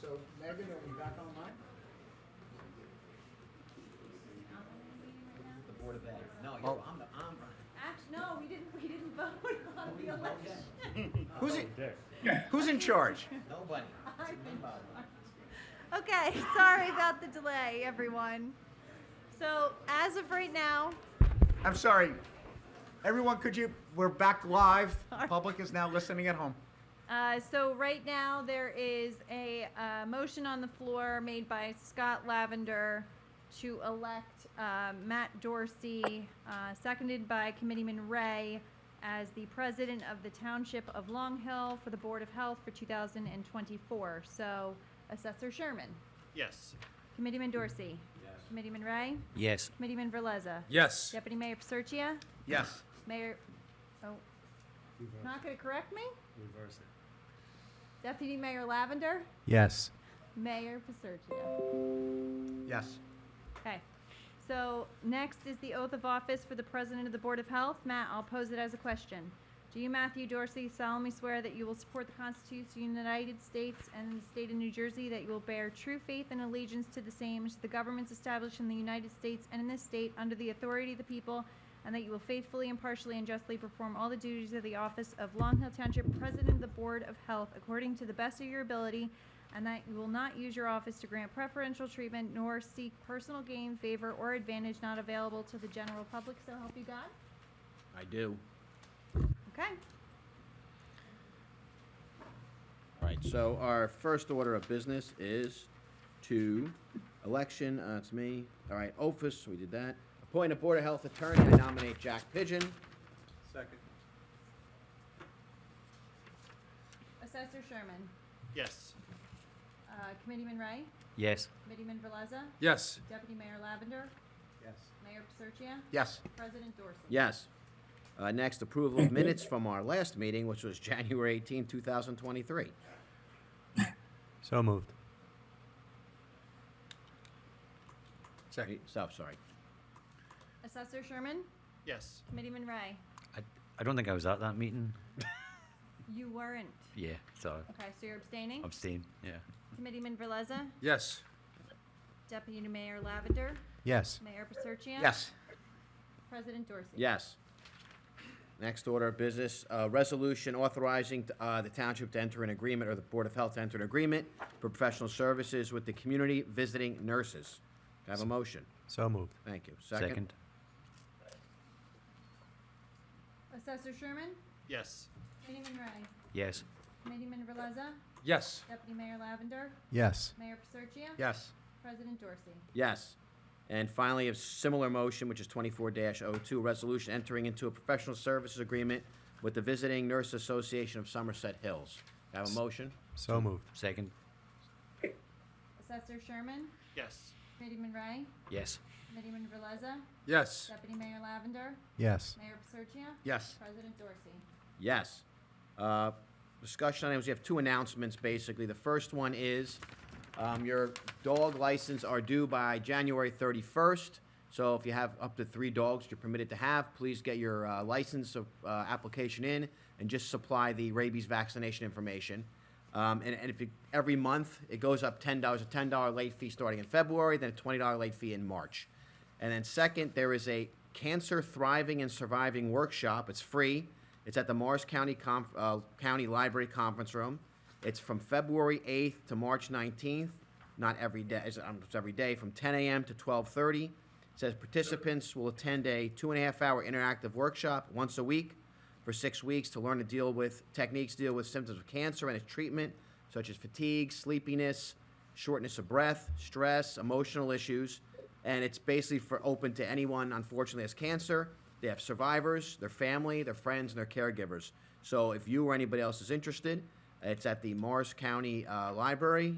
So, Megan, are we back online? The Board of Ed. No, Oh. I'm Actually, no, we didn't vote on the election. Who's in charge? nobody. Okay, sorry about the delay, everyone. So, as of right now, I'm sorry. Everyone, we're back live. The public is now listening at home. so right now there is a motion on the floor made by Scott Lavender to elect Matt Dorsey, seconded by Committeeman Ray, as the president of the Township of Long Hill for the Board of Health for 2024. So, Assessor Sherman, Yes. Committeeman Dorsey, Yes. Committeeman Ray, Yes. Committeeman Verleza, Yes. Deputy Mayor Paserchia, Yes. Mayor. Oh, not going to correct me. Reverse it. Deputy Mayor Lavender, Yes. Mayor Paserchia. Yes. Okay. So next is the oath of office for the President of the Board of Health. Matt, I'll pose it as a question. Do you, Matthew Dorsey, solemnly swear that you will support the Constitution of the United States and the state of New Jersey, that you will bear true faith and allegiance to the same, to the governments established in the United States and in this state under the authority of the people, and that you will faithfully, impartially, and justly perform all the duties of the office of Long Hill Township President of the Board of Health according to the best of your ability, and that you will not use your office to grant preferential treatment nor seek personal gain, favor, or advantage not available to the general public, so help you God? I do. Okay. All right, so our first order of business is to election, it's me. All right, office, we did that. Appoint a Board of Health attorney, I nominate Jack Pigeon. Second. Assessor Sherman, Yes. Committeeman Ray, Yes. Committeeman Verleza, Yes. Deputy Mayor Lavender, Yes. Mayor Paserchia, Yes. President Dorsey. Yes. Next, approval of minutes from our last meeting, which was January 18, 2023. So moved. Second. Stop, sorry. Assessor Sherman, Yes. Committeeman Ray, I don't think I was at that meeting. you weren't. Yeah, so Okay, so you're abstaining. abstain. Yeah. Committeeman Verleza, Yes. Deputy Mayor Lavender, Yes. Mayor Paserchia. Yes. President Dorsey. Yes. Next order of business, resolution authorizing the township to enter an agreement, or the Board of Health to enter an agreement for professional services with the community visiting nurses. Can I have a motion? So moved. Thank you. Second. Assessor Sherman, Yes. Committeeman Ray, Yes. Committeeman Verleza, Yes. Deputy Mayor Lavender, Yes. Mayor Paserchia. Yes. President Dorsey. Yes. And finally, a similar motion, which is 24-02, resolution entering into a professional services agreement with the Visiting Nurse Association of Somerset Hills. Can I have a motion? So moved. Second. Assessor Sherman, Yes. Committeeman Ray, Yes. Committeeman Verleza, Yes. Deputy Mayor Lavender, Yes. Mayor Paserchia. Yes. President Dorsey. Yes. Discussion items, we have two announcements, basically. The first one is your dog license are due by January 31st. So if you have up to 3 dogs you're permitted to have, please get your license application in and just supply the rabies vaccination information. And if you, every month, it goes up $10, a $10 late fee starting in February, then a $20 late fee in March. And then second, there is a Cancer Thriving and Surviving workshop. It's free. It's at the Morris County County Library Conference Room. It's from February 8th to March 19th. Not every day, it's every day, from 10 a.m. to 12:30. It says participants will attend a 2.5-hour interactive workshop once a week for 6 weeks to learn to deal with techniques to deal with symptoms of cancer and its treatment, such as fatigue, sleepiness, shortness of breath, stress, emotional issues. And it's basically for open to anyone, unfortunately, has cancer. They have survivors, their family, their friends, and their caregivers. So if you or anybody else is interested, it's at the Morris County Library.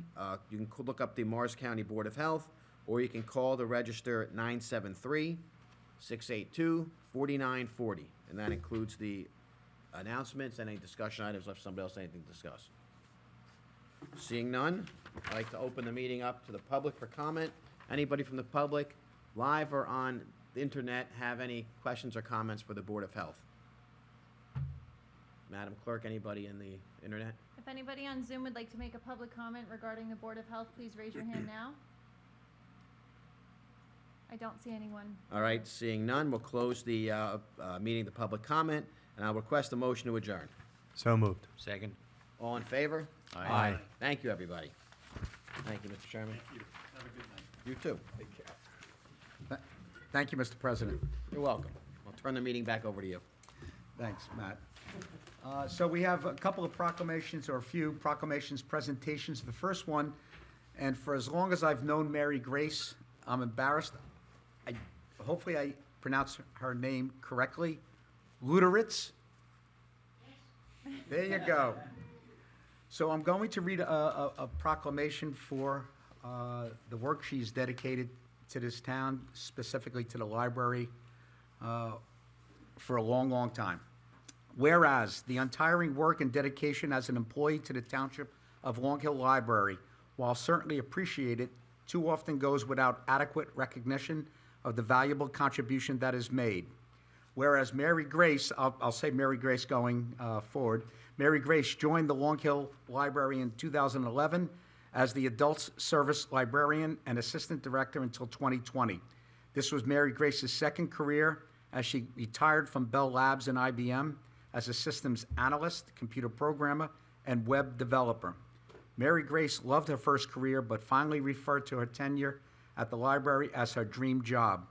You can look up the Morris County Board of Health, or you can call the register at 973-682-4940. And that includes the announcements and any discussion items if somebody else has anything to discuss. Seeing none, I'd like to open the meeting up to the public for comment. Anybody from the public, live or on the internet, have any questions or comments for the Board of Health? Madam Clerk, anybody in the internet? If anybody on Zoom would like to make a public comment regarding the Board of Health, please raise your hand now. I don't see anyone. All right, seeing none, we'll close the meeting, the public comment, and I'll request a motion to adjourn. So moved. Second. All in favor? Aye. Thank you, everybody. Thank you, Mr. Chairman. Thank you. Have a good night. You too. Thank you, Mr. President. You're welcome. I'll turn the meeting back over to you. Thanks, Matt. So we have a couple of proclamations, or a few proclamations, presentations. The first one, and for as long as I've known Mary Grace, I'm embarrassed. Hopefully I pronounce her name correctly. Luderitz? There you go. So I'm going to read a proclamation for the work she's dedicated to this town, specifically to the library, for a long, long time. Whereas the untiring work and dedication as an employee to the Township of Long Hill Library, while certainly appreciated, too often goes without adequate recognition of the valuable contribution that is made. Whereas Mary Grace, I'll say Mary Grace going forward, Mary Grace joined the Long Hill Library in 2011 as the Adults Service Librarian and Assistant Director until 2020. This was Mary Grace's second career as she retired from Bell Labs and IBM as a systems analyst, computer programmer, and web developer. Mary Grace loved her first career, but finally referred to her tenure at the library as her dream job.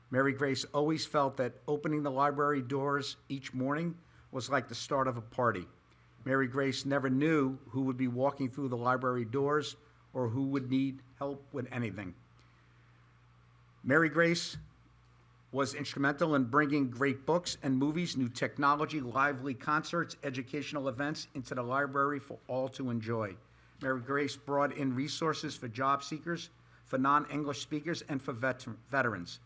Mary Grace always felt that opening the library doors each morning was like the start of a party. Mary Grace never knew who would be walking through the library doors or who would need help with anything. Mary Grace was instrumental in bringing great books and movies, new technology, lively concerts, educational events into the library for all to enjoy. Mary Grace brought in resources for job seekers, for non-English speakers, and for veterans.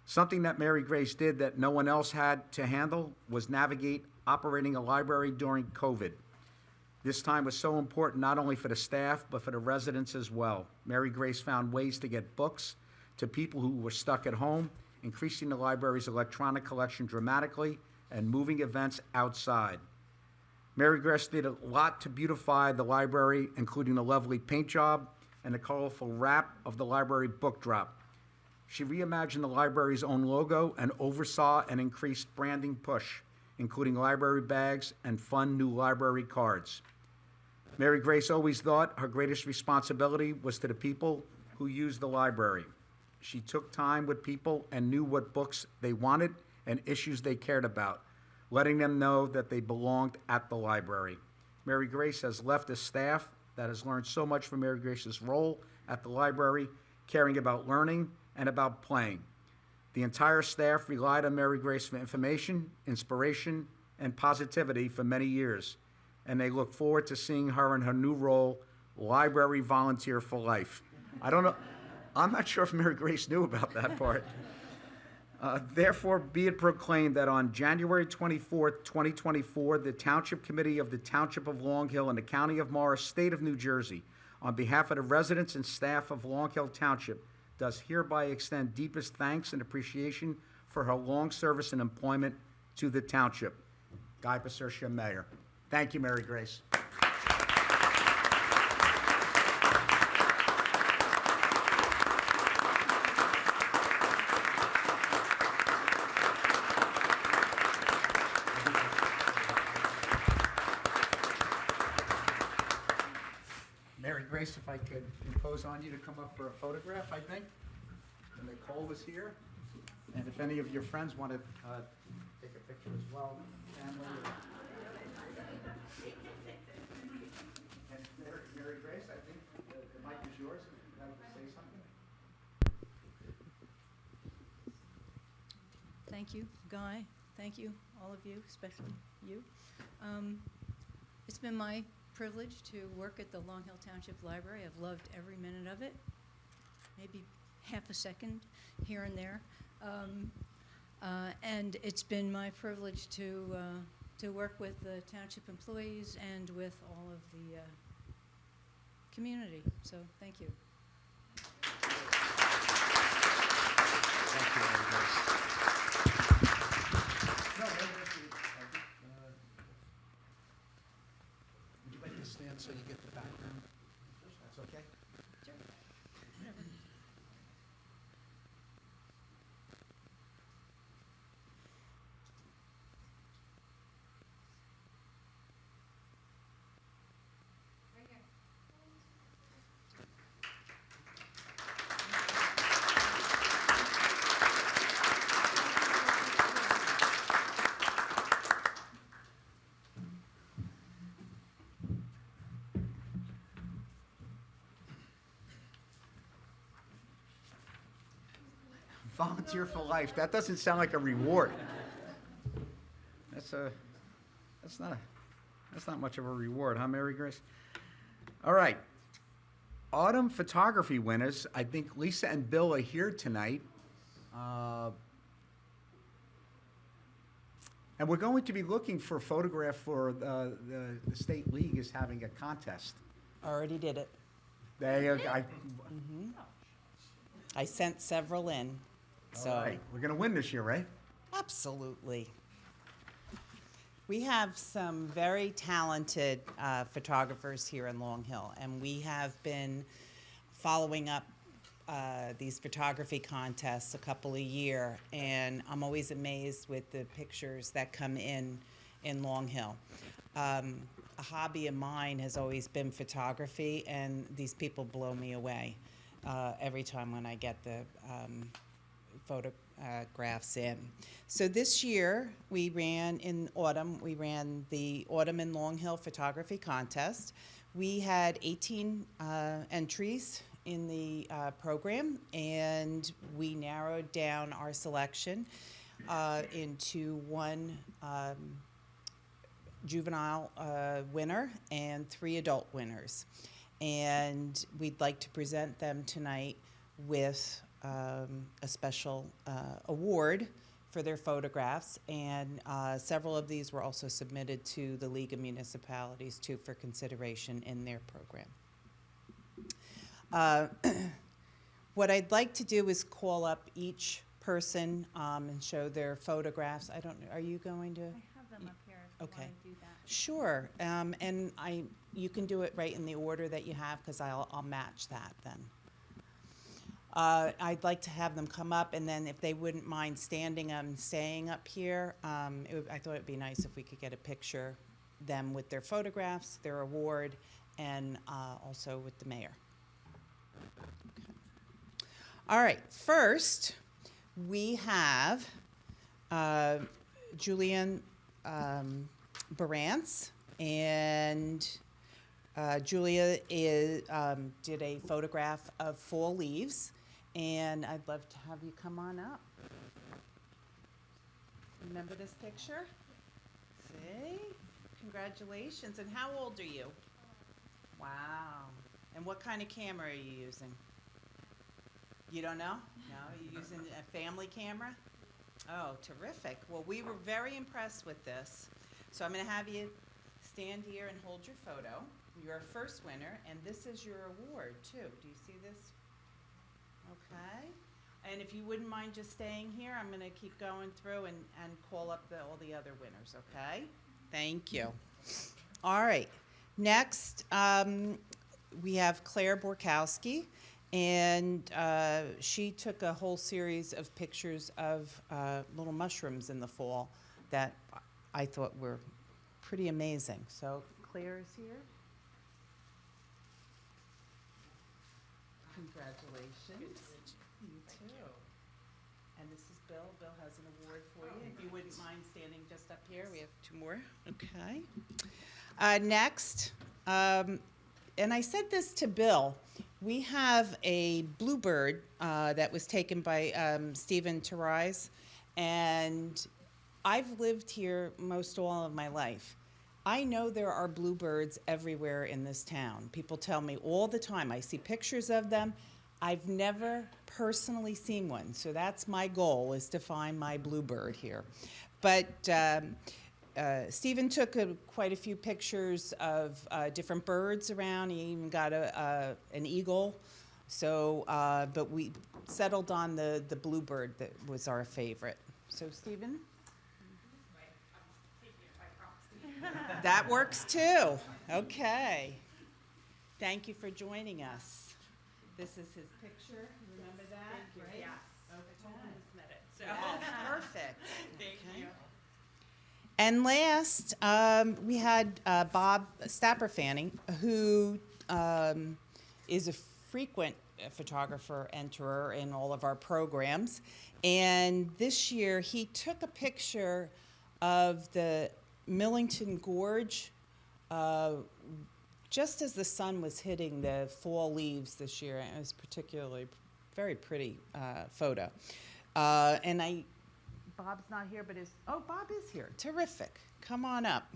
Something that Mary Grace did that no one else had to handle was navigate operating a library during COVID. This time was so important not only for the staff, but for the residents as well. Mary Grace found ways to get books to people who were stuck at home, increasing the library's electronic collection dramatically and moving events outside. Mary Grace did a lot to beautify the library, including a lovely paint job and the colorful wrap of the library book drop. She reimagined the library's own logo and oversaw an increased branding push, including library bags and fun new library cards. Mary Grace always thought her greatest responsibility was to the people who used the library. She took time with people and knew what books they wanted and issues they cared about, letting them know that they belonged at the library. Mary Grace has left a staff that has learned so much from Mary Grace's role at the library, caring about learning and about playing. The entire staff relied on Mary Grace for information, inspiration, and positivity for many years, and they look forward to seeing her in her new role, library volunteer for life. I don't know. I'm not sure if Mary Grace knew about that part. Therefore, be it proclaimed that on January 24th, 2024, the Township Committee of the Township of Long Hill and the County of Morris, State of New Jersey, on behalf of the residents and staff of Long Hill Township, does hereby extend deepest thanks and appreciation for her long service and employment to the Township. Guy Pacercia, Mayor. Thank you, Mary Grace. Mary Grace, if I could impose on you to come up for a photograph, I think. And Nicole is here. And if any of your friends want to take a picture as well, family. And Mary Grace, I think the mic is yours. If you'd like to say something. Thank you, Guy. Thank you, all of you, especially you. It's been my privilege to work at the Long Hill Township Library. I've loved every minute of it, maybe half a second here and there. And it's been my privilege to work with the township employees and with all of the community. So thank you. Thank you, Mary Grace. No, Mary Grace, I think, stand so you get the background? That's okay? Volunteer for life, that doesn't sound like a reward. That's not much of a reward, huh, Mary Grace? All right. Autumn photography winners, I think Lisa and Bill are here tonight. And we're going to be looking for a photograph for the state league is having a contest. Already did it. I sent several in, so. All right, we're gonna win this year, right? Absolutely. We have some very talented photographers here in Long Hill, and we have been following up these photography contests a couple a year, and I'm always amazed with the pictures that come in Long Hill. A hobby of mine has always been photography, and these people blow me away every time when I get the photographs in. So this year, we ran the Autumn in Long Hill Photography Contest. We had 18 entries in the program, and we narrowed down our selection into one juvenile winner and 3 adult winners. And we'd like to present them tonight with a special award for their photographs, and several of these were also submitted to the League of Municipalities too for consideration in their program. What I'd like to do is call up each person and show their photographs. I don't know, are you going to? I have them up here if you Okay. want to do that. Sure, and you can do it right in the order that you have, because I'll match that then. I'd like to have them come up, and then if they wouldn't mind standing and staying up here, I thought it'd be nice if we could get a picture, them with their photographs, their award, and also with the mayor. Okay. All right, first, we have Julian Barantz, and Julia did a photograph of fall leaves, and I'd love to have you come on up. Remember this picture? See? Congratulations. And how old are you? Wow. And what kind of camera are you using? You don't know? No? You're using a family camera? Oh, terrific. Well, we were very impressed with this. So I'm going to have you stand here and hold your photo. You're our first winner, and this is your award, too. Do you see this? Okay. And if you wouldn't mind just staying here, I'm going to keep going through and call up all the other winners, okay? Thank you. All right. Next, we have Claire Borkowski, and she took a whole series of pictures of little mushrooms in the fall that I thought were pretty amazing. So Claire is here. Congratulations. You too. And this is Bill. Bill has an award for you. If you wouldn't mind standing just up here, we have 2 more. Okay. Next, and I said this to Bill, we have a bluebird that was taken by Stephen Terrais, and I've lived here most all of my life. I know there are bluebirds everywhere in this town. People tell me all the time. I see pictures of them. I've never personally seen one, so that's my goal, is to find my bluebird here. But Stephen took quite a few pictures of different birds around. He even got an eagle. So, but we settled on the bluebird that was our favorite. So, Stephen? That works too. Okay. Thank you for joining us. This is his picture. Remember that, right? Yes. Okay. Yeah, perfect. Thank you. And last, we had Bob Stapper-Fanning, who is a frequent photographer enterer in all of our programs. And this year, he took a picture of the Millington Gorge just as the sun was hitting the fall leaves this year. It was particularly very pretty photo. And Bob's not here, but Bob is here. Terrific. Come on up.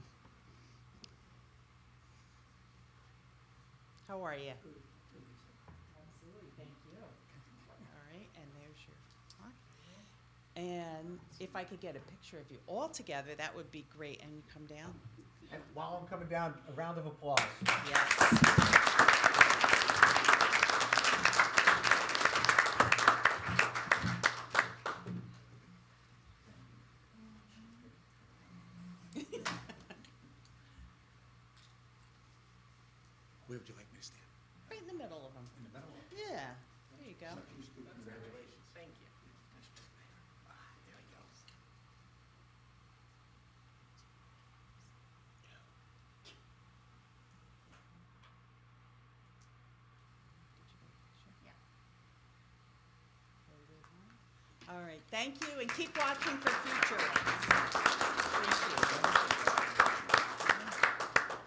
How are you? Absolutely, thank you. All right, and there's your talk. And if I could get a picture of you all together, that would be great. And you come down. And while I'm coming down, a round of applause. Yes. Where would you like me to stand? Right in the middle of them. In the middle? Yeah, there you go. Congratulations. Thank you. There you go. All right, thank you, and keep watching for future ones. Appreciate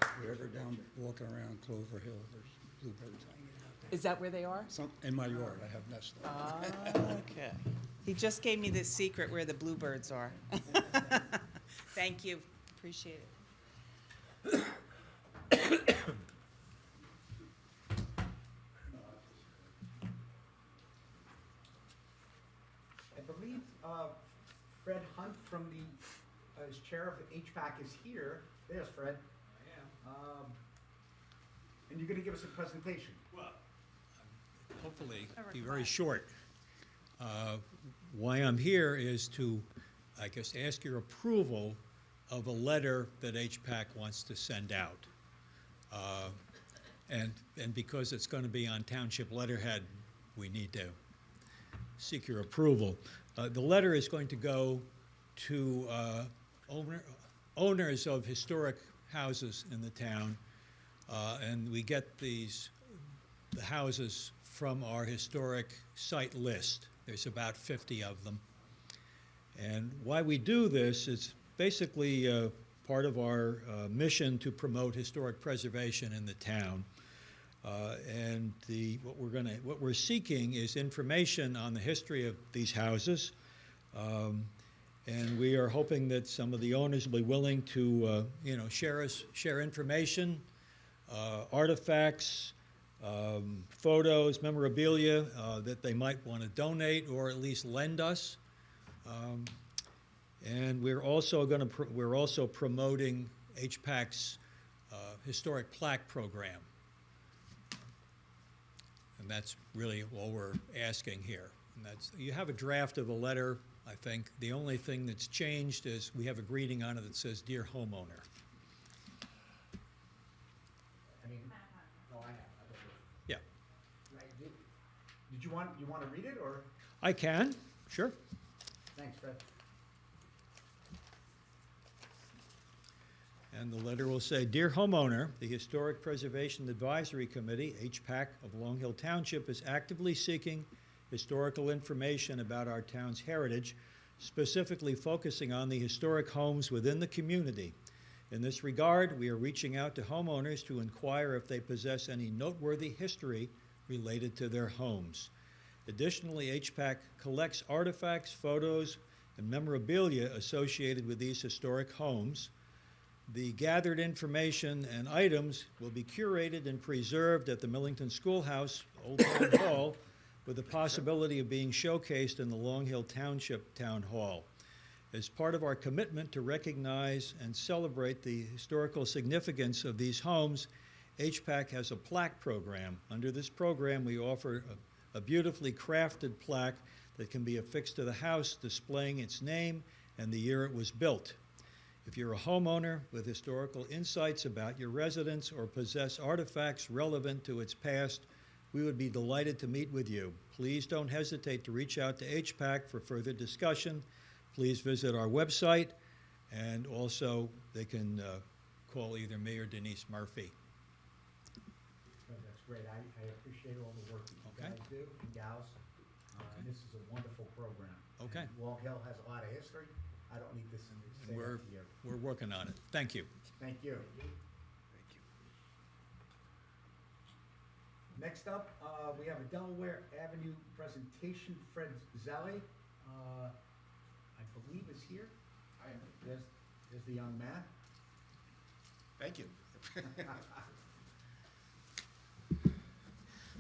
If you ever down walking around Clover Hill, there's bluebirds hanging out it. there. Is that where they are? In my yard, I have nests. Okay. He just gave me this secret where the bluebirds are. Thank you, appreciate it. I believe Fred Hunt from the, as chair of the HPAC is here. There's Fred. I am. And you're gonna give us a presentation. Hopefully be very short. Why I'm here is to, I guess, ask your approval of a letter that HPAC wants to send out. And because it's going to be on township letterhead, we need to seek your approval. The letter is going to go to owners of historic houses in the town, and we get the houses from our historic site list. There's about 50 of them. And why we do this is basically part of our mission to promote historic preservation in the town. And what we're seeking is information on the history of these houses. And we are hoping that some of the owners will be willing to, share information, artifacts, photos, memorabilia that they might want to donate or at least lend us. And we're also promoting HPAC's historic plaque program. And that's really all we're asking here. And you have a draft of a letter, I think. The only thing that's changed is we have a greeting on it that says, "Dear homeowner." I mean, no, I have. Yeah, Did you want to read it, or? I can, sure. Thanks, Fred. And the letter will say, "Dear homeowner, the Historic Preservation Advisory Committee, HPAC of Long Hill Township, is actively seeking historical information about our town's heritage, specifically focusing on the historic homes within the community. In this regard, we are reaching out to homeowners to inquire if they possess any noteworthy history related to their homes. Additionally, HPAC collects artifacts, photos, and memorabilia associated with these historic homes. The gathered information and items will be curated and preserved at the Millington Schoolhouse, Old Town Hall, with the possibility of being showcased in the Long Hill Township Town Hall. As part of our commitment to recognize and celebrate the historical significance of these homes, HPAC has a plaque program. Under this program, we offer a beautifully crafted plaque that can be affixed to the house, displaying its name and the year it was built. If you're a homeowner with historical insights about your residence or possess artifacts relevant to its past, we would be delighted to meet with you. Please don't hesitate to reach out to HPAC for further discussion. Please visit our website, and also they can call either me or Denise Murphy. That's great. I appreciate all the work that you Okay. guys do and gals. And this is a wonderful program. Okay. And Long Hill has a lot of history. I don't need this in the We're, same year. we're working on it. Thank you. Thank you. Next up, we have a Delaware Avenue presentation. Fred Zelli, I believe is here. There's the young man. Thank you.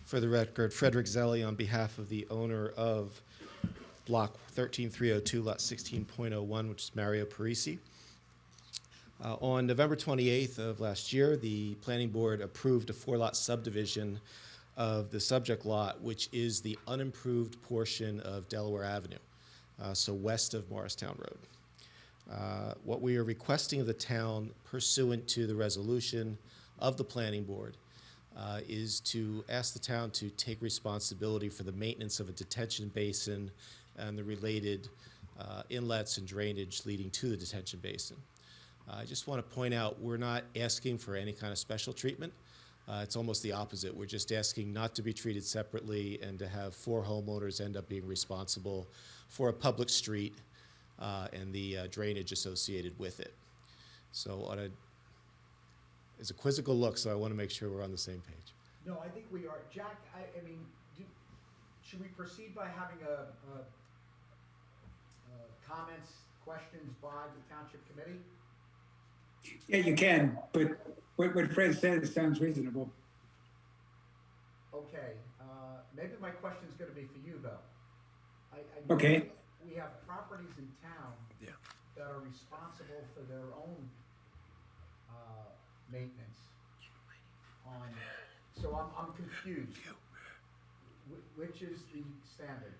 For the record, Frederick Zelli on behalf of the owner of Block 13302, Lot 16.01, which is Mario Parisi. On November 28th of last year, the Planning Board approved a 4-lot subdivision of the subject lot, which is the unimproved portion of Delaware Avenue, so west of Morristown Road. What we are requesting of the town pursuant to the resolution of the Planning Board is to ask the town to take responsibility for the maintenance of a detention basin and the related inlets and drainage leading to the detention basin. I just want to point out, we're not asking for any kind of special treatment. It's almost the opposite. We're just asking not to be treated separately and to have 4 homeowners end up being responsible for a public street and the drainage associated with it. So it's a quizzical look, so I want to make sure we're on the same page. No, I think we are. Jack, I mean, should we proceed by having comments, questions by the township committee? Yeah, you can, but what Fred said sounds reasonable. Okay, maybe my question's gonna be for you, though. I Okay. We have properties in town that are responsible for their own maintenance on, so I'm confused. Which is the standard?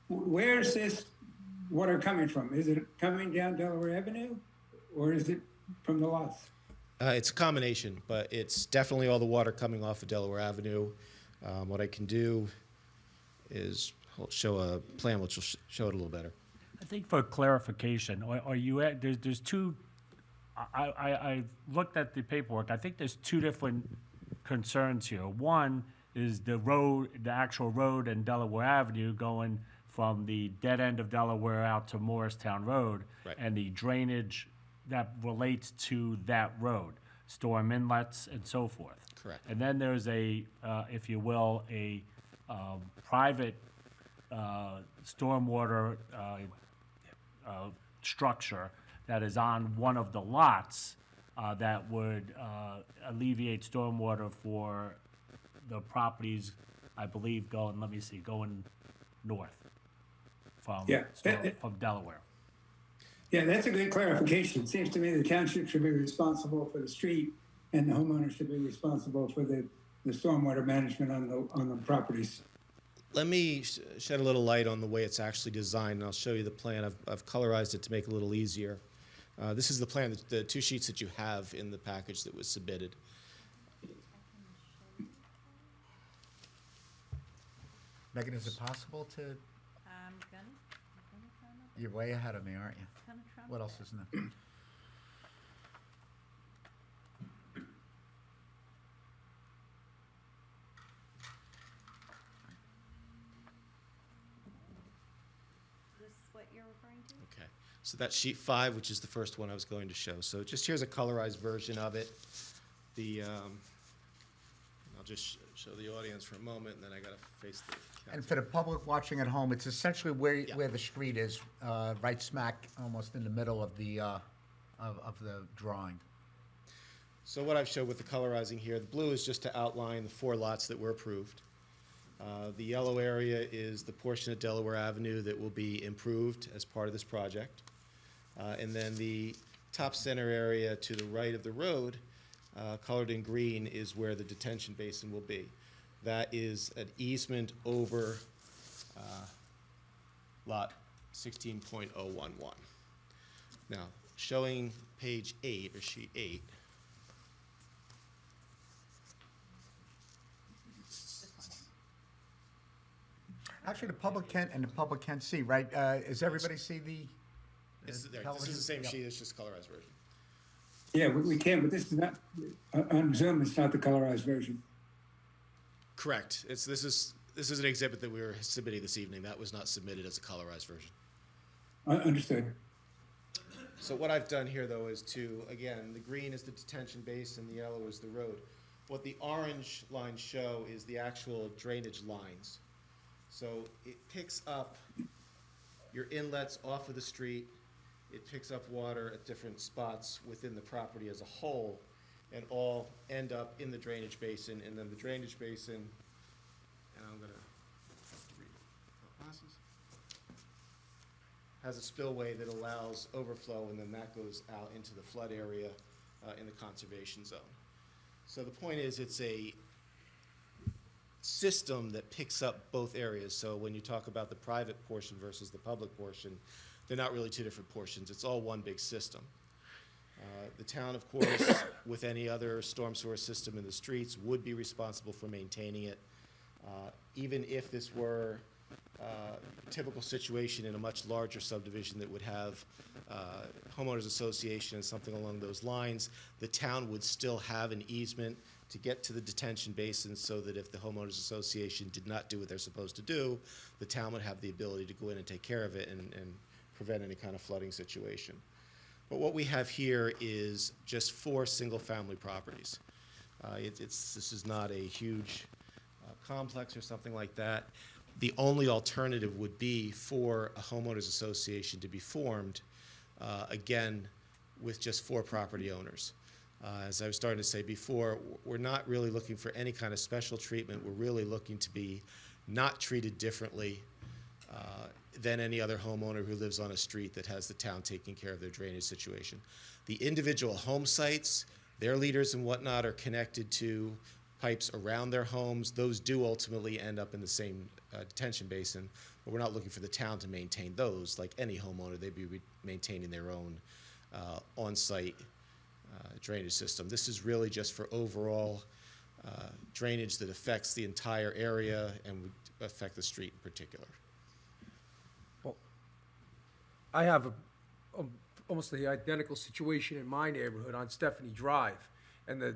Where's this water coming from? Is it coming down Delaware Avenue, or is it from the lots? It's a combination, but it's definitely all the water coming off of Delaware Avenue. What I can do is show a plan which will show it a little better. I think for clarification, are you at, there's two, I looked at the paperwork. I think there's two different concerns here. One is the road, the actual road in Delaware Avenue going from the dead end of Delaware out to Morristown Road. Right. And the drainage that relates to that road, storm inlets and so forth. Correct. And then there's a, if you will, a private stormwater structure that is on one of the lots that would alleviate stormwater for the properties, I believe, going, let me see, going north from, Yeah. from Delaware. Yeah, that's a good clarification. It seems to me the township should be responsible for the street, and the homeowner should be responsible for the stormwater management on the properties. Let me shed a little light on the way it's actually designed, and I'll show you the plan. I've colorized it to make it a little easier. This is the plan, the 2 sheets that you have in the package that was submitted. Megan, is it possible to, I'm gonna try my you're way ahead of me, aren't you? Gonna try my What else best. is new? Is this what you're referring to? Okay, so that's sheet 5, which is the first one I was going to show. So just here's a colorized version of it. I'll just show the audience for a moment, and then I gotta face the camera. And for the public watching at home, it's essentially Yeah. where the street is, right smack, almost in the middle of the drawing. So what I've showed with the colorizing here, the blue is just to outline the 4 lots that were approved. The yellow area is the portion of Delaware Avenue that will be improved as part of this project. And then the top center area to the right of the road, colored in green, is where the detention basin will be. That is an easement over lot 16.011. Now, showing page 8, or sheet 8, Actually, the public can, and the public can see, right? Does everybody see the? this is television? the same Yep. sheet, it's just colorized version. Yeah, we can, but this is not, on Zoom, it's not the colorized version. Correct. This is an exhibit that we were submitting this evening. That was not submitted as a colorized version. Understood. So what I've done here, though, is again, the green is the detention basin, the yellow is the road. What the orange lines show is the actual drainage lines. So it picks up your inlets off of the street. It picks up water at different spots within the property as a whole, and all end up in the drainage basin. And then the drainage basin, and I'm gonna have to read it. Glasses. Has a spillway that allows overflow, and then that goes out into the flood area in the conservation zone. So the point is, it's a system that picks up both areas. So when you talk about the private portion versus the public portion, they're not really two different portions. It's all one big system. The town, of course, with any other storm sewer system in the streets, would be responsible for maintaining it. Even if this were a typical situation in a much larger subdivision that would have homeowners association and something along those lines, the town would still have an easement to get to the detention basin, so that if the homeowners association did not do what they're supposed to do, the town would have the ability to go in and take care of it and prevent any kind of flooding situation. But what we have here is just 4 single-family properties. This is not a huge complex or something like that. The only alternative would be for a homeowners association to be formed, again, with just 4 property owners. As I was starting to say before, we're not really looking for any kind of special treatment. We're really looking to be not treated differently than any other homeowner who lives on a street that has the town taking care of their drainage situation. The individual home sites, their leaders and whatnot are connected to pipes around their homes. Those do ultimately end up in the same detention basin, but we're not looking for the town to maintain those. Like any homeowner, they'd be maintaining their own on-site drainage system. This is really just for overall drainage that affects the entire area and would affect the street in particular. I have almost the identical situation in my neighborhood on Stephanie Drive. And the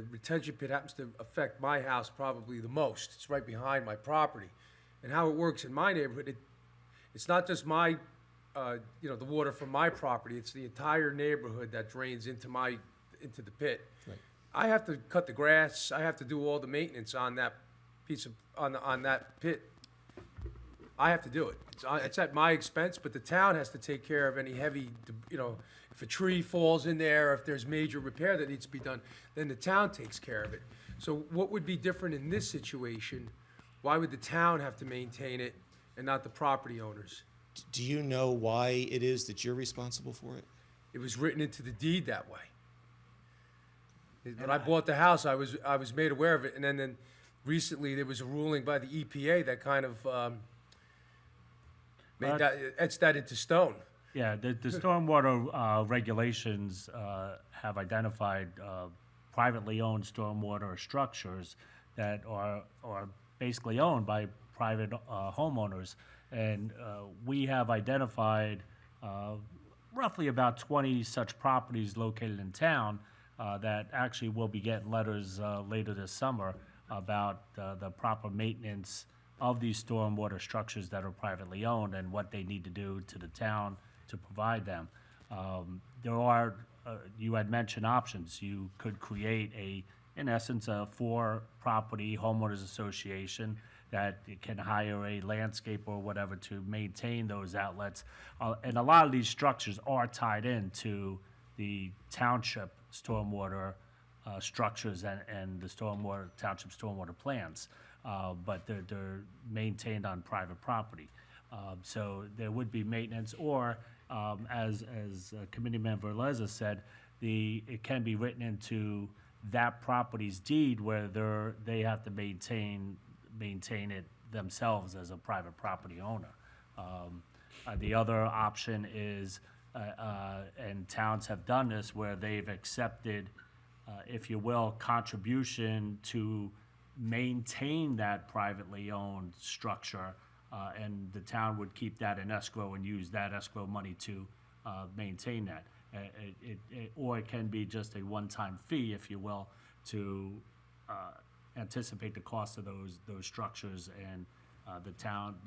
retention pit happens to affect my house probably the most. It's right behind my property. And how it works in my neighborhood, it's not just my, the water from my property, it's the entire neighborhood that drains into the pit. Right. I have to cut the grass, I have to do all the maintenance on that on that pit. I have to do it. It's at my expense, but the town has to take care of any heavy, if a tree falls in there, if there's major repair that needs to be done, then the town takes care of it. So what would be different in this situation? Why would the town have to maintain it and not the property owners? Do you know why it is that you're responsible for it? It was written into the deed that way. When I bought the house, I was made aware of it, and then recently there was a ruling by the EPA that kind of etched that into stone. Yeah, the stormwater regulations have identified privately owned stormwater structures that are basically owned by private homeowners. And we have identified roughly about 20 such properties located in town that actually will be getting letters later this summer about the proper maintenance of these stormwater structures that are privately owned and what they need to do to the town to provide them. There are, you had mentioned options. You could create in essence, a 4-property homeowners association that can hire a landscaper or whatever to maintain those outlets. And a lot of these structures are tied into the township stormwater structures and the township stormwater plans. But they're maintained on private property. So there would be maintenance, or as Committee Member Leza said, it can be written into that property's deed where they have to maintain it themselves as a private property owner. The other option is and towns have done this where they've accepted, if you will, contribution to maintain that privately owned structure, and the town would keep that in escrow and use that escrow money to maintain that. Or it can be just a one-time fee, if you will, to anticipate the cost of those structures, and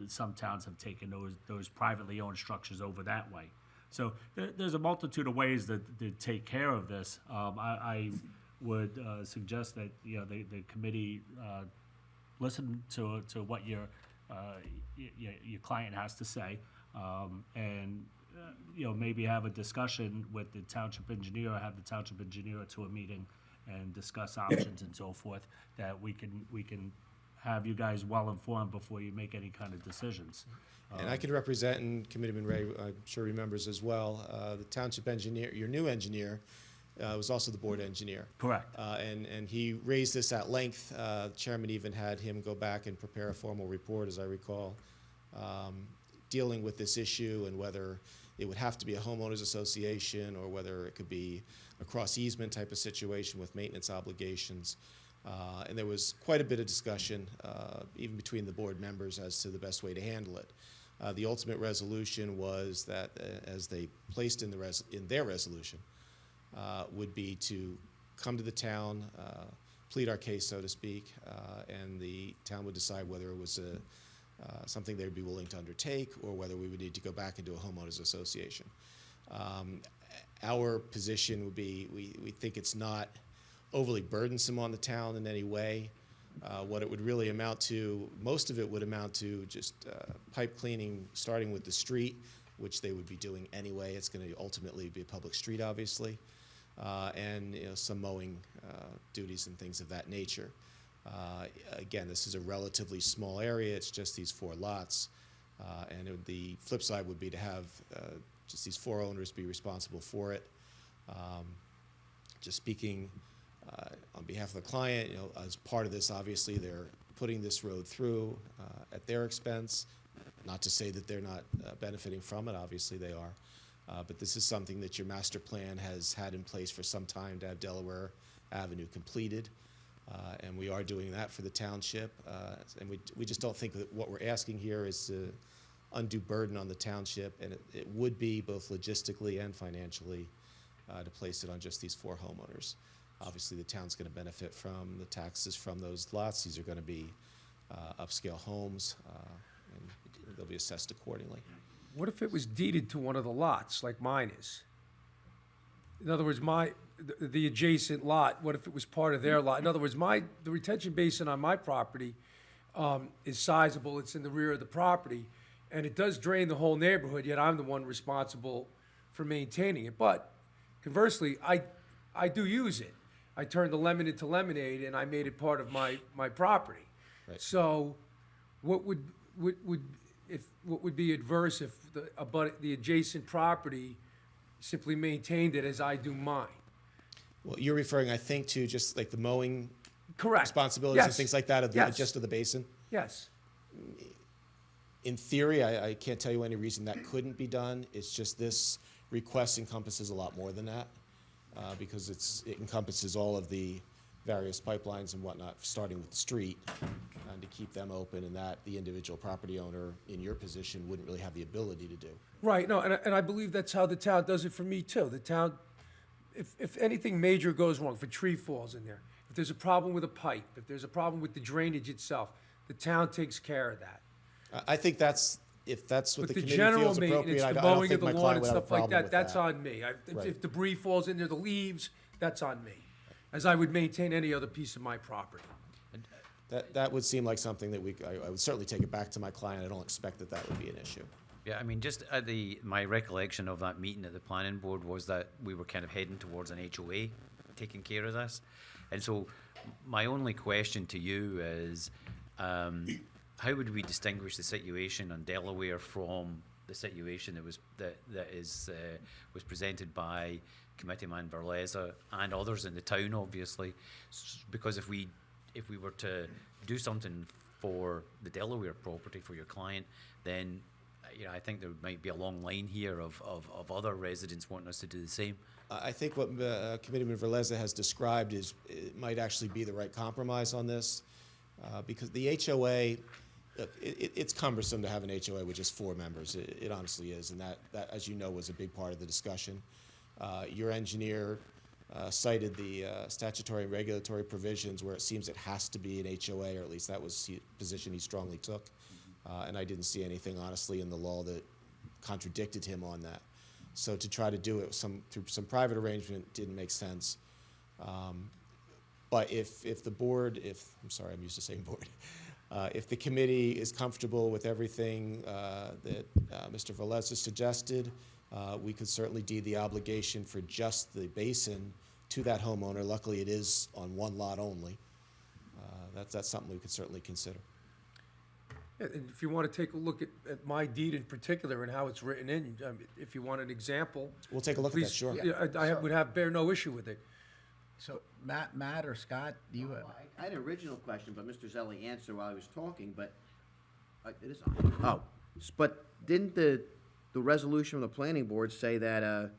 some towns have taken those privately owned structures over that way. So there's a multitude of ways to take care of this. I would suggest that the committee listen to what your client has to say, and maybe have a discussion with the township engineer, or have the township engineer to a meeting and discuss options and so forth, that we can have you guys well informed before you make any kind of decisions. And I can represent, and Committeeman Ray, I'm sure remembers as well, the township engineer, your new engineer, was also the board engineer. Correct. And he raised this at length. The chairman even had him go back and prepare a formal report, as I recall, dealing with this issue and whether it would have to be a homeowners association or whether it could be a cross easement type of situation with maintenance obligations. And there was quite a bit of discussion, even between the board members, as to the best way to handle it. The ultimate resolution was that, as they placed in their resolution, would be to come to the town, plead our case, so to speak, and the town would decide whether it was something they'd be willing to undertake or whether we would need to go back into a homeowners association. Our position would be, we think it's not overly burdensome on the town in any way. What it would really amount to, most of it would amount to just pipe cleaning, starting with the street, which they would be doing anyway. It's going to ultimately be a public street, obviously, and some mowing duties and things of that nature. Again, this is a relatively small area. It's just these 4 lots, and the flip side would be to have just these 4 owners be responsible for it. Just speaking on behalf of the client, as part of this, obviously, they're putting this road through at their expense. Not to say that they're not benefiting from it, obviously they are. But this is something that your master plan has had in place for some time to have Delaware Avenue completed. And we are doing that for the township. And we just don't think that what we're asking here is to undue burden on the township. And it would be both logistically and financially to place it on just these 4 homeowners. Obviously, the town's going to benefit from the taxes from those lots. These are going to be upscale homes, and they'll be assessed accordingly. What if it was deeded to one of the lots, like mine is? In other words, the adjacent lot, what if it was part of their lot? In other words, the retention basin on my property is sizable. It's in the rear of the property, and it does drain the whole neighborhood, yet I'm the one responsible for maintaining it. But conversely, I do use it. I turned the lemon into lemonade, and I made it part of my property. Right. So, what would be adverse if the adjacent property simply maintained it as I do mine? Well, you're referring, I think, to just like the mowing Correct. responsibilities and Yes. things like that of Yes. just of the basin? Yes. In theory, I can't tell you any reason that couldn't be done. It's just this request encompasses a lot more than that, because it encompasses all of the various pipelines and whatnot, starting with the street, and to keep them open, and that the individual property owner in your position wouldn't really have the ability to do. Right. No, and I believe that's how the town does it for me too. The town, if anything major goes wrong, if a tree falls in there, if there's a problem with a pipe, if there's a problem with the drainage itself, the town takes care of that. I think if that's what But the the committee general feels appropriate, maintenance, I the don't mowing think of my the lawn client and would have a stuff like problem that, with that's that. on me. Right. If debris falls in there, the leaves, that's on me, as I would maintain any other piece of my property. That would seem like something that I would certainly take it back to my client. I don't expect that would be an issue. Yeah, I mean, just at my recollection of that meeting at the planning board was that we were kind of heading towards an HOA taking care of this. And so my only question to you is, how would we distinguish the situation on Delaware from the situation that was presented by Committeeman Verleza and others in the town, obviously? Because if we were to do something for the Delaware property for your client, then you know, I think there might be a long line here of other residents wanting us to do the same. I think what Committeeman Verleza has described is, it might actually be the right compromise on this, because the HOA, it's cumbersome to have an HOA with just 4 members. It honestly is, and that, as you know, was a big part of the discussion. Your engineer cited the statutory and regulatory provisions where it seems it has to be an HOA, or at least that was the position he strongly took. And I didn't see anything, honestly, in the law that contradicted him on that. So to try to do it through some private arrangement didn't make sense. But if the board, I'm sorry, I'm used to saying board, if the committee is comfortable with everything that Mr. Velez has suggested, we could certainly deed the obligation for just the basin to that homeowner. Luckily, it is on one lot only. That's something we could certainly consider. Yeah, and if you want to take a look at my deed in particular and how it's written in, if you want an example. We'll take a look at that, please, sure. yeah, I would bear no issue with it. So Matt or Scott, do you have? I had an original question, but Mr. Zelli answered while I was talking, but it is on. Oh, but didn't the resolution from the planning board say that,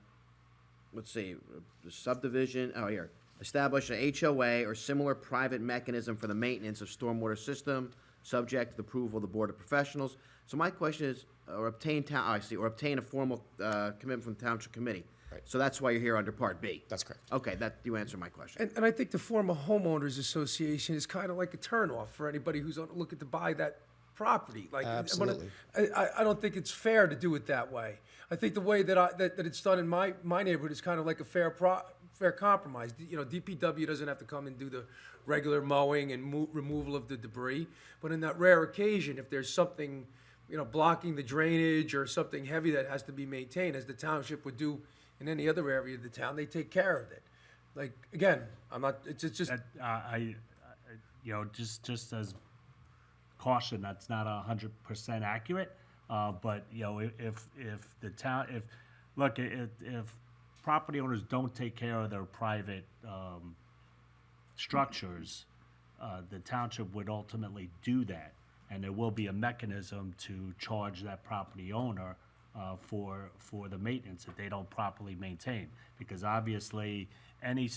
let's see, the subdivision, oh, here, establish a HOA or similar private mechanism for the maintenance of stormwater system, subject to the approval of the Board of Professionals. So my question is, or obtain a formal commitment from the Township Committee. Right. So that's why you're here under Part B. That's correct. Okay, you answered my question. And I think to form a homeowners association is kind of like a turnoff for anybody who's looking to buy that property. Like, Absolutely. I don't think it's fair to do it that way. I think the way that it's done in my neighborhood is kind of like a fair compromise. You know, DPW doesn't have to come and do the regular mowing and removal of the debris. But in that rare occasion, if there's something, you know, blocking the drainage or something heavy that has to be maintained, as the township would do in any other area of the town, they take care of it. Like, again, it's just. You know, just as caution, that's not 100% accurate. But you know, if the town, if property owners don't take care of their private structures, the township would ultimately do that, and there will be a mechanism to charge that property owner for the maintenance that they don't properly maintain. Because obviously, any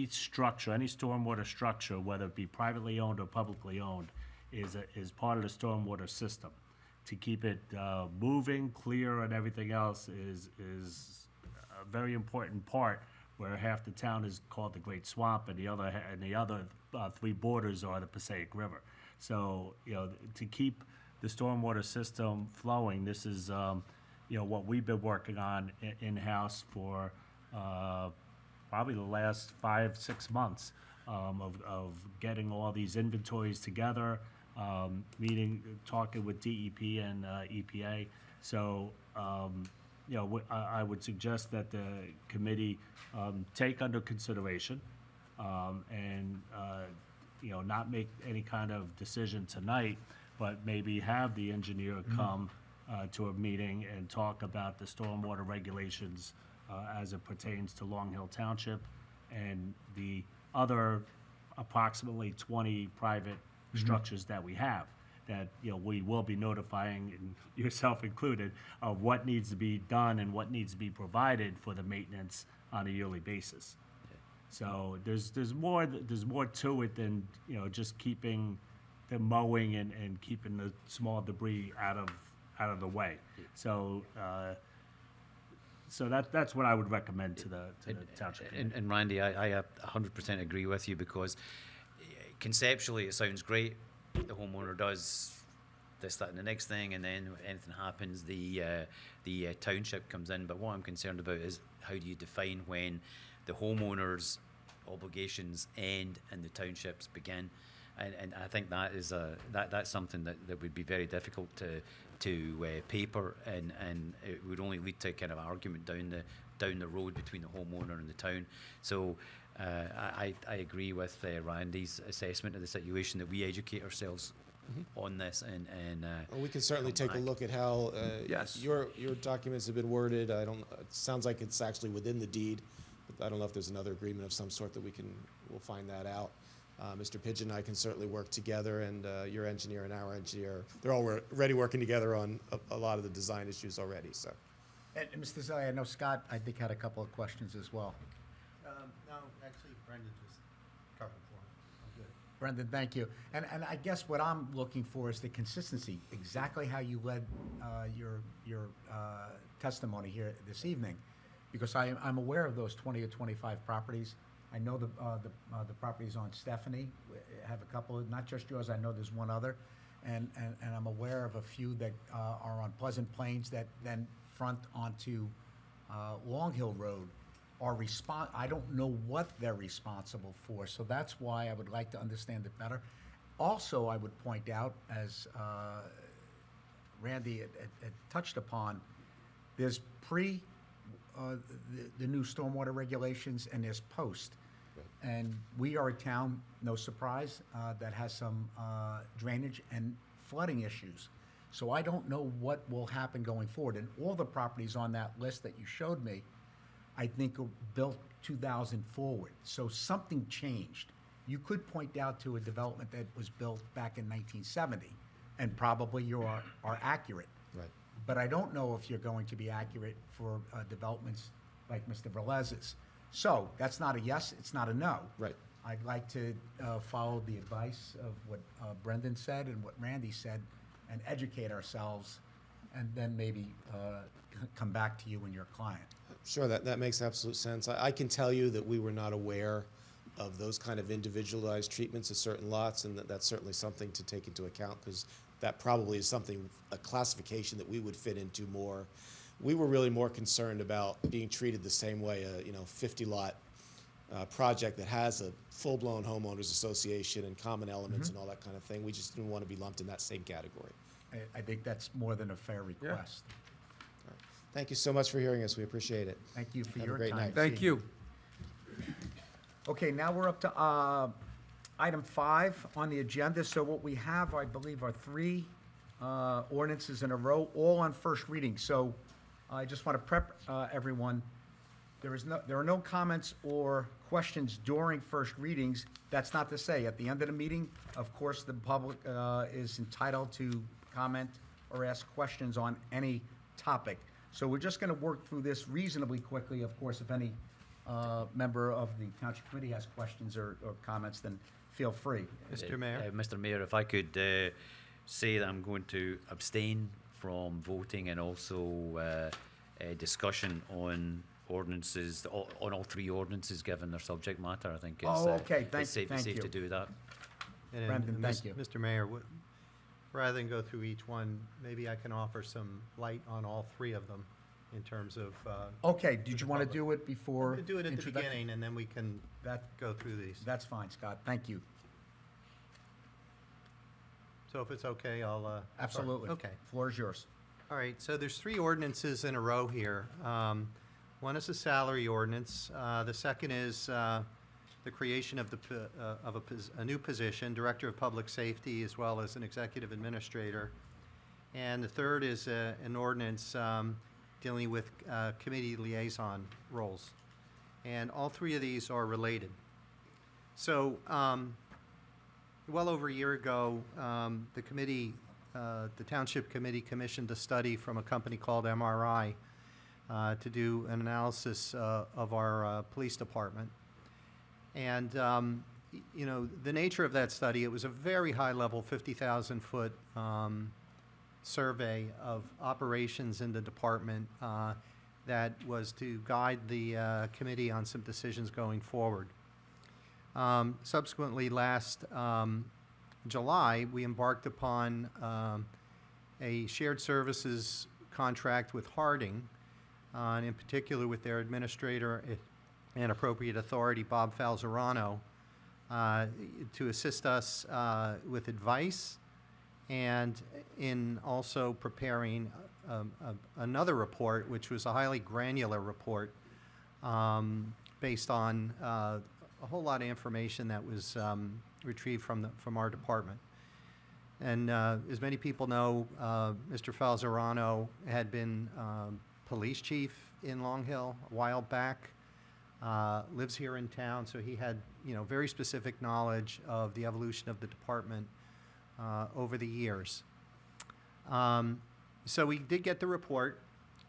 structure, any stormwater structure, whether it be privately owned or publicly owned, is part of the stormwater system. To keep it moving, clear, and everything else is a very important part. Where half the town is called the Great Swamp, and the other 3 borders are the Passaic River. So, you know, to keep the stormwater system flowing, this is you know, what we've been working on in-house for probably the last 5-6 months of getting all these inventories together, talking with DEP and EPA. So, you know, I would suggest that the committee take under consideration and, you know, not make any kind of decision tonight, but maybe have the engineer come to a meeting and talk about the stormwater regulations as it pertains to Long Hill Township and the other approximately 20 private structures that we have. That, you know, we will be notifying, and yourself included, of what needs to be done and what needs to be provided for the maintenance on a yearly basis. So there's more to it than, you know, just keeping the mowing and keeping the small debris out of the way. So that's what I would recommend to the township. And Randy, I 100% agree with you, because conceptually it sounds great. The homeowner does this, that, and the next thing, and then anything happens, the township comes in. But what I'm concerned about is, how do you define when the homeowner's obligations end and the township's begin? And I think that is that's something that would be very difficult to paper, and it would only lead to kind of argument down the road between the homeowner and the town. So I agree with Randy's assessment of the situation, that we educate ourselves on this, and Well, we can certainly take a look at how Yes. your documents have been worded. It sounds like it's actually within the deed, but I don't know if there's another agreement of some sort that we'll find that out. Mr. Pigeon and I can certainly work together, and your engineer and our engineer, they're already working together on a lot of the design issues already, so. And Mr. Zelli, I know Scott, I think, had a couple of questions as well. No, actually, Brendan just covered for me. I'm good. Brendan, thank you. And I guess what I'm looking for is the consistency, exactly how you led your testimony here this evening, because I'm aware of those 20 or 25 properties. I know the properties on Stephanie have a couple of, not just yours, I know there's one other, and I'm aware of a few that are on Pleasant Plains that then front onto Long Hill Road. I don't know what they're responsible for, so that's why I would like to understand it better. Also, I would point out, as Randy had touched upon, there's the new stormwater regulations and there's post. And we are a town, no surprise, that has some drainage and flooding issues. So I don't know what will happen going forward. And all the properties on that list that you showed me, I think are built 2000 forward. So something changed. You could point out to a development that was built back in 1970, and probably you are accurate. Right. But I don't know if you're going to be accurate for developments like Mr. Velez's. So that's not a yes, it's not a no. Right. I'd like to follow the advice of what Brendan said and what Randy said and educate ourselves, and then maybe come back to you and your client. Sure, that makes absolute sense. I can tell you that we were not aware of those kind of individualized treatments of certain lots, and that's certainly something to take into account, because that probably is something, a classification that we would fit into more. We were really more concerned about being treated the same way, a 50-lot project that has a full-blown homeowners association and common elements and all that kind of thing. We just didn't want to be lumped in that same category. I think that's more than a fair request. Thank you so much for hearing us. We appreciate it. Thank you for Have a your great time. night. Thank you. Okay, now we're up to item 5 on the agenda. So what we have, I believe, are 3 ordinances in a row, all on first reading. So I just want to prep everyone. There are no comments or questions during first readings. That's not to say, at the end of the meeting, of course, the public is entitled to comment or ask questions on any topic. So we're just going to work through this reasonably quickly. Of course, if any member of the Township Committee has questions or comments, then feel free. Mr. Mayor? Mr. Mayor, if I could say that I'm going to abstain from voting and also a discussion on ordinances, on all 3 ordinances, given their subject matter. I think it's, okay. it's safe Thank you. to do that. Brendan, thank you. Mr. Mayor, rather than go through each one, maybe I can offer some light on all 3 of them in terms of. Okay, did you want to do it before? Do it at the introduction? beginning, and then we can That- go through these. That's fine, Scott. Thank you. So if it's okay, I'll. start. Absolutely. Okay. Floor is yours. All right, so there's 3 ordinances in a row here. One is a salary ordinance. The second is the creation of a new position, Director of Public Safety, as well as an Executive Administrator. And the third is an ordinance dealing with committee liaison roles. And all 3 of these are related. So, well over a year ago, the Township Committee commissioned a study from a company called MRI to do an analysis of our police department. And, the nature of that study, it was a very high-level 50,000-foot survey of operations in the department that was to guide the committee on some decisions going forward. Subsequently, last July, we embarked upon a shared services contract with Harding, and in particular with their administrator and appropriate authority, Bob Falzerano, to assist us with advice and in also preparing another report, which was a highly granular report based on a whole lot of information that was retrieved from our department. And as many people know, Mr. Falzerano had been police chief in Long Hill a while back. lives here in town, so he had, very specific knowledge of the evolution of the department over the years. So we did get the report,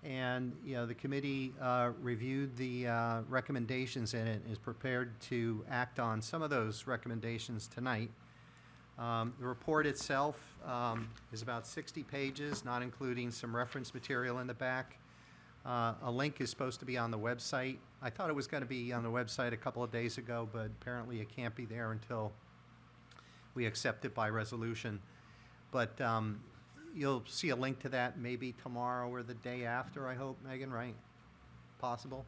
and, the committee reviewed the recommendations in it and is prepared to act on some of those recommendations tonight. The report itself is about 60 pages, not including some reference material in the back. A link is supposed to be on the website. I thought it was going to be on the website a couple of days ago, but apparently it can't be there until we accept it by resolution. But you'll see a link to that maybe tomorrow or the day after, I hope, Megan, right? Possible?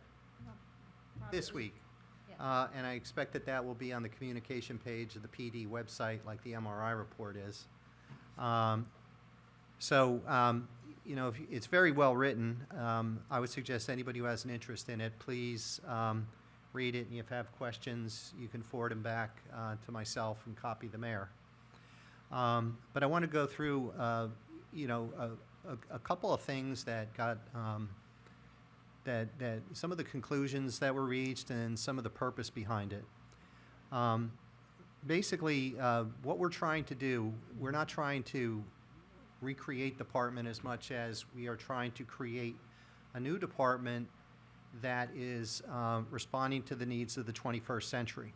This week. Yeah. And I expect that that will be on the communication page of the PD website like the MRI report is. If it's very well written. I would suggest anybody who has an interest in it, please read it, and if you have questions, you can forward them back to myself and copy the mayor. But I want to go through, a couple of things that got, that some of the conclusions that were reached and some of the purpose behind it. Basically, what we're trying to do, we're not trying to recreate department as much as we are trying to create a new department that is responding to the needs of the 21st century.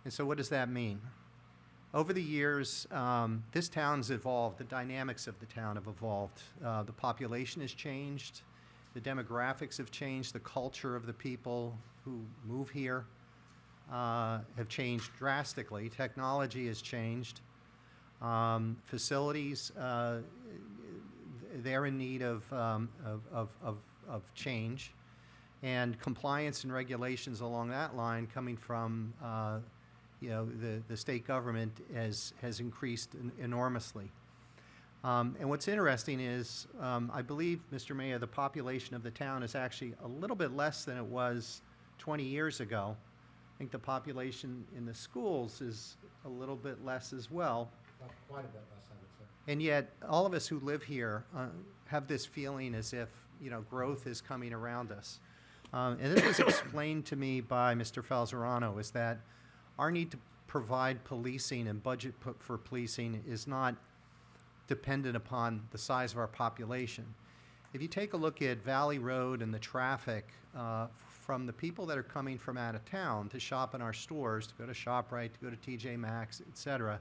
And so what does that mean? Over the years, this town's evolved. The dynamics of the town have evolved. The population has changed. The demographics have changed. The culture of the people who move here have changed drastically. Technology has changed. Facilities, they're in need of change, and compliance and regulations along that line coming from the state government has increased enormously. And what's interesting is, I believe, Mr. Mayor, the population of the town is actually a little bit less than it was 20 years ago. I think the population in the schools is a little bit less as well. Quite a bit less, I would say. And yet, all of us who live here have this feeling as if, growth is coming around us. And this was explained to me by Mr. Falzerano, is that our need to provide policing and budget for policing is not dependent upon the size of our population. If you take a look at Valley Road and the traffic from the people that are coming from out of town to shop in our stores, to go to ShopRite, to go to TJ Maxx, et cetera,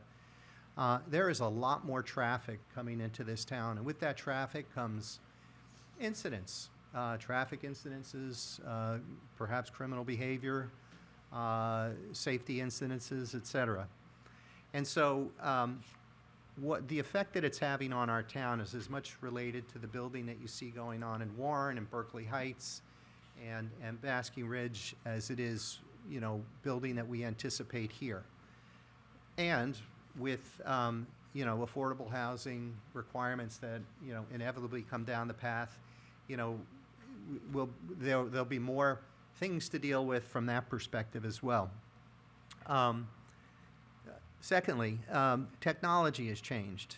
there is a lot more traffic coming into this town, and with that traffic comes incidents, traffic incidences, perhaps criminal behavior, safety incidences, et cetera. And so what the effect that it's having on our town is as much related to the building that you see going on in Warren and Berkeley Heights and Basking Ridge as it is, building that we anticipate here. And with, affordable housing requirements that, inevitably come down the path, there'll be more things to deal with from that perspective as well. Secondly, technology has changed.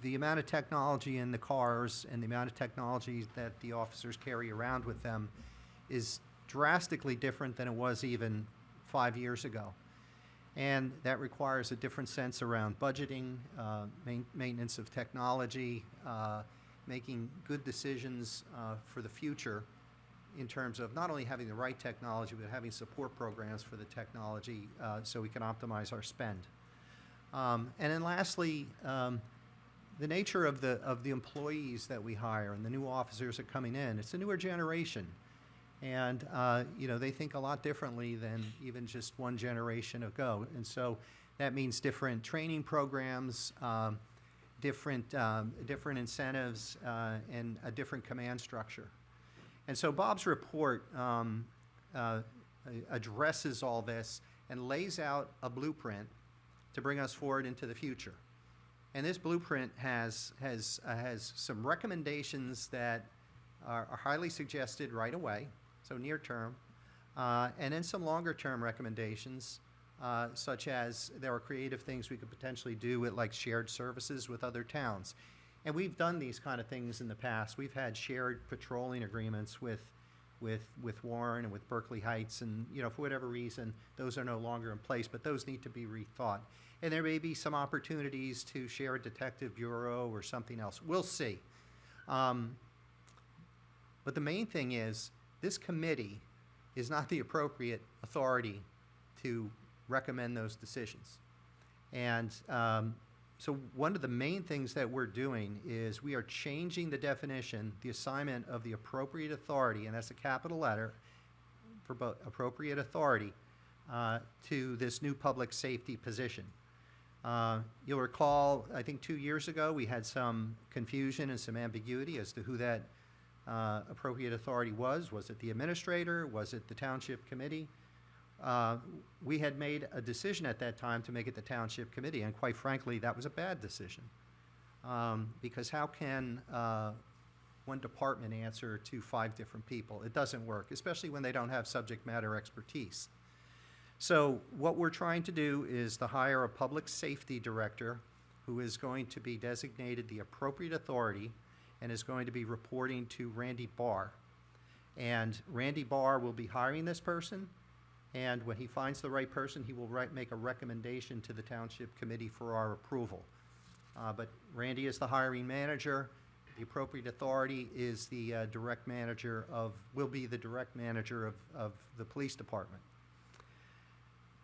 The amount of technology in the cars and the amount of technology that the officers carry around with them is drastically different than it was even 5 years ago. And that requires a different sense around budgeting, maintenance of technology, making good decisions for the future in terms of not only having the right technology, but having support programs for the technology so we can optimize our spend. And then lastly, the nature of the employees that we hire and the new officers that are coming in, it's a newer generation. And, they think a lot differently than even just one generation ago. And so that means different training programs, different incentives, and a different command structure. And so Bob's report addresses all this and lays out a blueprint to bring us forward into the future. And this blueprint has some recommendations that are highly suggested right away, so near term, and then some longer term recommendations, such as there are creative things we could potentially do with like shared services with other towns. And we've done these kind of things in the past. We've had shared patrolling agreements with with Warren and with Berkeley Heights, and, you know, for whatever reason, those are no longer in place, but those need to be rethought. And there may be some opportunities to share a detective bureau or something else. We'll see. But the main thing is, this committee is not the appropriate authority to recommend those decisions. And so one of the main things that we're doing is we are changing the definition, the assignment of the appropriate authority, and that's a capital letter for both appropriate authority, to this new public safety position. You'll recall, I think 2 years ago, we had some confusion and some ambiguity as to who that appropriate authority was. Was it the administrator? Was it the township committee? We had made a decision at that time to make it the township committee, and quite frankly, that was a bad decision. Because how can one department answer to 5 different people? It doesn't work, especially when they don't have subject matter expertise. So what we're trying to do is to hire a public safety director who is going to be designated the appropriate authority and is going to be reporting to Randy Barr. And Randy Barr will be hiring this person, and when he finds the right person, he will make a recommendation to the township committee for our approval. But Randy is the hiring manager. The appropriate authority is the will be the direct manager of the police department.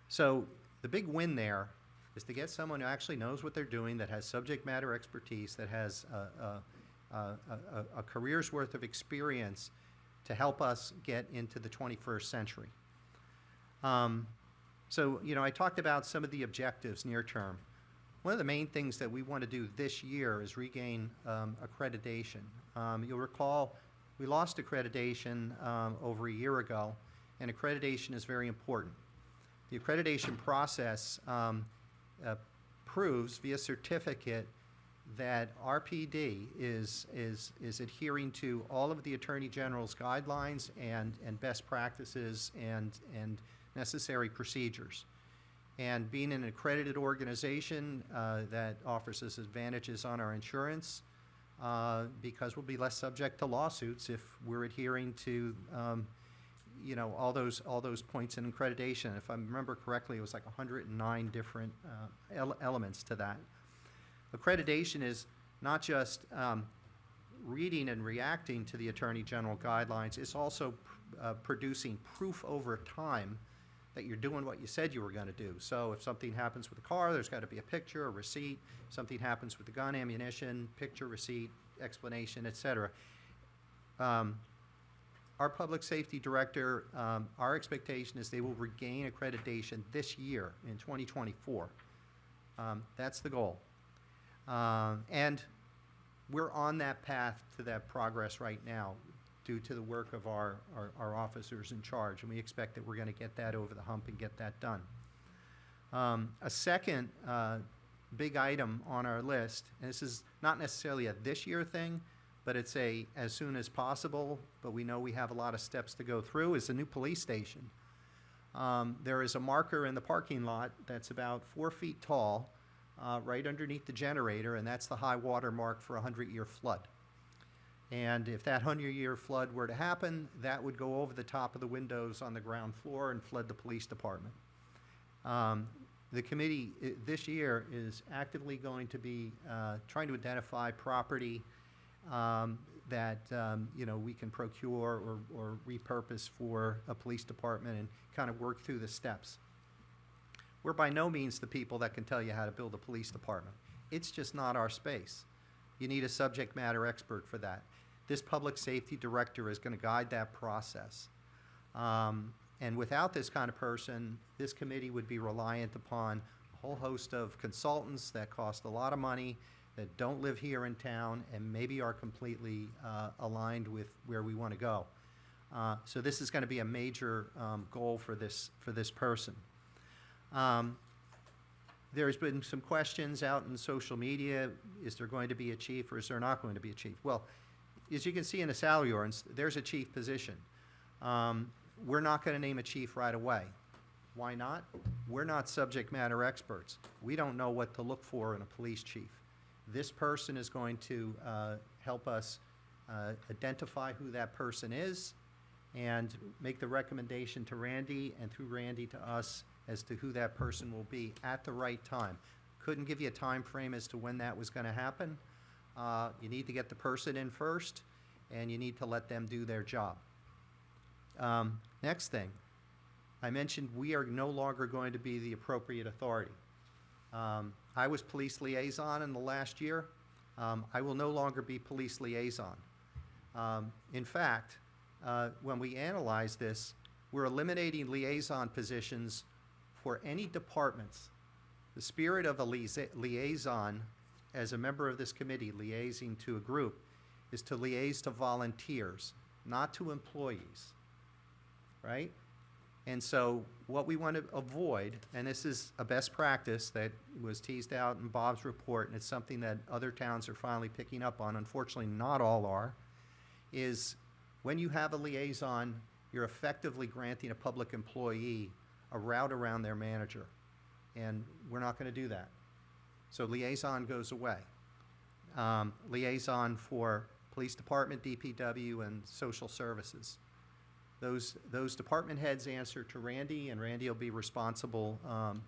So the big win there is to get someone who actually knows what they're doing, that has subject matter expertise, that has a career's worth of experience to help us get into the 21st century. So, you know, I talked about some of the objectives near term. One of the main things that we want to do this year is regain accreditation. You'll recall we lost accreditation over a year ago, and accreditation is very important. The accreditation process proves via certificate that RPD is adhering to all of the Attorney General's guidelines and best practices and necessary procedures. And being an accredited organization that offers us advantages on our insurance, because we'll be less subject to lawsuits if we're adhering to you know, all those points in accreditation. If I remember correctly, it was like 109 different elements to that. Accreditation is not just reading and reacting to the Attorney General guidelines, it's also producing proof over time that you're doing what you said you were going to do. So if something happens with the car, there's got to be a picture, a receipt. Something happens with the gun, ammunition, picture, receipt, explanation, etc. Our public safety director, our expectation is they will regain accreditation this year in 2024. That's the goal. And we're on that path to that progress right now due to the work of our officers in charge, and we expect that we're going to get that over the hump and get that done. A second big item on our list, and this is not necessarily a this year thing, but it's a as soon as possible, but we know we have a lot of steps to go through, is a new police station. There is a marker in the parking lot that's about 4 feet tall, right underneath the generator, and that's the high water mark for a 100-year flood. And if that 100-year flood were to happen, that would go over the top of the windows on the ground floor and flood the police department. The committee this year is actively going to be trying to identify property that you know, we can procure or repurpose for a police department and kind of work through the steps. We're by no means the people that can tell you how to build a police department. It's just not our space. You need a subject matter expert for that. This public safety director is going to guide that process. And without this kind of person, this committee would be reliant upon a whole host of consultants that cost a lot of money, that don't live here in town, and maybe are completely aligned with where we want to go. So this is going to be a major goal for this person. There's been some questions out in social media. Is there going to be a chief or is there not going to be a chief? Well, as you can see in the salary ordinance, there's a chief position. We're not going to name a chief right away. Why not? We're not subject matter experts. We don't know what to look for in a police chief. This person is going to help us identify who that person is and make the recommendation to Randy and through Randy to us as to who that person will be at the right time. Couldn't give you a time frame as to when that was going to happen. You need to get the person in first, and you need to let them do their job. Next thing, I mentioned we are no longer going to be the appropriate authority. I was police liaison in the last year. I will no longer be police liaison. In fact, when we analyze this, we're eliminating liaison positions for any departments. The spirit of a liaison, as a member of this committee liaising to a group, is to liaise to volunteers, not to employees, right? And so what we want to avoid, and this is a best practice that was teased out in Bob's report, and it's something that other towns are finally picking up on, unfortunately not all are, is when you have a liaison, you're effectively granting a public employee a route around their manager. And we're not going to do that. So liaison goes away. Liaison for police department, DPW, and social services. Those department heads answer to Randy, and Randy will be responsible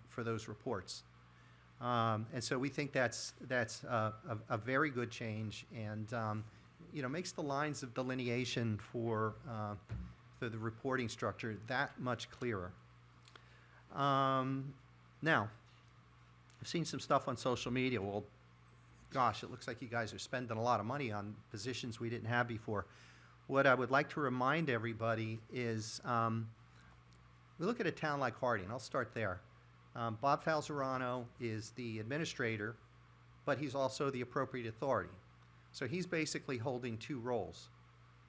for those reports. And so we think that's a very good change, and makes the lines of delineation for the reporting structure that much clearer. Now, I've seen some stuff on social media. Well, gosh, it looks like you guys are spending a lot of money on positions we didn't have before. What I would like to remind everybody is, we look at a town like Harding. I'll start there. Bob Falzerano is the administrator, but he's also the appropriate authority. So he's basically holding two roles.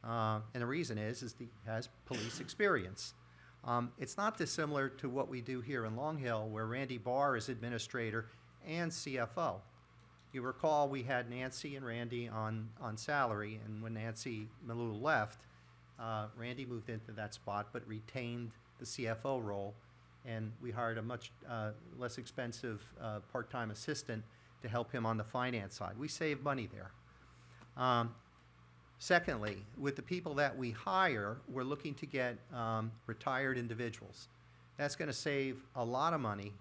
And the reason is he has police experience. It's not dissimilar to what we do here in Long Hill, where Randy Barr is administrator and CFO. You recall we had Nancy and Randy on salary, and when Nancy Malou left, Randy moved into that spot but retained the CFO role, and we hired a much less expensive part-time assistant to help him on the finance side. We saved money there. Secondly, with the people that we hire, we're looking to get retired individuals. That's going to save a lot of money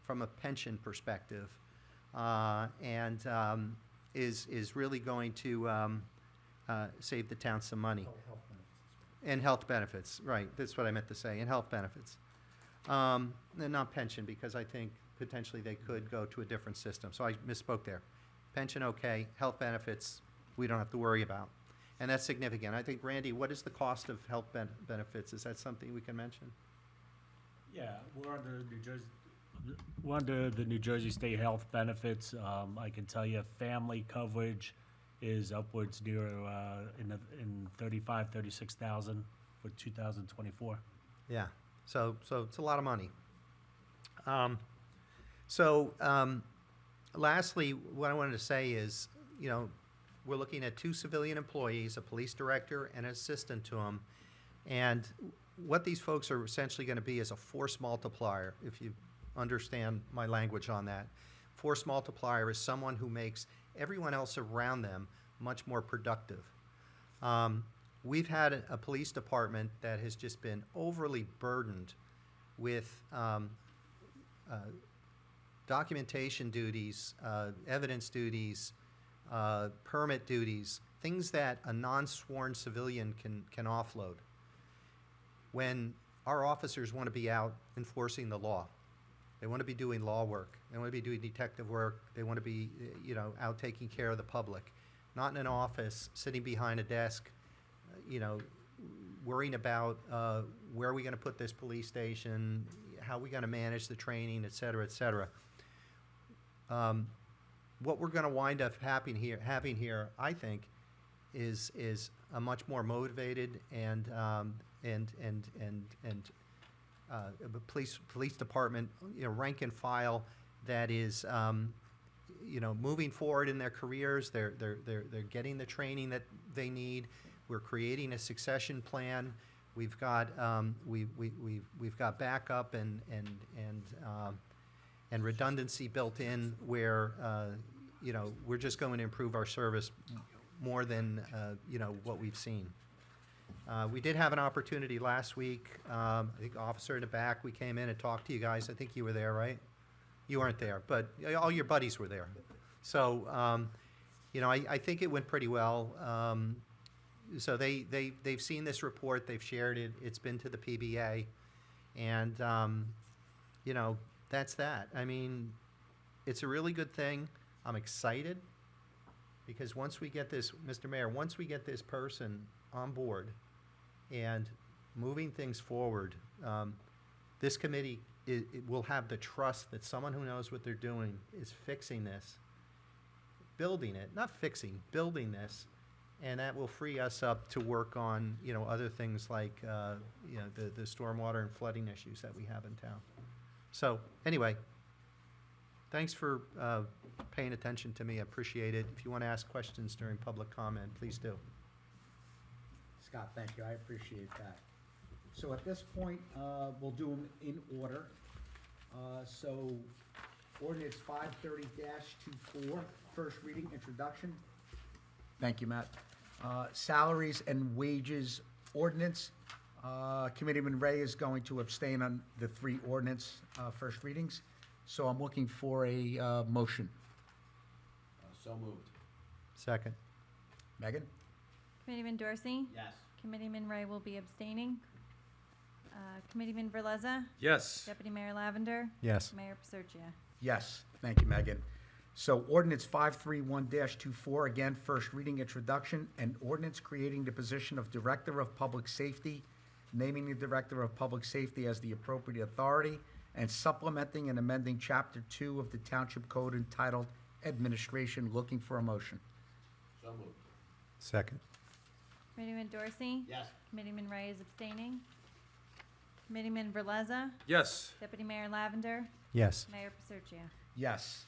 from a pension perspective, and is really going to save the town some money. And health benefits, right, that's what I meant to say, and health benefits. And not pension, because I think potentially they could go to a different system, so I misspoke there. Pension, okay, health benefits, we don't have to worry about. And that's significant. I think, Randy, what is the cost of health benefits? Is that something we can mention? Yeah, we're under the New Jersey State Health Benefits. I can tell you family coverage is upwards near in 36,000 for 2024. Yeah, so it's a lot of money. Lastly, what I wanted to say is, we're looking at 2 civilian employees, a police director and an assistant to them, and what these folks are essentially going to be is a force multiplier, if you understand my language on that. Force multiplier is someone who makes everyone else around them much more productive. We've had a police department that has just been overly burdened with documentation duties, evidence duties, permit duties, things that a non-sworn civilian can offload. When our officers want to be out enforcing the law, they want to be doing law work, they want to be doing detective work, they want to be, out taking care of the public, not in an office, sitting behind a desk, worrying about where are we going to put this police station, how are we going to manage the training, et cetera, et cetera. What we're going to wind up having here, I think, is a much more motivated and police department, rank and file that is, moving forward in their careers. They're getting the training that they need. We're creating a succession plan. We've got we've got backup and redundancy built in where we're just going to improve our service more than what we've seen. We did have an opportunity last week. I think officer in the back, we came in and talked to you guys. I think you were there, right? You weren't there, but all your buddies were there. So, I think it went pretty well. So they've seen this report, they've shared it, it's been to the PBA, and, that's that. I mean, it's a really good thing. I'm excited, because once we get this, Mr. Mayor, once we get this person on board and moving things forward, this committee it will have the trust that someone who knows what they're doing is fixing this, building it, not fixing, building this, and that will free us up to work on, other things like, the stormwater and flooding issues that we have in town. So, anyway, thanks for paying attention to me. I appreciate it. If you want to ask questions during public comment, please do. Scott, thank you. I appreciate that. So at this point, we'll do them in order. So ordinance 530-24, first reading, introduction. Thank you, Matt. Salaries and wages ordinance. Committeeman Ray is going to abstain on the three ordinance first readings. So I'm looking for a motion. So moved. Second. Megan? Committeeman Dorsey? Yes. Committeeman Ray will be abstaining. Committeeman Verleza? Yes. Deputy Mayor Lavender? Yes. Mayor Paserchia? Yes, thank you, Megan. So ordinance 531-24, again, first reading, introduction, an ordinance creating the position of Director of Public Safety, naming the Director of Public Safety as the appropriate authority, and supplementing and amending Chapter 2 of the Township Code entitled Administration. Looking for a motion. So moved. Second. Committeeman Dorsey? Yes. Committeeman Ray is abstaining. Committeeman Verleza? Yes. Deputy Mayor Lavender? Yes. Mayor Paserchia? Yes.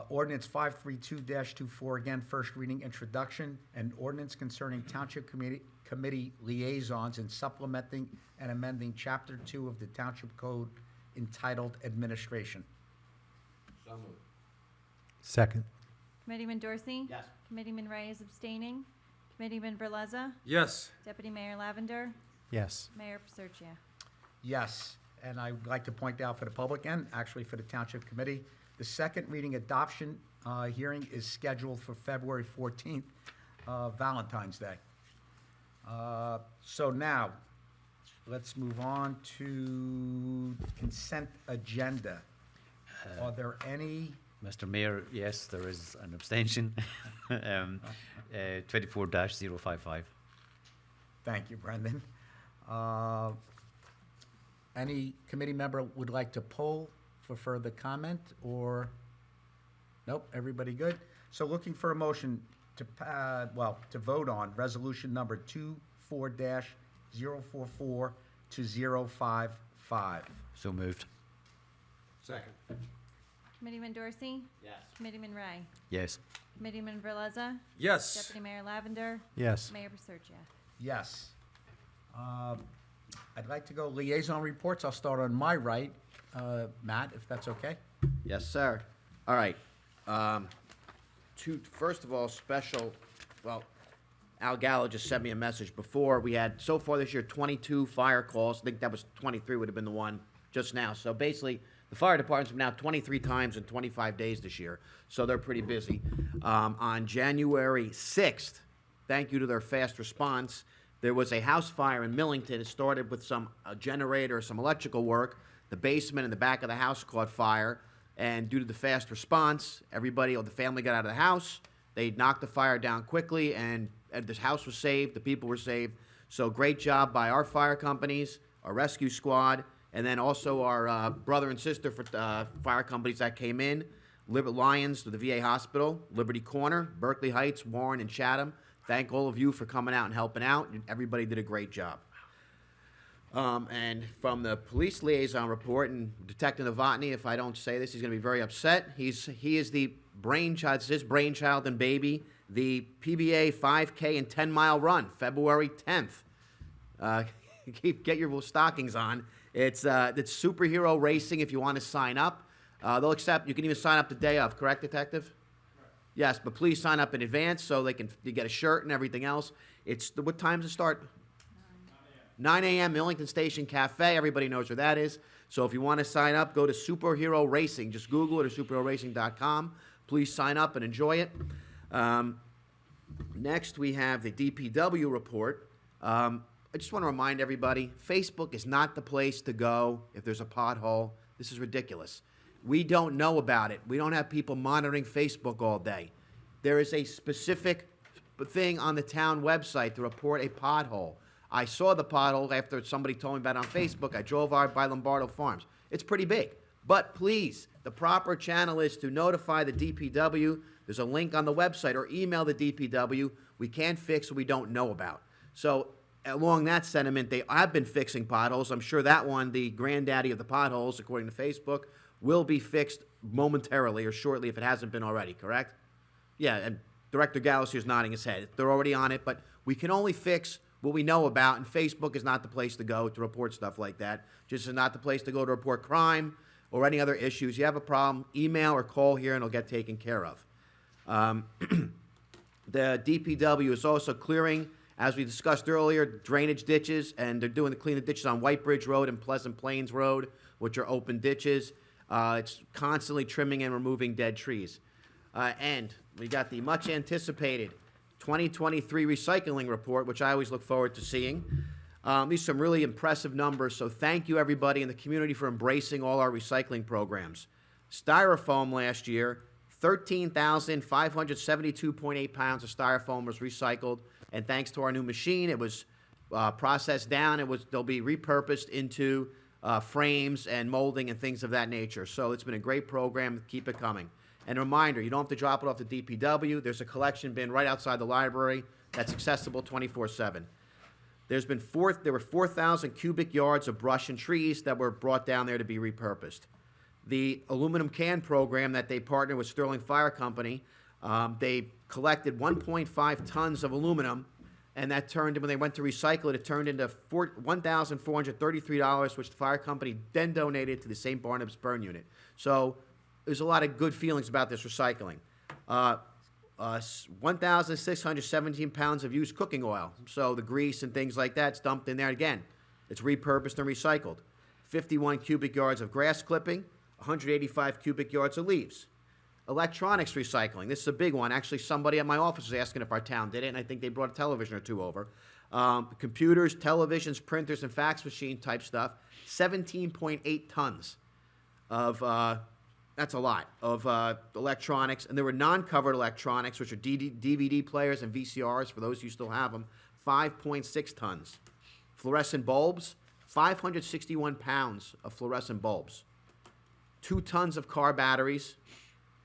Ordinance 532-24, again, first reading, introduction, an ordinance concerning Township Committee liaisons and supplementing and amending Chapter 2 of the Township Code entitled Administration. So moved. Second. Committeeman Dorsey? Yes. Committeeman Ray is abstaining. Committeeman Verleza? Yes. Deputy Mayor Lavender? Yes. Mayor Paserchia? Yes, and I would like to point out for the public and actually for the Township Committee, the second reading adoption hearing is scheduled for February 14th, Valentine's Day. So now, let's move on to consent agenda. Are there any? Mr. Mayor, yes, there is an abstention. 24-055. Thank you, Brendan. Any committee member would like to poll for further comment, or? Nope, everybody good? So looking for a motion to, to vote on resolution number 24-044-055. So moved. Second. Committeeman Dorsey? Yes. Committeeman Ray? Yes. Committeeman Verleza? Yes. Deputy Mayor Lavender? Yes. Mayor Paserchia? Yes. I'd like to go liaison reports. I'll start on my right. Matt, if that's okay? Yes, sir. All right. First of all, Al Gallo just sent me a message before. We had, so far this year, 22 fire calls. I think that was 23 would have been the one just now. So basically, the fire department's been out 23 times in 25 days this year. So they're pretty busy. On January 6th, thank you to their fast response, there was a house fire in Millington. It started with some generator, some electrical work. The basement and the back of the house caught fire. And due to the fast response, everybody, the family got out of the house. They knocked the fire down quickly, and this house was saved. The people were saved. So great job by our fire companies, our rescue squad, and then also our brother and sister for fire companies that came in. Lions to the VA Hospital, Liberty Corner, Berkeley Heights, Warren, and Chatham. Thank all of you for coming out and helping out. Everybody did a great job. And from the police liaison report, and Detective Novotny, if I don't say this, he's going to be very upset. He is the brainchild, it's his brainchild and baby, the PBA 5K and 10-mile run, February 10th. Get your stockings on. It's superhero racing if you want to sign up. They'll accept, you can even sign up the day of, correct, Detective? Yes, but please sign up in advance so you get a shirt and everything else. What time does it start? 9 a.m. Millington Station Cafe. Everybody knows where that is. So if you want to sign up, go to Superhero Racing. Just Google it or superheroracing.com. Please sign up and enjoy it. Next, we have the DPW report. I just want to remind everybody, Facebook is not the place to go if there's a pothole. This is ridiculous. We don't know about it. We don't have people monitoring Facebook all day. There is a specific thing on the town website to report a pothole. I saw the pothole after somebody told me about it on Facebook. I drove out by Lombardo Farms. It's pretty big. But please, the proper channel is to notify the DPW. There's a link on the website, or email the DPW. We can't fix what we don't know about. So along that sentiment, they have been fixing potholes. I'm sure that one, the granddaddy of the potholes, according to Facebook, will be fixed momentarily or shortly if it hasn't been already, correct? Yeah, and Director Gallus is nodding his head. They're already on it, but we can only fix what we know about, and Facebook is not the place to go to report stuff like that. Just is not the place to go to report crime or any other issues. You have a problem, email or call here and it'll get taken care of. The DPW is also clearing, as we discussed earlier, drainage ditches, and they're doing the clean the ditches on White Bridge Road and Pleasant Plains Road, which are open ditches. It's constantly trimming and removing dead trees. And we got the much anticipated 2023 recycling report, which I always look forward to seeing. These are some really impressive numbers, so thank you everybody in the community for embracing all our recycling programs. Styrofoam last year, 13,572.8 pounds of styrofoam was recycled, and thanks to our new machine, it was processed down. They'll be repurposed into frames and molding and things of that nature. So it's been a great program. Keep it coming. And a reminder, you don't have to drop it off to DPW. There's a collection bin right outside the library that's accessible 24/7. There were 4,000 cubic yards of brush and trees that were brought down there to be repurposed. The aluminum can program that they partnered with Sterling Fire Company, they collected 1.5 tons of aluminum, and that turned, when they went to recycle it, it turned into $1,433, which the fire company then donated to the St. Barnabas Burn Unit. So there's a lot of good feelings about this recycling. 1,617 pounds of used cooking oil. So the grease and things like that's dumped in there again. It's repurposed and recycled. 51 cubic yards of grass clipping, 185 cubic yards of leaves. Electronics recycling. This is a big one. Actually, somebody at my office was asking if our town did it, and I think they brought a television or two over. Computers, televisions, printers, and fax machine type stuff. 17.8 tons of, that's a lot, of electronics. And there were non-covered electronics, which are DVD players and VCRs, for those who still have them. 5.6 tons. Fluorescent bulbs, 561 pounds of fluorescent bulbs. 2 tons of car batteries.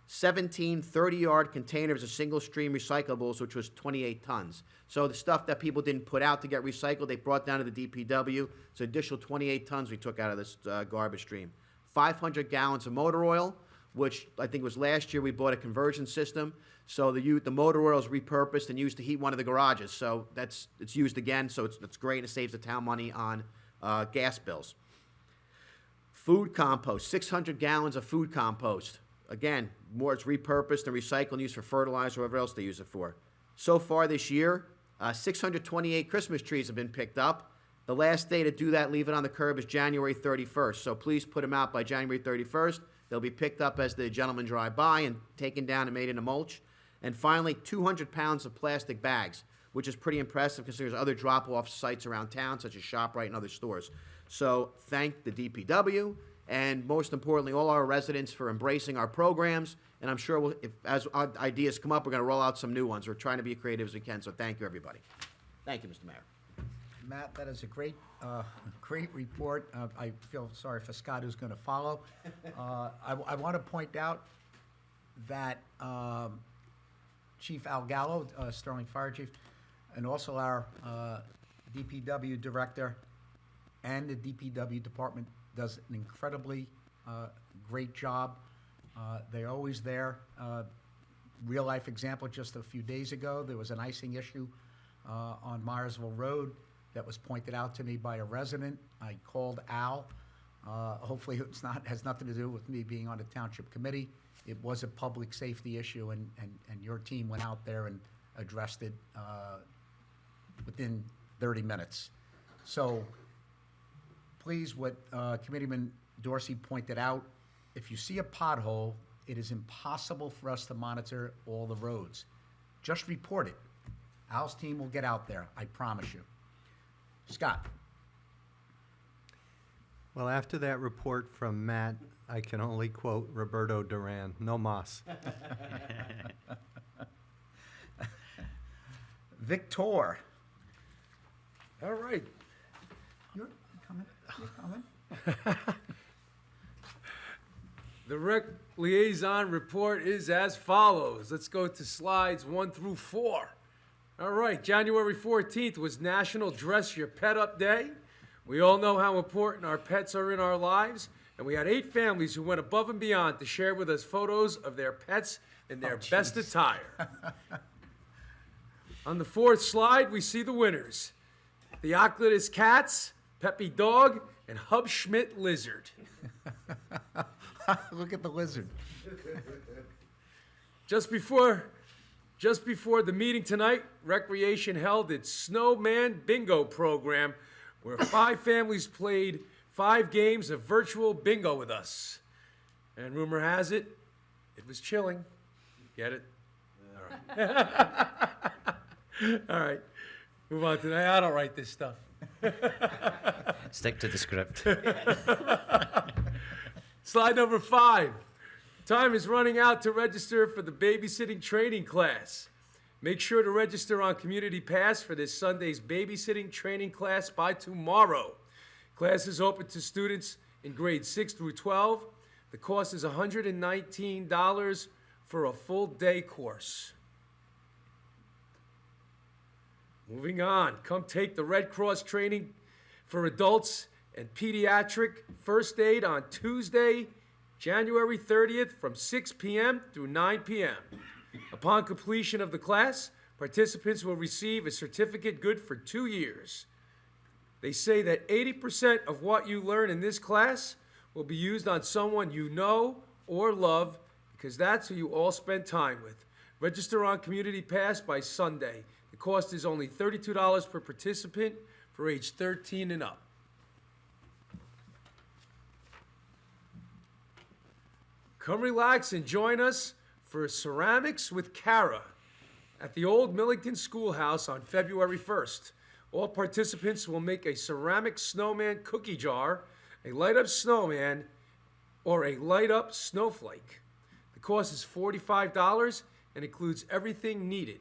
17 30-yard containers of single-stream recyclables, which was 28 tons. So the stuff that people didn't put out to get recycled, they brought down to the DPW. It's an additional 28 tons we took out of this garbage stream. 500 gallons of motor oil, which I think was last year we bought a conversion system. So the motor oil is repurposed and used to heat one of the garages. So it's used again, so it's great. It saves the town money on gas bills. Food compost, 600 gallons of food compost. Again, more it's repurposed and recycled and used for fertilizer or whatever else they use it for. So far this year, 628 Christmas trees have been picked up. The last day to do that, leave it on the curb, is January 31st. So please put them out by January 31st. They'll be picked up as the gentlemen drive by and taken down and made into mulch. And finally, 200 pounds of plastic bags, which is pretty impressive considering there's other drop-off sites around town, such as ShopRite and other stores. So thank the DPW. And most importantly, all our residents for embracing our programs. And I'm sure as ideas come up, we're going to roll out some new ones. We're trying to be as creative as we can. So thank you, everybody. Thank you, Mr. Mayor. Matt, that is a great report. I feel sorry for Scott, who's going to follow. I want to point out that Chief Al Gallo, Sterling Fire Chief, and also our DPW Director and the DPW Department does an incredibly great job. They're always there. Real life example, just a few days ago, there was an icing issue on Myersville Road that was pointed out to me by a resident. I called Al. Hopefully has nothing to do with me being on the township committee. It was a public safety issue, and your team went out there and addressed it within 30 minutes. So please, what Committeeman Dorsey pointed out, if you see a pothole, it is impossible for us to monitor all the roads. Just report it. Al's team will get out there, I promise you. Scott? Well, after that report from Matt, I can only quote Roberto Duran, no mas. Victor? All right. You're coming, you're coming. The rec liaison report is as follows. Let's go to slides 1 through 4. All right, January 14th was National Dress Your Pet Up Day. We all know how important our pets are in our lives, and we had 8 families who went above and beyond to share with us photos of their pets in their best attire. On the 4th slide, we see the winners. Theocritus Cats, Peppy Dog, and Hub Schmidt Lizard. Look at the lizard. Just before the meeting tonight, Recreation held its Snowman Bingo program, where 5 families played 5 games of virtual bingo with us. And rumor has it, it was chilling. Get it? All right. All right. Move on to that. I don't write this stuff. Stick to the script. Slide number 5. Time is running out to register for the babysitting training class. Make sure to register on Community Pass for this Sunday's babysitting training class by tomorrow. Class is open to students in grades 6 through 12. The cost is $119 for a full day course. Moving on, come take the Red Cross training for adults and pediatric first aid on Tuesday, January 30th from 6 p.m. through 9 p.m. Upon completion of the class, participants will receive a certificate good for 2 years. They say that 80% of what you learn in this class will be used on someone you know or love, because that's who you all spend time with. Register on Community Pass by Sunday. The cost is only $32 per participant for age 13 and up. Come relax and join us for Ceramics with Kara at the Old Millington Schoolhouse on February 1st. All participants will make a ceramic snowman cookie jar, a light-up snowman, or a light-up snowflake. The cost is $45 and includes everything needed.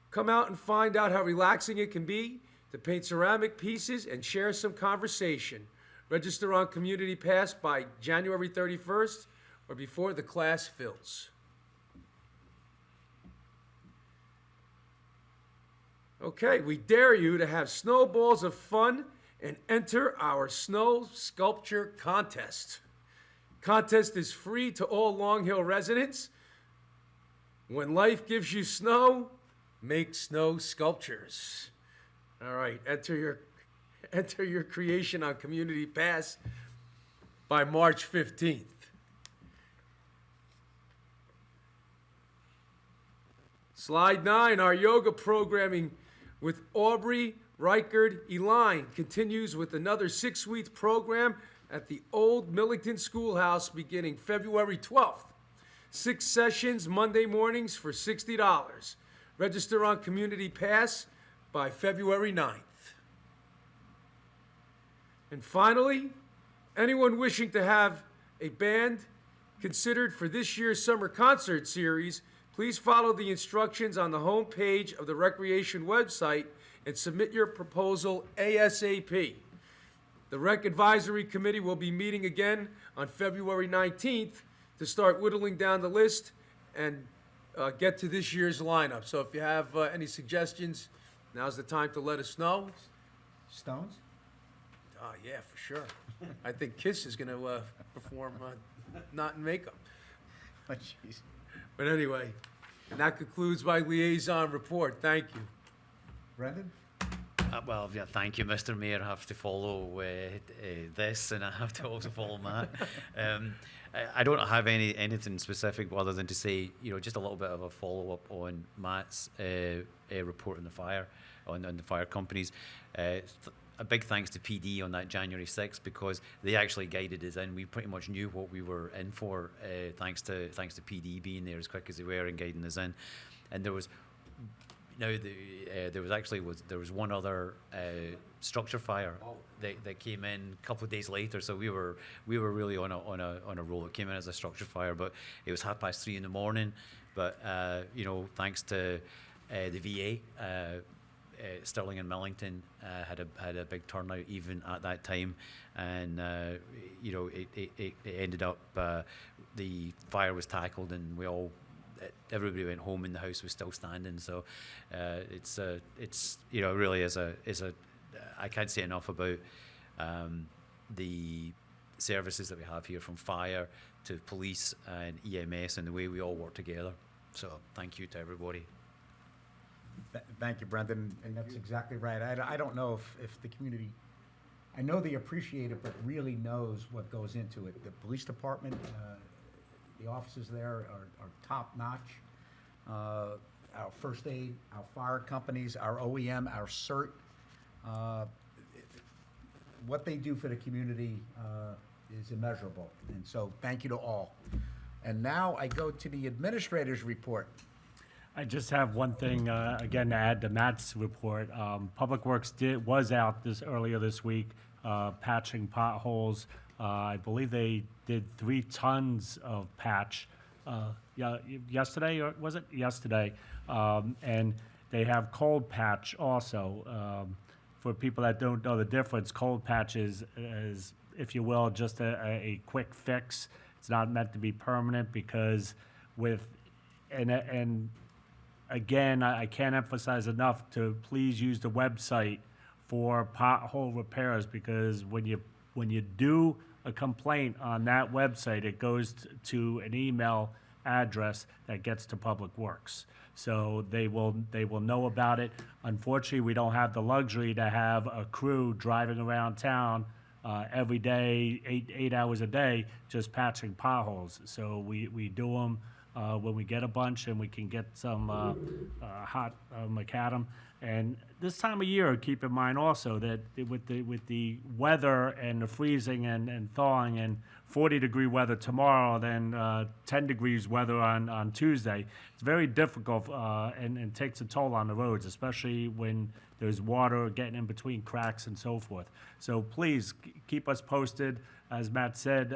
Come out and find out how relaxing it can be to paint ceramic pieces and share some conversation. Register on Community Pass by January 31st or before the class fills. Okay, we dare you to have snowballs of fun and enter our snow sculpture contest. Contest is free to all Long Hill residents. When life gives you snow, make snow sculptures. All right, enter your creation on Community Pass by March 15th. Slide 9, our yoga programming with Aubrey Reichard Eline continues with another 6-week program at the Old Millington Schoolhouse beginning February 12th. 6 sessions Monday mornings for $60. Register on Community Pass by February 9th. And finally, anyone wishing to have a band considered for this year's summer concert series, please follow the instructions on the home page of the Recreation website and submit your proposal ASAP. The Rec Advisory Committee will be meeting again on February 19th to start whittling down the list and get to this year's lineup. So if you have any suggestions, now's the time to let us know. Stones? Oh, yeah, for sure. I think Kiss is going to perform not in makeup. Oh, jeez. But anyway, and that concludes my liaison report. Thank you. Brendan? Well, yeah, thank you, Mr. Mayor. I have to follow this, and I have to also follow Matt. I don't have anything specific other than to say, just a little bit of a follow-up on Matt's report on the fire, on the fire companies. a big thanks to PD on that January 6th, because they actually guided us in. We pretty much knew what we were in for, thanks to PD being there as quick as they were and guiding us in. And there was there was one other structure fire that came in a couple of days later. So we were really on a roll. It came in as a structure fire, but it was 3:30 in the morning. But thanks to the VA. Stirling and Millington had a big turnout even at that time, and it ended up the fire was tackled, and everybody went home and the house was still standing. So it's really is a I can't say enough about the services that we have here, from fire to police and EMS, and the way we all work together. So thank you to everybody. Thank you, Brendan, and that's exactly right. I don't know if the community, I know they appreciate it, but really knows what goes into it. The police department, the officers there are top-notch. Our first aid, our fire companies, our OEM, our CERT, what they do for the community is immeasurable. And so thank you to all. And now I go to the administrator's report. I just have one thing, again, to add to Matt's report. Public Works was out earlier this week, patching potholes. I believe they did 3 tons of patch yesterday, or was it yesterday? And they have cold patch also. For people that don't know the difference, cold patch is, if you will, just a quick fix. It's not meant to be permanent, because and again, I can't emphasize enough to please use the website for pothole repairs, because when you do a complaint on that website, it goes to an email address that gets to Public Works. So they will know about it. Unfortunately, we don't have the luxury to have a crew driving around town every day, 8 hours a day, just patching potholes. So we do them when we get a bunch, and we can get some hot macadam. And this time of year, keep in mind also that with the weather and the freezing and thawing, and 40-degree weather tomorrow, then 10 degrees weather on Tuesday, it's very difficult and takes a toll on the roads, especially when there's water getting in between cracks and so forth. So please keep us posted. As Matt said,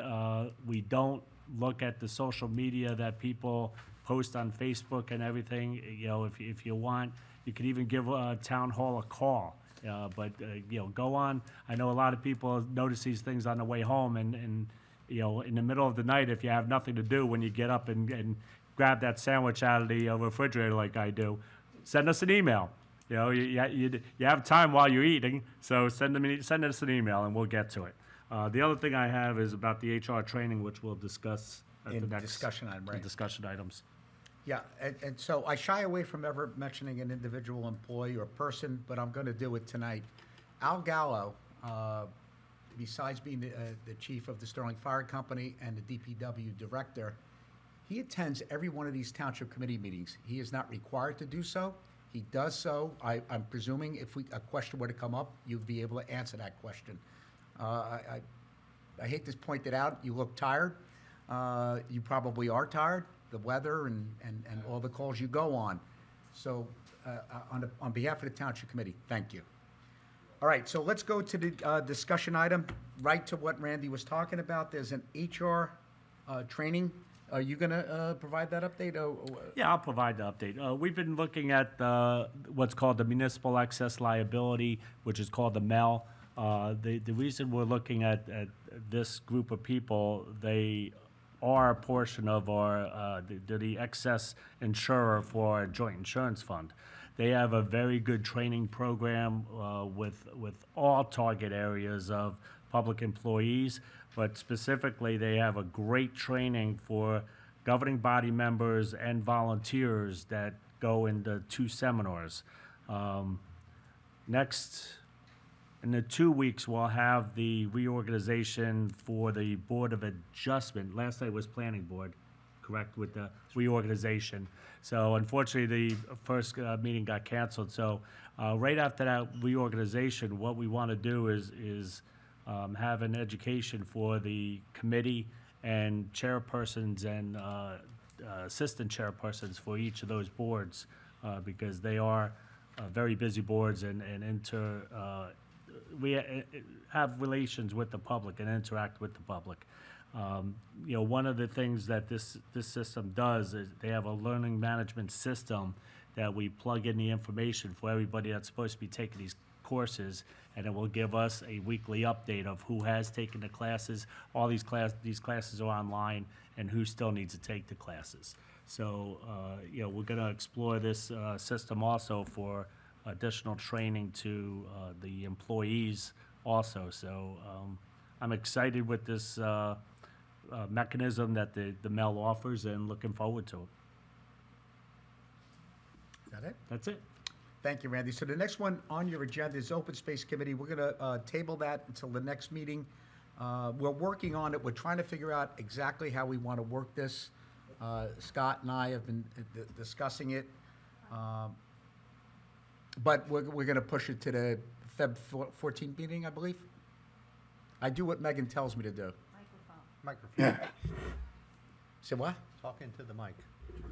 we don't look at the social media that people post on Facebook and everything. If you want, you could even give Town Hall a call. But go on. I know a lot of people notice these things on the way home, and in the middle of the night, if you have nothing to do when you get up and grab that sandwich out of the refrigerator like I do, send us an email. You have time while you're eating, so send us an email and we'll get to it. The other thing I have is about the HR training, which we'll discuss at the next discussion item, right? Discussion items. Yeah, and so I shy away from ever mentioning an individual employee or person, but I'm going to do it tonight. Al Gallo, besides being the chief of the Sterling Fire Company and the DPW director, he attends every one of these township committee meetings. He is not required to do so. He does so. I'm presuming if a question were to come up, you'd be able to answer that question. I hate to point it out. You look tired. You probably are tired. The weather and all the calls you go on. So on behalf of the Township Committee, thank you. All right, so let's go to the discussion item, right to what Randy was talking about. There's an HR training. Are you going to provide that update? Yeah, I'll provide the update. We've been looking at what's called the Municipal Excess Liability, which is called the MEL. The reason we're looking at this group of people, they are a portion of the excess insurer for our joint insurance fund. They have a very good training program with all target areas of public employees, but specifically they have a great training for governing body members and volunteers that go into 2 seminars. Next, in the 2 weeks, we'll have the reorganization for the Board of Adjustment. Last night was Planning Board, correct, with the reorganization. So unfortunately, the first meeting got canceled. So right after that reorganization, what we want to do is have an education for the committee and chairpersons and assistant chairpersons for each of those boards, because they are very busy boards and we have relations with the public and interact with the public. You know, one of the things that this system does is they have a learning management system that we plug in the information for everybody that's supposed to be taking these courses, and it will give us a weekly update of who has taken the classes. All these classes are online, and who still needs to take the classes. So, you know, we're going to explore this system also for additional training to the employees also. So I'm excited with this mechanism that the Mel offers and looking forward to it. Is that it? That's it. Thank you, Randy. So the next one on your agenda is Open Space Committee. We're going to table that until the next meeting. We're working on it. We're trying to figure out exactly how we want to work this. Scott and I have been discussing it. But we're going to push it to the Feb 14th meeting, I believe. I do what Megan tells me to do. Microphone. Say what? Talk into the mic.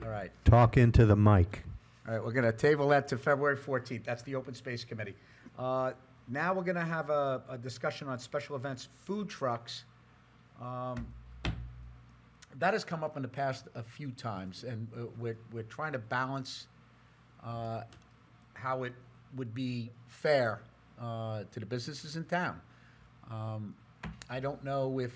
All right. Talk into the mic. All right, we're going to table that to February 14th. That's the Open Space Committee. Now we're going to have a discussion on special events, food trucks. That has come up in the past a few times, and we're trying to balance how it would be fair to the businesses in town. I don't know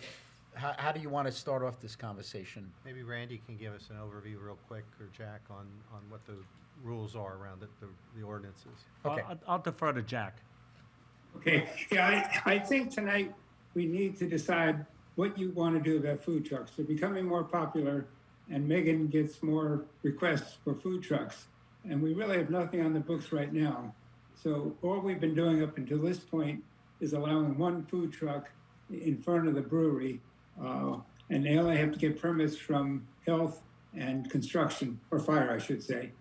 how do you want to start off this conversation? Maybe Randy can give us an overview real quick, or Jack, on what the rules are around it, the ordinances. Okay. I'll defer to Jack. Okay, yeah, I think tonight we need to decide what you want to do about food trucks. They're becoming more popular, and Megan gets more requests for food trucks. And we really have nothing on the books right now. So all we've been doing up until this point is allowing one food truck in front of the brewery. And they only have to get permits from health and construction, or fire, I should say.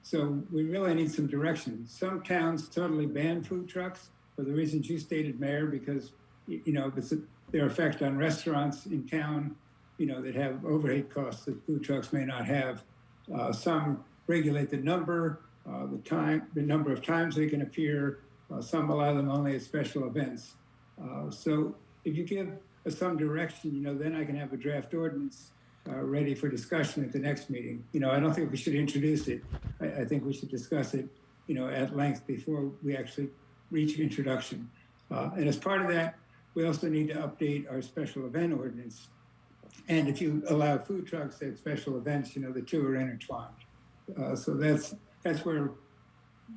So we really need some direction. Some towns totally ban food trucks for the reasons you stated, Mayor, because, you know, their effect on restaurants in town, you know, that have overhead costs that food trucks may not have. Some regulate the number, the number of times they can appear. Some allow them only at special events. So if you give us some direction, you know, then I can have a draft ordinance ready for discussion at the next meeting. You know, I don't think we should introduce it. I think we should discuss it, you know, at length before we actually reach introduction. And as part of that, we also need to update our special event ordinance. And if you allow food trucks at special events, you know, the two are intertwined. So that's where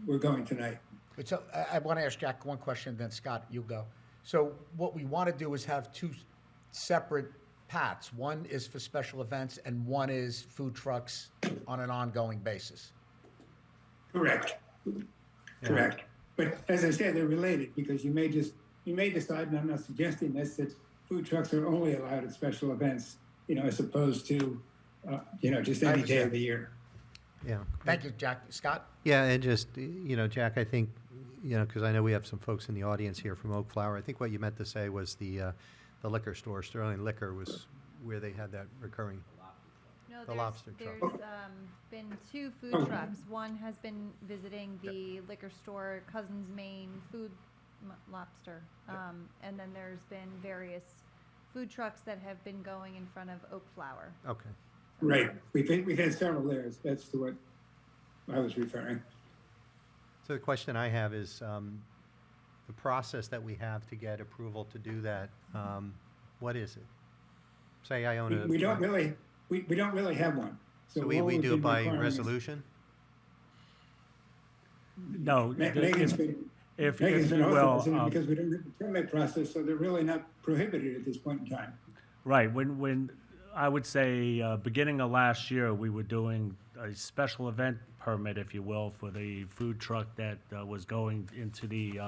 we're going tonight. So I want to ask Jack one question, then Scott, you go. So what we want to do is have two separate paths. One is for special events, and one is food trucks on an ongoing basis. Correct. Correct. But as I said, they're related, because you may decide, and I'm not suggesting this, that food trucks are only allowed at special events, you know, as opposed to, you know, just any day of the year. Yeah. Thank you, Jack. Scott? Yeah, and just, you know, Jack, I think, you know, because I know we have some folks in the audience here from Oak Flower. I think what you meant to say was the liquor store, Sterling Liquor, was where they had that recurring. No, The lobster truck. There's been two food trucks. One has been visiting the liquor store, Cousins Maine Food Lobster. And then there's been various food trucks that have been going in front of Oak Flower. Okay. Right. We've had several there. That's to what I was referring. So the question I have is, the process that we have to get approval to do that, what is it? Say I own a. We don't really have one. So we all we've do it been by requiring is- resolution? No, Megan's if been you also will, listening because we don't have the permit process, so they're really not prohibited at this point in time. right, when I would say, beginning of last year, we were doing a special event permit, if you will, for the food truck that was going into the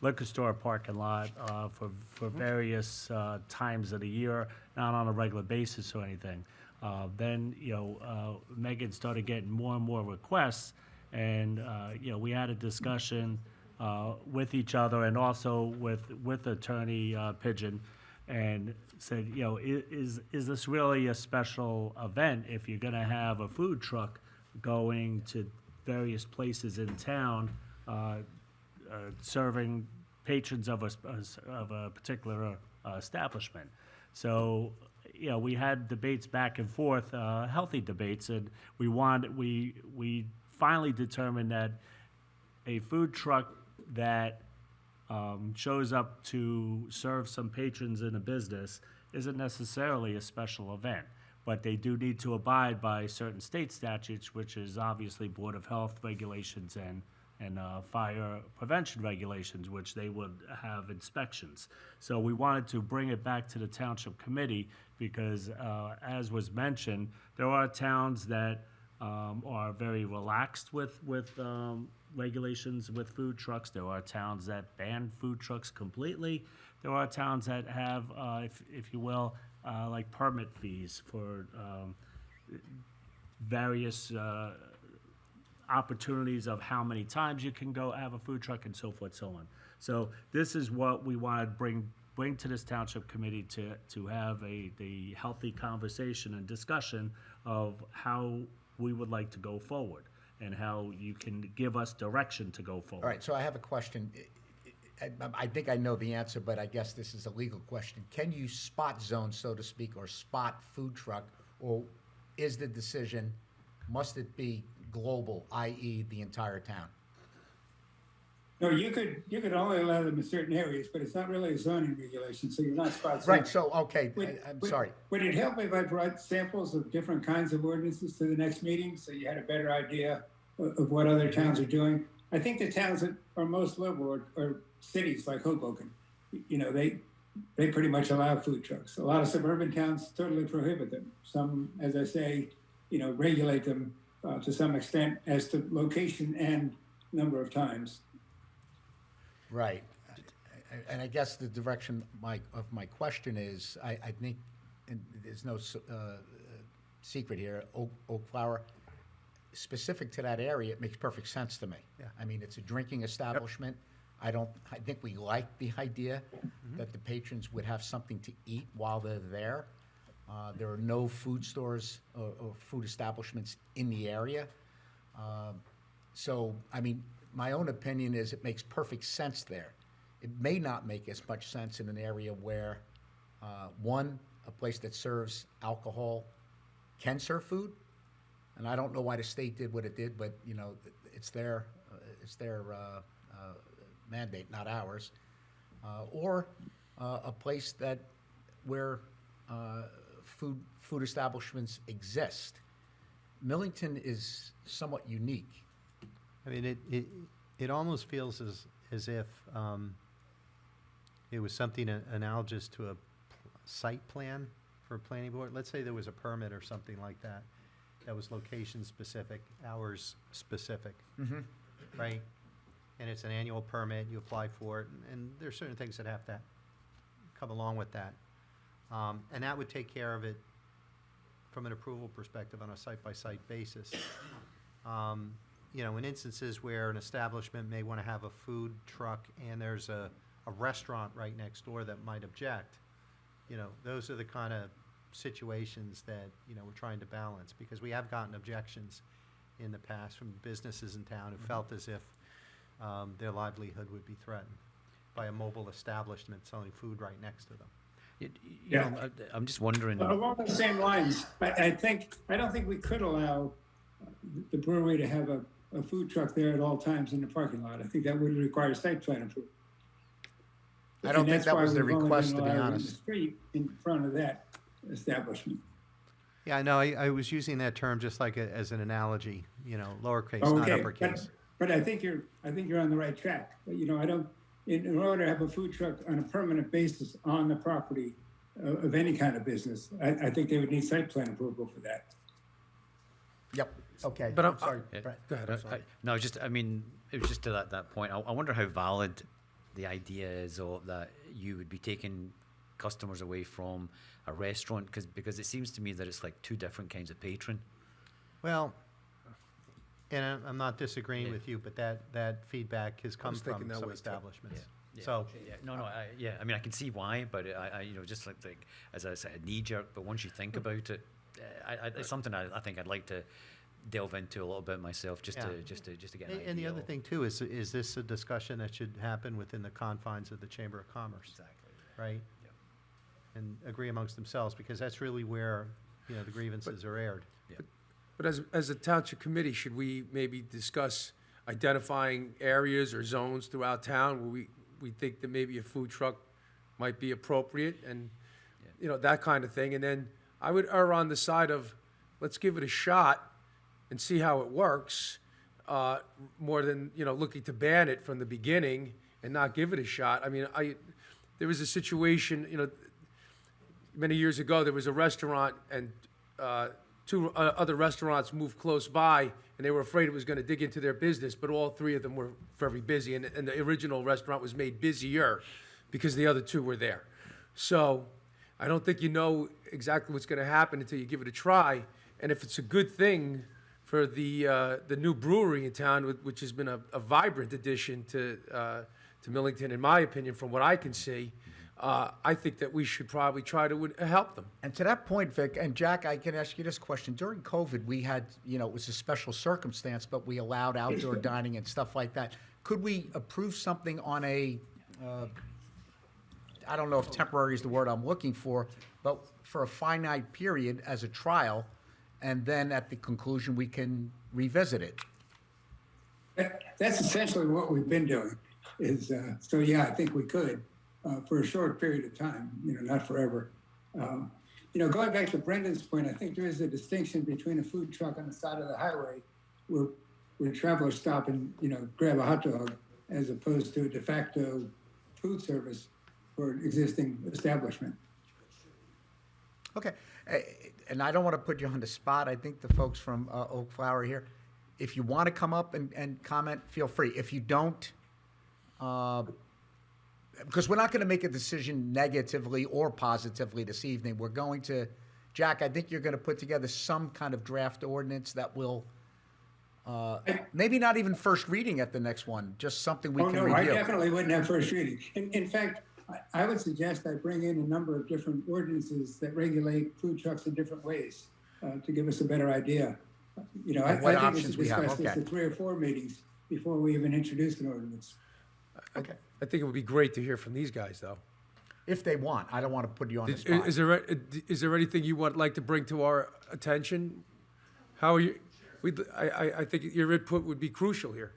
liquor store parking lot for various times of the year, not on a regular basis or anything. Then, Megan started getting more and more requests, and, we had a discussion with each other and also with Attorney Pigeon, and said, is this really a special event if you're gonna have a food truck going to various places in town, serving patrons of a particular establishment? So, we had debates back and forth, healthy debates, and we finally determined that a food truck that shows up to serve some patrons in a business isn't necessarily a special event, but they do need to abide by certain state statutes, which is obviously Board of Health regulations and fire prevention regulations, which they would have inspections. So we wanted to bring it back to the township committee because, as was mentioned, there are towns that are very relaxed with regulations with food trucks. There are towns that ban food trucks completely. There are towns that have, if you will, like permit fees for various opportunities of how many times you can go have a food truck and so forth, so on. So this is what we want to bring to this township committee to have the healthy conversation and discussion of how we would like to go forward and how you can give us direction to go forward. All right, so I have a question. I think I know the answer, but I guess this is a legal question. Can you spot zone, so to speak, or spot food truck, or is the decision, must it be global, i.e. the entire town? No, you could only allow them in certain areas, but it's not really a zoning regulation, so you're not spot zoning. Right, so, okay, I'm sorry. Would it help if I brought samples of different kinds of ordinances to the next meeting, so you had a better idea of what other towns are doing? I think the towns that are most liberal are cities like Hoboken. They pretty much allow food trucks. A lot of suburban towns totally prohibit them. Some, as I say, regulate them to some extent as to location and number of times. Right. And I guess the direction of my question is, I think, and there's no secret here, Oak Flower, specific to that area, it makes perfect sense to me. Yeah. I mean, it's a drinking establishment. I think we like the idea that the patrons would have something to eat while they're there. There are no food stores or food establishments in the area. So, I mean, my own opinion is it makes perfect sense there. It may not make as much sense in an area where, one, a place that serves alcohol can serve food. And I don't know why the state did what it did, but, it's their mandate, not ours. Or a place where food establishments exist. Millington is somewhat unique. I mean, it almost feels as if it was something analogous to a site plan for a planning board. Let's say there was a permit or something like that was location specific, hours specific, right? And it's an annual permit, you apply for it, and there's certain things that have to come along with that. And that would take care of it from an approval perspective on a site-by-site basis. In instances where an establishment may want to have a food truck and there's a restaurant right next door that might object, those are the kind of situations that, we're trying to balance, because we have gotten objections in the past from businesses in town who felt as if their livelihood would be threatened by a mobile establishment selling food right next to them. I'm just wondering. Along the same lines, I don't think we could allow the brewery to have a food truck there at all times in the parking lot. I think that would require site plan approval. I don't think that was the And that's why we've only request, been to be allowed in the honest. street in front of that establishment. Yeah, I know, I was using that term just like as an analogy, lowercase, not Okay, uppercase. but I think you're on the right track. In order to have a food truck on a permanent basis on the property of any kind of business, I think they would need site plan approval for that. Yep, okay. But I'm sorry. Yeah. Brett. Go ahead, I'm sorry. No, it was just to that point. I wonder how valid the idea is that you would be taking customers away from a restaurant? Because it seems to me that it's like two different kinds of patron. Well, and I'm not disagreeing Yeah. with you, but that feedback has come was thinking from that some way, too. establishments. Yeah. So, No, I mean, I can see why, but I just like as I said, a knee jerk. But once you think about it, it's something I think I'd like to delve into a little bit myself, just Yeah. to get an idea. and the other of. thing too is this a discussion that should happen within the confines of the Chamber of Commerce? Exactly. Right? Yep. And agree amongst themselves, because that's really where, the grievances are aired. But as a township committee, should we maybe discuss identifying areas or zones throughout town where we think that maybe a food truck might be appropriate and, that kind of thing? And then I would err on the side of, let's give it a shot and see how it works, more than, looking to ban it from the beginning and not give it a shot. I mean, there was a situation, many years ago, there was a restaurant and two other restaurants moved close by, and they were afraid it was going to dig into their business, but all three of them were very busy, and the original restaurant was made busier because the other two were there. So I don't think you know exactly what's going to happen until you give it a try, and if it's a good thing for the new brewery in town, which has been a vibrant addition to Millington, in my opinion, from what I can see, I think that we should probably try to help them. And to that point, Vic, and Jack, I can ask you this question. During COVID, we had, it was a special circumstance, but we allowed outdoor dining and stuff like that. Could we approve something on a, I don't know if temporary is the word I'm looking for, but for a finite period as a trial, and then at the conclusion, we can revisit it? That's essentially what we've been doing is, so yeah, I think we could. For a short period of time, not forever. Going back to Brendan's point, I think there is a distinction between a food truck on the side of the highway where travelers stop and, grab a hot dog, as opposed to a de facto food service for an existing establishment. Okay, and I don't want to put you on the spot. I think the folks from Oak Flower here, if you want to come up and comment, feel free. If you don't, because we're not going to make a decision negatively or positively this evening. We're going to, Jack, I think you're going to put together some kind of draft ordinance that will, maybe not even first reading at the next one, just something we can no, review. I definitely wouldn't have first reading. In fact, I would suggest I bring in a number of different ordinances that regulate food trucks in different ways to give us a better idea. I think we should discuss this at 3 or 4 meetings before we even introduce an ordinance. Okay. I think it would be great to hear from these guys, though. If they want. I don't want to put you on the spot. Is there anything you would like to bring to our attention? How are you? I think your input would be crucial here.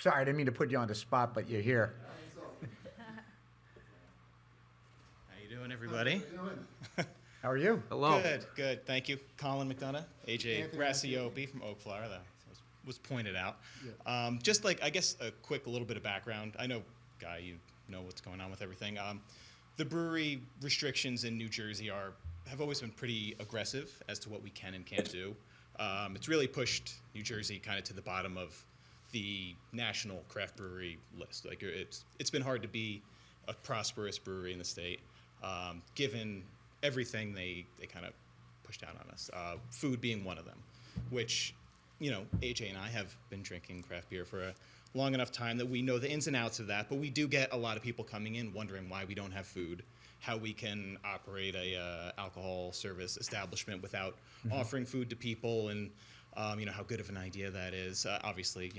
Sorry, I didn't mean to put you on the spot, but you're here. How you doing, everybody? How are you? Hello. Good. Thank you. Colin McDonough, AJ Graciopi from Oak Flower. That was pointed out. Just like, I guess, a quick little bit of background. I know, Guy, you know what's going on with everything. The brewery restrictions in New Jersey have always been pretty aggressive as to what we can and can't do. It's really pushed New Jersey kind of to the bottom of the national craft brewery list. Like it's been hard to be a prosperous brewery in the state, given everything they kind of pushed down on us. Food being one of them, which, AJ and I have been drinking craft beer for a long enough time that we know the ins and outs of that, but we do get a lot of people coming in wondering why we don't have food, how we can operate a alcohol service establishment without offering food to people, and how good of an idea that is. Obviously,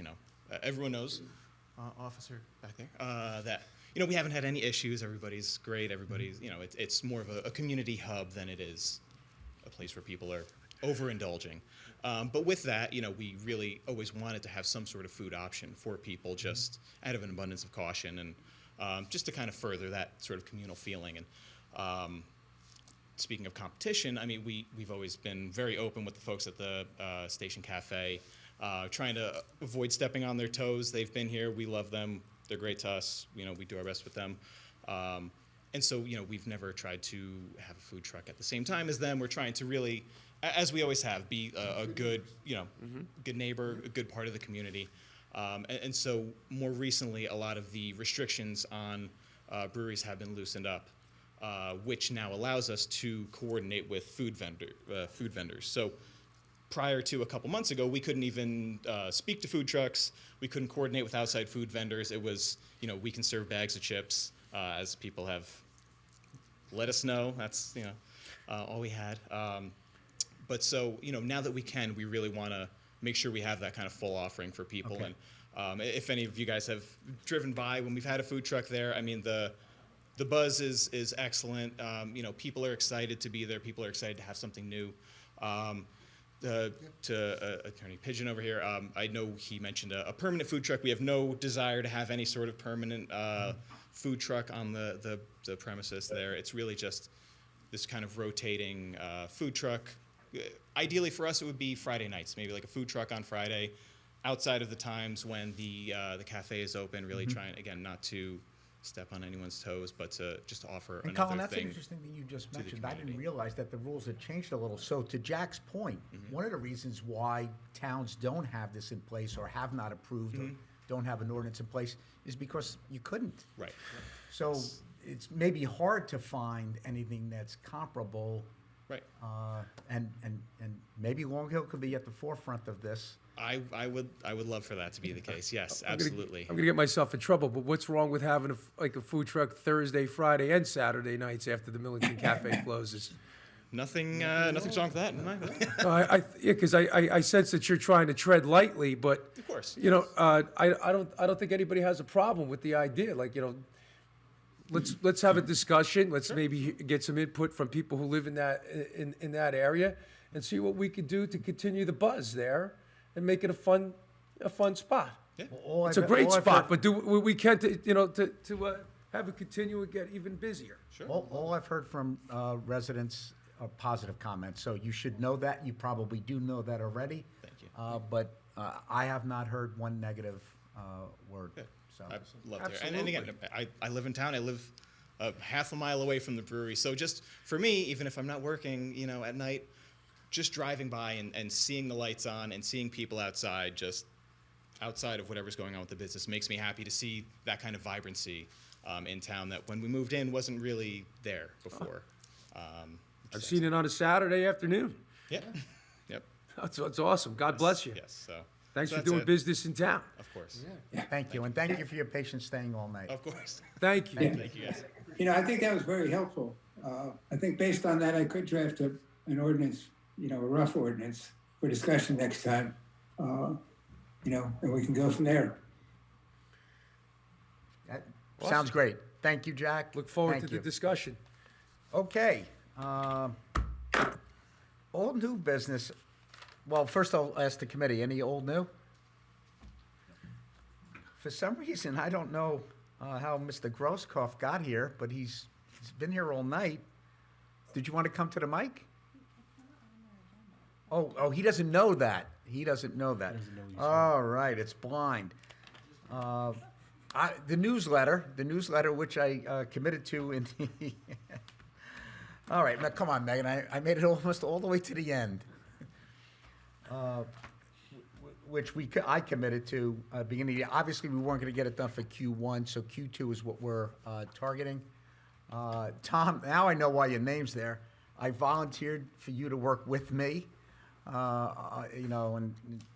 everyone knows, officer back there, that we haven't had any issues. Everybody's great. Everybody's it's more of a community hub than it is a place where people are overindulging. But with that, we really always wanted to have some sort of food option for people, just out of an abundance of caution, and just to kind of further that sort of communal feeling. And speaking of competition, I mean, we've always been very open with the folks at the Station Cafe, trying to avoid stepping on their toes. They've been here. We love them. They're great to us. We do our best with them. And so, we've never tried to have a food truck at the same time as them. We're trying to really, as we always have, be a good, good neighbor, a good part of the community. And so more recently, a lot of the restrictions on breweries have been loosened up, which now allows us to coordinate with food vendors. So prior to a couple months ago, we couldn't even speak to food trucks. We couldn't coordinate with outside food vendors. It was, we can serve bags of chips, as people have let us know. That's, all we had. But so, now that we can, we really want to make sure we have that kind of full offering for people. Okay. And if any of you guys have driven by when we've had a food truck there, I mean, the buzz is excellent. People are excited to be there. People are excited to have something new. To Attorney Pigeon over here, I know he mentioned a permanent food truck. We have no desire to have any sort of permanent food truck on the premises there. It's really just this kind of rotating food truck. Ideally for us, it would be Friday nights, maybe like a food truck on Friday, outside of the times when the cafe is open. Really trying, again, not to step on anyone's toes, but to just offer And another Colin, that's an thing. interesting thing you just to the mentioned. I didn't community. realize that the rules had changed a little. So to Jack's point, Mm-hmm. one of the reasons why towns don't have this in place or have not approved or don't have an ordinance in place is because you couldn't. Right. So it's maybe hard to find anything that's comparable. Right. And maybe Long Hill could be at the forefront of this. I would love for that to be the case. Yes, I'm gonna- absolutely. I'm gonna get myself in trouble, but what's wrong with having a food truck Thursday, Friday, and Saturday nights after the Millington Cafe closes? Nothing's wrong with that. In my Yeah, because I sense that you're trying to tread lightly, but Of course. I don't think anybody has a problem with the idea. Like, let's have a discussion. Let's maybe get some input from people who live in that area, and see what we could do to continue the buzz there and make it a fun spot. All It's a I've- great all I've spot, heard- but do we can to have it continue and get even busier. Sure. All I've heard from residents are positive comments, so you should know that. You probably do know that already. Thank you. But I have not heard one negative word. Good. So I love to hear. And again, I live in town. I live half a mile away from the brewery. So just for me, even if I'm not working, at night, just driving by and seeing the lights on and seeing people outside, just outside of whatever's going on with the business, makes me happy to see that kind of vibrancy in town that when we moved in wasn't really there before. I've seen it on a Saturday afternoon. Yep. Yep. That's awesome. God bless you. Yes. So Thanks so for that's doing it. business in town. Of course. thank you, and thank you for your patience staying all night. Of course. Thank you. Thank you guys. I think that was very helpful. I think based on that, I could draft an ordinance, a rough ordinance for discussion next time. And we can go from there. That sounds great. Thank you, Jack. Look forward Thank to you. the discussion. Okay. Old new business. Well, first I'll ask the committee, any old new? For some reason, I don't know how Mr. Grosskopf got here, but he's been here all night. Did you want to come to the mic? Oh, he doesn't know that. He doesn't know that. All right, it's blind. The newsletter which I committed to in the... All right, now, come on, Megan, I made it almost all the way to the end. Which I committed to beginning of the year. Obviously, we weren't going to get it done for Q1, so Q2 is what we're targeting. Tom, now I know why your name's there. I volunteered for you to work with me, in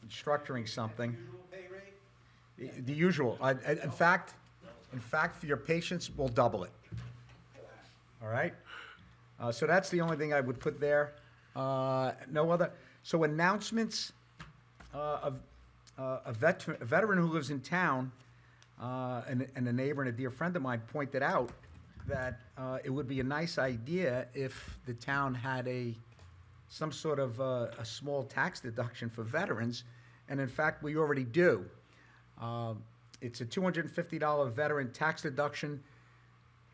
structuring something. The usual. In fact, for your patience, we'll double it. All right? So that's the only thing I would put there. No other. So announcements of a veteran who lives in town and a neighbor and a dear friend of mine pointed out that it would be a nice idea if the town had some sort of a small tax deduction for veterans, and in fact, we already do. It's a $250 veteran tax deduction,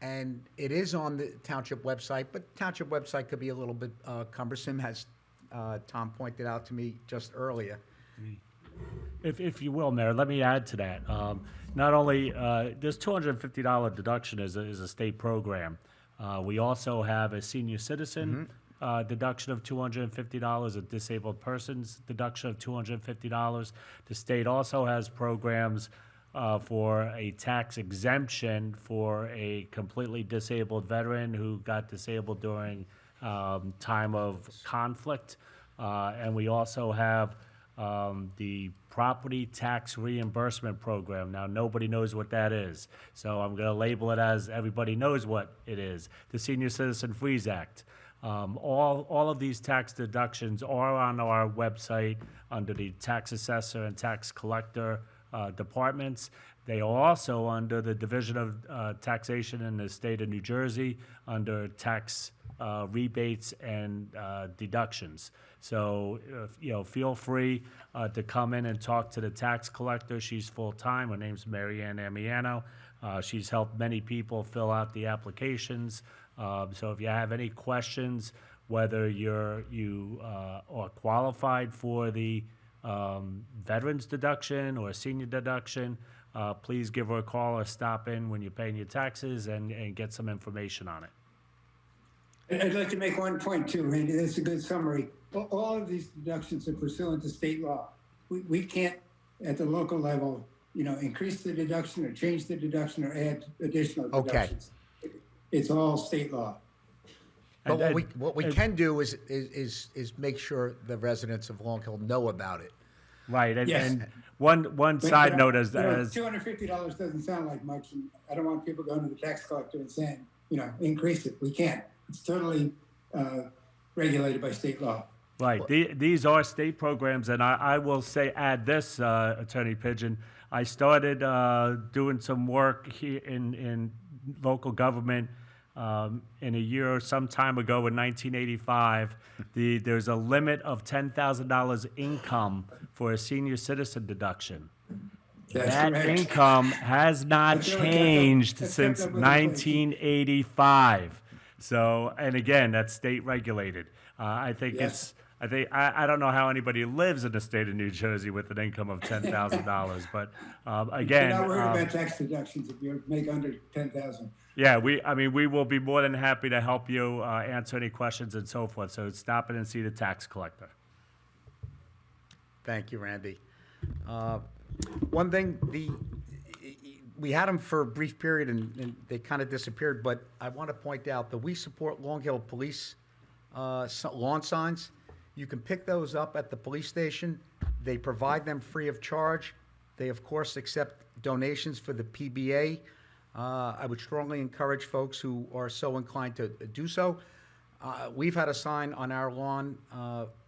and it is on the township website, but the township website could be a little bit cumbersome, as Tom pointed out to me just earlier. If you will, Mayor, let me add to that. Not only this $250 deduction is a state program. We also have a senior citizen deduction of $250, a disabled person's deduction of $250. The state also has programs for a tax exemption for a completely disabled veteran who got disabled during time of conflict. And we also have the property tax reimbursement program. Now, nobody knows what that is, so I'm going to label it as everybody knows what it is. The Senior Citizen Freeze Act. All of these tax deductions are on our website under the tax assessor and tax collector departments. They are also under the Division of Taxation in the state of New Jersey under tax rebates and deductions. So, feel free to come in and talk to the tax collector. She's full-time. Her name's Mary Ann Amiano. She's helped many people fill out the applications. So if you have any questions, whether you are qualified for the veterans deduction or senior deduction, please give her a call or stop in when you're paying your taxes and get some information on it. I'd like to make one point too, Randy. That's a good summary. All of these deductions are pursuant to state law. We can't, at the local level, increase the deduction or change the deduction or add additional deductions. It's all state law. But what we can do is make sure the residents of Long Hill know about it. Right, and, Yes. and one side note as $250 doesn't sound like much, and I don't want people going to the tax collector and saying, increase it. We can't. It's totally regulated by state law. Right. These are state programs, and I will say, add this, Attorney Pigeon. I started doing some work here in local government in a year some time ago in 1985. There's a limit of $10,000 income for a senior citizen deduction. That's That correct. income has not That's really changed kept up since with inflation. 1985. So, and again, that's state regulated. I think Yes. I don't know how anybody lives in the state of New Jersey with an income of $10,000, but again, You're not worried about tax deductions if you make under 10,000. yeah, we will be more than happy to help you answer any questions and so forth. So stop in and see the tax collector. Thank you, Randy. One thing, we had them for a brief period and they kind of disappeared, but I want to point out that we support Long Hill Police lawn signs. You can pick those up at the police station. They provide them free of charge. They, of course, accept donations for the PBA. I would strongly encourage folks who are so inclined to do so. We've had a sign on our lawn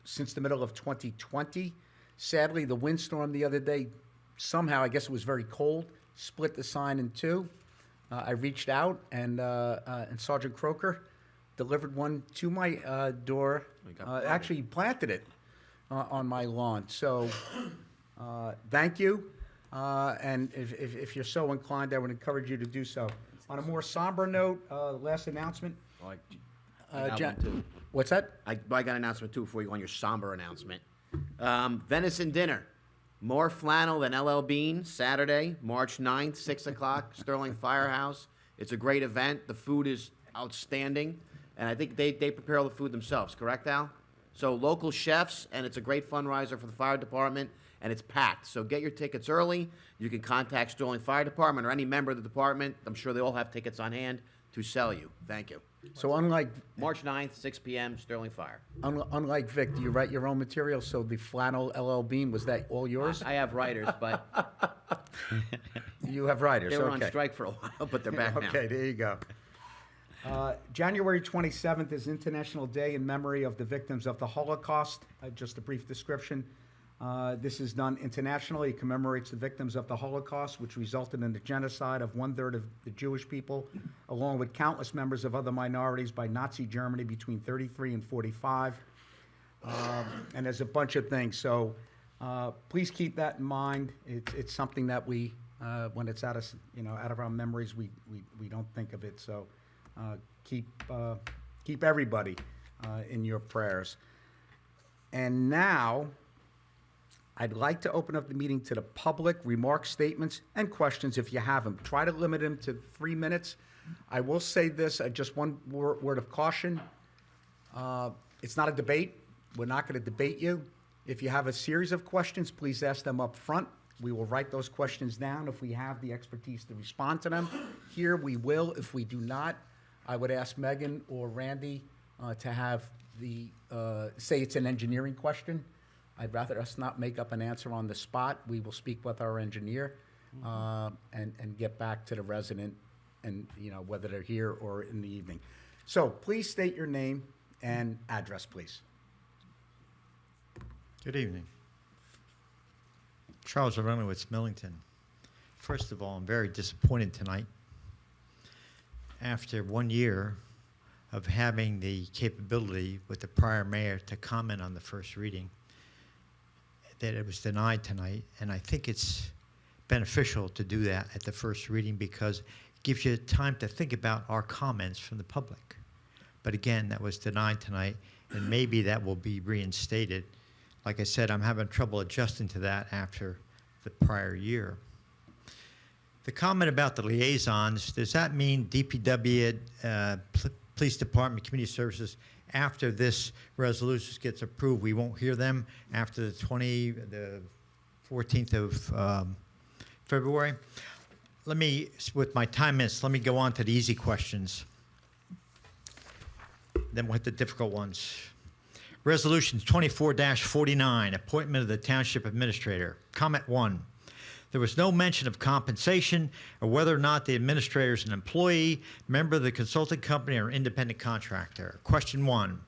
since the middle of 2020. Sadly, the windstorm the other day, somehow, I guess it was very cold, split the sign in two. I reached out, and Sergeant Croker delivered one to my door. Actually planted it on my lawn. So thank you. And if you're so inclined, I would encourage you to do so. On a more somber note, last announcement. What's that? I got an announcement too before you go on your somber announcement. Venison dinner. More flannel than LL Bean, Saturday, March 9th, 6 o'clock, Sterling Firehouse. It's a great event. The food is outstanding. And I think they prepare all the food themselves, correct, Al? So local chefs, and it's a great fundraiser for the fire department, and it's packed. So get your tickets early. You can contact Sterling Fire Department or any member of the department. I'm sure they all have tickets on hand to sell you. Thank you. So unlike March 9th, 6 p.m., Sterling Fire. unlike Vic, do you write your own material? So the flannel LL Bean, was that all yours? I have writers, but You have writers. they were okay. on strike for a while, but they're back now. Okay, there you go. January 27th is International Day in memory of the victims of the Holocaust. Just a brief description. This is done internationally. It commemorates the victims of the Holocaust, which resulted in the genocide of 1/3 of the Jewish people, along with countless members of other minorities by Nazi Germany between 33 and 45. And there's a bunch of things. So please keep that in mind. It's something that we, when it's out of our memories, we don't think of it. So keep everybody in your prayers. And now, I'd like to open up the meeting to the public, remarks, statements, and questions if you have them. Try to limit them to 3 minutes. I will say this, just one word of caution. It's not a debate. We're not going to debate you. If you have a series of questions, please ask them up front. We will write those questions down. If we have the expertise to respond to them here, we will. If we do not, I would ask Megan or Randy to have the, say it's an engineering question. I'd rather us not make up an answer on the spot. We will speak with our engineer and get back to the resident and, whether they're here or in the evening. So please state your name and address, please. Good evening. Charles Aronowitz, Millington. First of all, I'm very disappointed tonight. After 1 year of having the capability with the prior mayor to comment on the first reading, that it was denied tonight, and I think it's beneficial to do that at the first reading because it gives you time to think about our comments from the public. But again, that was denied tonight, and maybe that will be reinstated. Like I said, I'm having trouble adjusting to that after the prior year. The comment about the liaisons, does that mean DPW, Police Department, Community Services, after this resolution gets approved, we won't hear them after the 14th of February? With my time minutes, let me go on to the easy questions. Then we'll hit the difficult ones. Resolution 24-49, appointment of the Township Administrator. Comment 1. There was no mention of compensation or whether or not the administrator is an employee, member of the consulting company, or independent contractor. Question 1.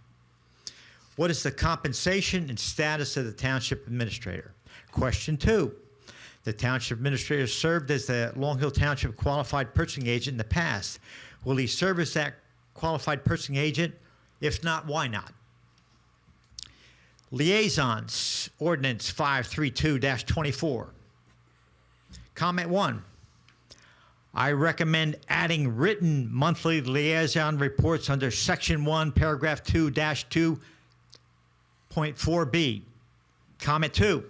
What is the compensation and status of the Township Administrator? Question 2. The Township Administrator served as the Long Hill Township Qualified Purchasing Agent in the past. Will he serve as that Qualified Purchasing Agent? If not, why not? Liaisons, Ordinance 532-24. Comment 1. I recommend adding written monthly liaison reports under Section 1, Paragraph 2-2.4b. Comment 2.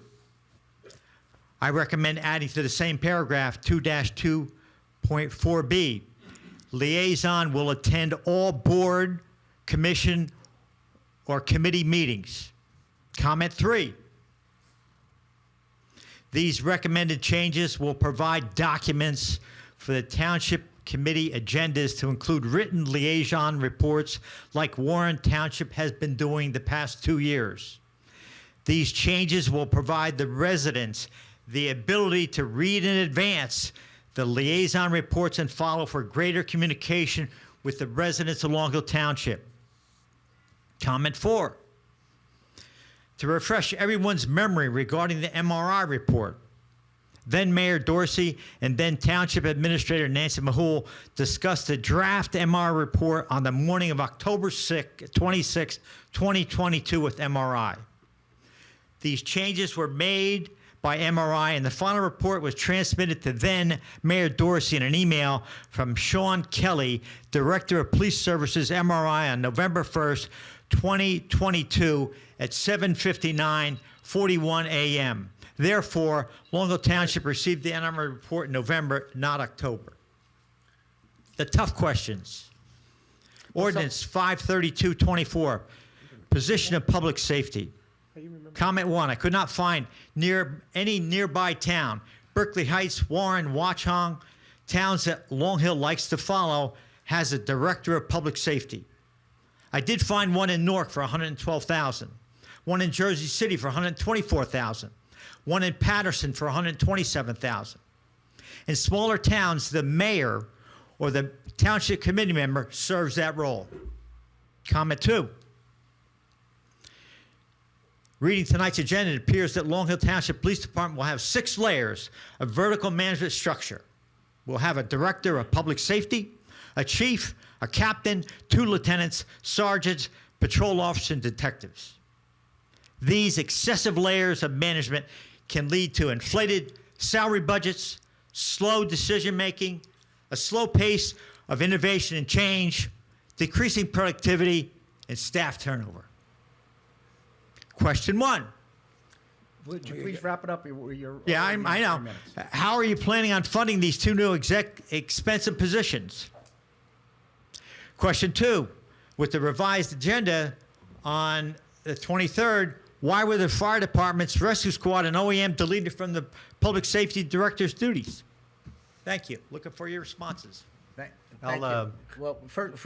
I recommend adding to the same paragraph 2-2.4b. Liaison will attend all board, commission, or committee meetings. Comment 3. These recommended changes will provide documents for the township committee agendas to include written liaison reports like Warren Township has been doing the past 2 years. These changes will provide the residents the ability to read in advance the liaison reports and follow for greater communication with the residents of Long Hill Township. Comment 4. To refresh everyone's memory regarding the MRI report, then Mayor Dorsey and then Township Administrator Nancy Mahul discussed the draft MRI report on the morning of October 26, 2022 with MRI. These changes were made by MRI, and the final report was transmitted to then Mayor Dorsey in an email from Sean Kelly, Director of Police Services, MRI, on November 1st, 2022 at 7:59:41 a.m. Therefore, Long Hill Township received the MRI report in November, not October. The tough questions. Ordinance 532-24, position of public safety. Comment 1, I could not find any nearby town, Berkeley Heights, Warren, Watchung, towns that Long Hill likes to follow, has a director of public safety. I did find one in Newark for $112,000, one in Jersey City for $124,000, one in Patterson for $127,000. In smaller towns, the mayor or the township committee member serves that role. Comment 2. Reading tonight's agenda, it appears that Long Hill Township Police Department will have 6 layers of vertical management structure. We'll have a director of public safety, a chief, a captain, 2 lieutenants, sergeants, patrol officers, and detectives. These excessive layers of management can lead to inflated salary budgets, slow decision-making, a slow pace of innovation and change, decreasing productivity, and staff turnover. Question 1. Would you please wrap it up? Yeah, I know. How are you planning on funding these 2 new expensive positions? Question 2. With the revised agenda, on the 23rd, why were the fire department's rescue squad and OEM deleted from the public safety director's duties? Thank you. Looking for your responses. Thank I'll, you. Well,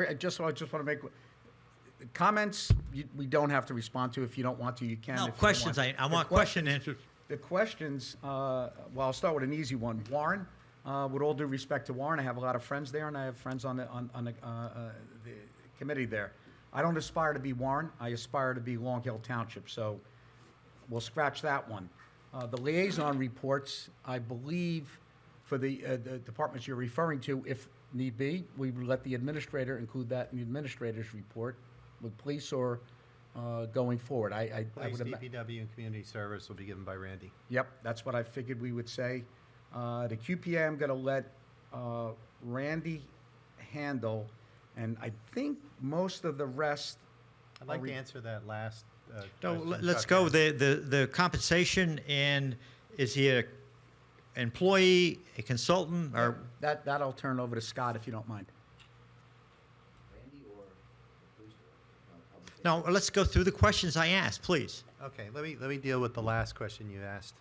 I just want to make, comments, we don't have to respond to. If you don't want to, you can. No, if you questions. want. I want question answers. The questions, well, I'll start with an easy one. Warren, with all due respect to Warren, I have a lot of friends there, and I have friends on the committee there. I don't aspire to be Warren. I aspire to be Long Hill Township, so we'll scratch that one. The liaison reports, I believe, for the departments you're referring to, if need be, we would let the administrator include that in the administrator's report with police or going forward. I Police, would DPW, and community service will be given by Randy. Yep, that's what I figured we would say. The QPA, I'm going to let Randy handle, and I think most of the rest. I'd like to answer that last. No, question let's Chuck go. asked. The compensation, and is he an employee, a consultant, or? That I'll turn over to Scott if you don't mind. No, let's go through the questions I asked, please. Okay, let me deal with the last question you asked,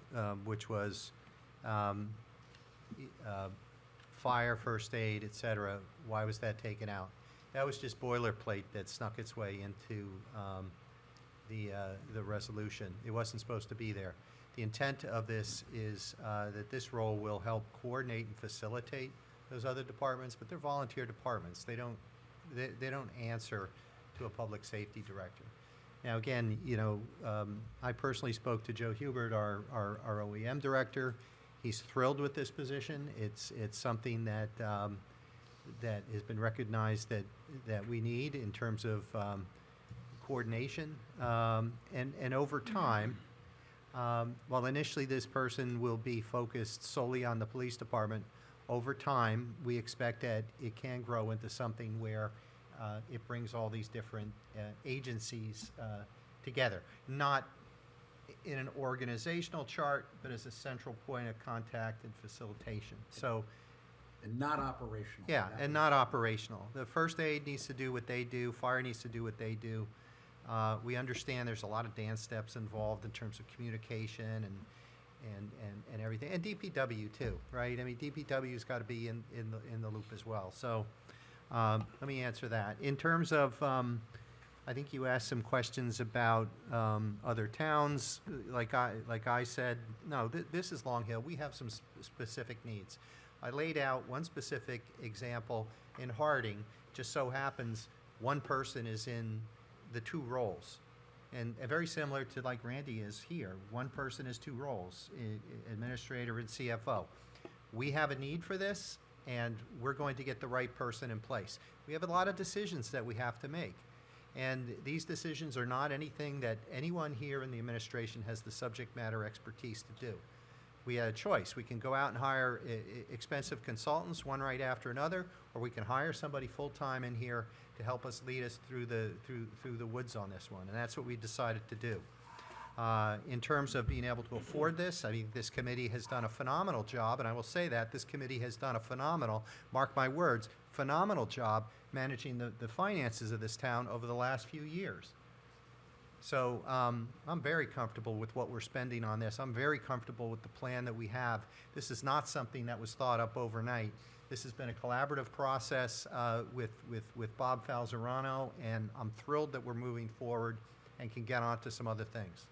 which was fire, first aid, et cetera. Why was that taken out? That was just boilerplate that snuck its way into the resolution. It wasn't supposed to be there. The intent of this is that this role will help coordinate and facilitate those other departments, but they're volunteer departments. They don't answer to a public safety director. Now, again, you know, I personally spoke to Joe Hubert, our OEM director. He's thrilled with this position. It's something that that has been recognized that we need in terms of coordination, and over time. While initially this person will be focused solely on the police department, over time we expect that it can grow into something where it brings all these different agencies together, not in an organizational chart, but as a central point of contact and facilitation. So, And not operational. yeah, and not operational. The first aid needs to do what they do, fire needs to do what they do. We understand there's a lot of dance steps involved in terms of communication and everything, and DPW too, right? I mean, DPW's got to be in the loop as well. So let me answer that. In terms of, I think you asked some questions about other towns. Like I said, no, this is Long Hill. We have some specific needs. I laid out one specific example in Harding. Just so happens one person is in the two roles, and very similar to like Randy is here. One person is two roles, administrator and CFO. We have a need for this, and we're going to get the right person in place. We have a lot of decisions that we have to make, and these decisions are not anything that anyone here in the administration has the subject matter expertise to do. We had a choice. We can go out and hire expensive consultants, one right after another, or we can hire somebody full-time in here to help us lead us through the woods on this one, and that's what we decided to do. In terms of being able to afford this, I mean, this committee has done a phenomenal job, and I will say that this committee has done a phenomenal, mark my words, phenomenal job managing the finances of this town over the last few years. So I'm very comfortable with what we're spending on this. I'm very comfortable with the plan that we have. This is not something that was thought up overnight. This has been a collaborative process with Bob Falzerano, and I'm thrilled that we're moving forward and can get on to some other things.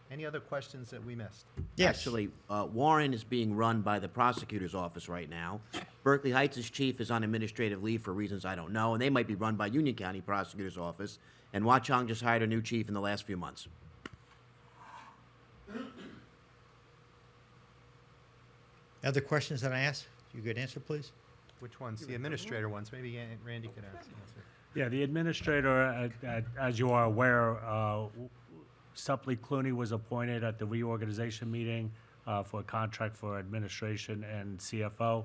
Any other questions that we missed? Yes. Actually, Warren is being run by the prosecutor's office right now. Berkeley Heights' chief is on administrative leave for reasons I don't know, and they might be run by Union County prosecutor's office. And Watchung just hired a new chief in the last few months. Other questions that I asked? You could answer, please. Which ones? The administrator ones. Maybe Randy could answer. Yeah, the administrator, as you are aware, Suppley Clooney was appointed at the reorganization meeting for a contract for administration and CFO.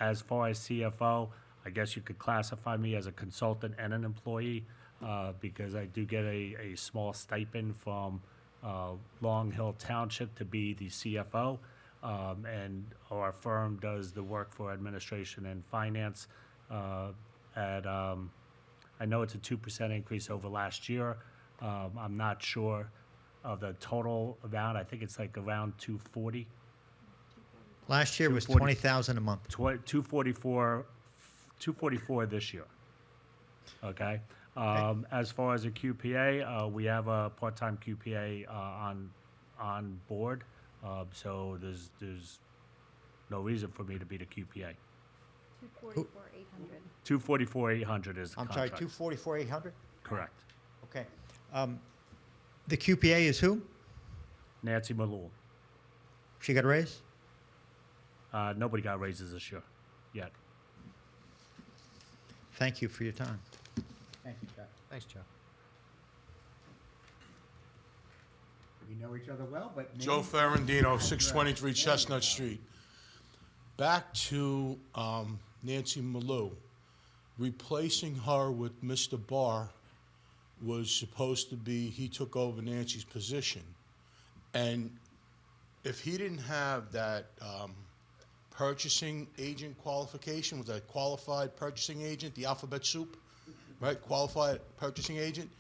As far as CFO, I guess you could classify me as a consultant and an employee because I do get a small stipend from Long Hill Township to be the CFO. And our firm does the work for administration and finance at I know it's a 2% increase over last year. I'm not sure of the total amount. I think it's like around 240. Last year was 240. 20,000 a month. 244 this year. Okay. As far as a QPA, we have a part-time QPA on board, so there's no reason for me to be the QPA. 244,800. 244,800 is the I'm sorry, contract. 244,800? Correct. Okay. The QPA is who? Nancy Malul. She got a raise? Nobody got raises this year yet. Thank you for your time. Thank you, Chuck. Thanks, Joe. We know each other well, but. Joe maybe- Ferrandino, 623 Chestnut Street. Back to Nancy Malou. Replacing her with Mr. Barr was supposed to be, he took over Nancy's position. And if he didn't have that purchasing agent qualification, was that qualified purchasing agent, the alphabet soup, right? Qualified purchasing agent.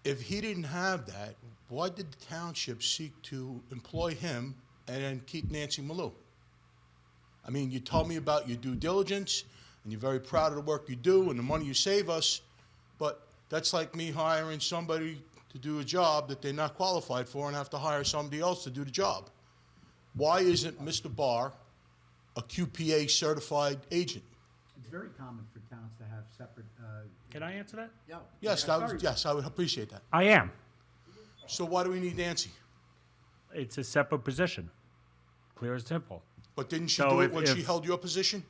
If he didn't have that, why did the township seek to employ him and then keep Nancy Malou? I mean, you told me about your due diligence, and you're very proud of the work you do and the money you save us, but that's like me hiring somebody to do a job that they're not qualified for and have to hire somebody else to do the job. Why isn't Mr. Barr a QPA certified agent? It's very common for towns to have separate, Can I answer that? yeah. Yes, Yeah, that was, sorry. yes, I would appreciate that. I am. So why do we need Nancy? It's a separate position. Clear and simple. But didn't she So do it if- when she if- held your position?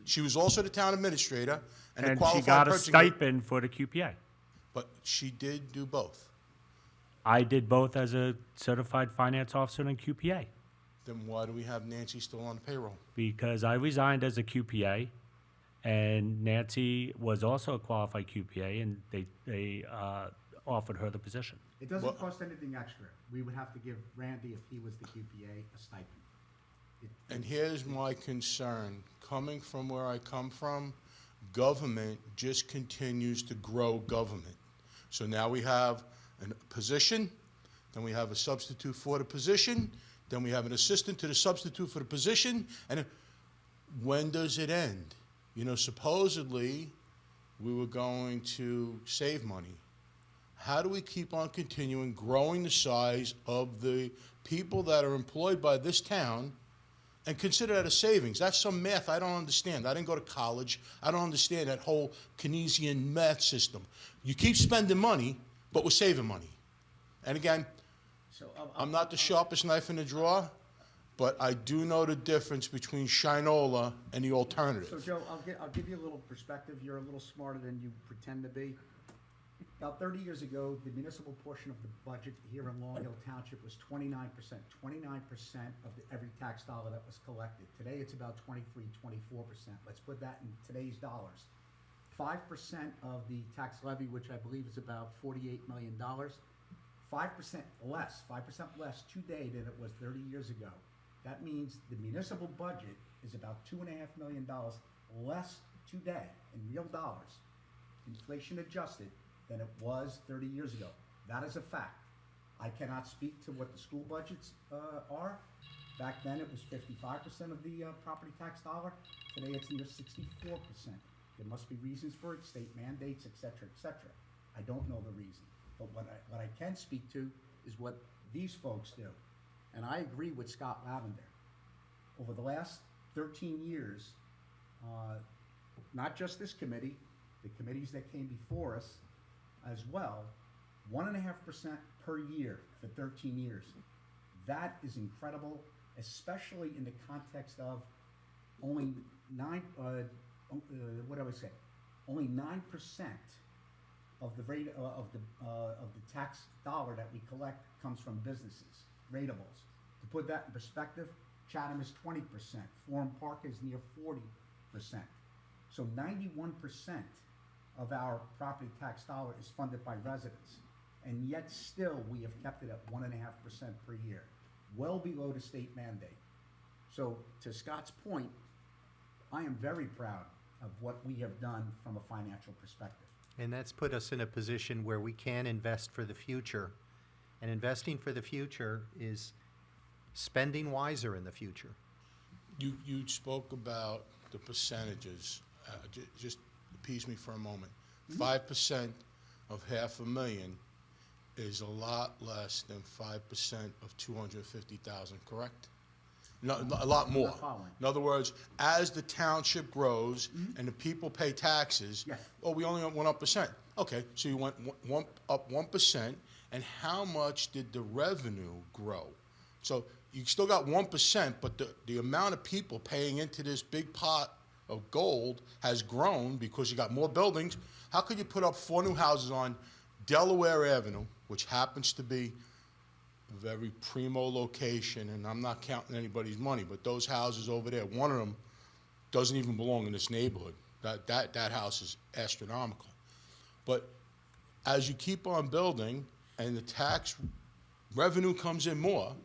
She was also the town administrator and a And she qualified got a purchasing agent. stipend for the QPA. But she did do both. I did both as a certified finance officer and QPA Then why do we have Nancy still on the payroll? because I resigned as a QPA, and Nancy was also a qualified QPA, and they offered her the position. It doesn't Well- cost anything extra. We would have to give Randy, if he was the QPA, a stipend. And here's my concern. Coming from where I come from, government just continues to grow government. So now we have a position, then we have a substitute for the position, then we have an assistant to the substitute for the position, and when does it end? You know, supposedly, we were going to save money. How do we keep on continuing growing the size of the people that are employed by this town and consider that a savings? That's some math I don't understand. I didn't go to college. I don't understand that whole Keynesian math system. You keep spending money, but we're saving money. And again, So, I'm not the sharpest knife in the drawer, but I do know the difference between Shinola and the So alternative. Joe, I'll give you a little perspective. You're a little smarter than you pretend to be. About 30 years ago, the municipal portion of the budget here in Long Hill Township was 29%. 29% of every tax dollar that was collected. Today, it's about 23, 24%. Let's put that in today's dollars. 5% of the tax levy, which I believe is about $48 million. 5% less today than it was 30 years ago. That means the municipal budget is about $2.5 million less today in real dollars, inflation adjusted, than it was 30 years ago. That is a fact. I cannot speak to what the school budgets are. Back then, it was 55% of the property tax dollar. Today, it's near 64%. There must be reasons for it, state mandates, et cetera, et cetera. I don't know the reason. But what I can speak to is what these folks do. And I agree with Scott Lavender. Over the last 13 years, not just this committee, the committees that came before us as well, 1.5% per year for 13 years. That is incredible, especially in the context of only only 9% of the rate of the tax dollar that we collect comes from businesses, ratables. To put that in perspective, Chatham is 20%, Florham Park is near 40%. So 91% of our property tax dollar is funded by residents, and yet still we have kept it at 1.5% per year, well below the state mandate. So to Scott's point, I am very proud of what we have done from a financial perspective. And that's put us in a position where we can invest for the future. And investing for the future is spending wiser in the future. You spoke about the percentages. Just appease me for a moment. 5% of $500,000 is a lot less than 5% of 250,000, correct? No, a lot more. following. In other words, as the township grows and the people pay taxes, Yes. oh, we only went up percent. Okay, so you went up 1%, and how much did the revenue grow? So you still got 1%, but the amount of people paying into this big pot of gold has grown because you got more buildings. How could you put up 4 new houses on Delaware Avenue, which happens to be a very primo location, and I'm not counting anybody's money, but those houses over there, one of them doesn't even belong in this neighborhood. That house is astronomical. But as you keep on building and the tax revenue comes in more,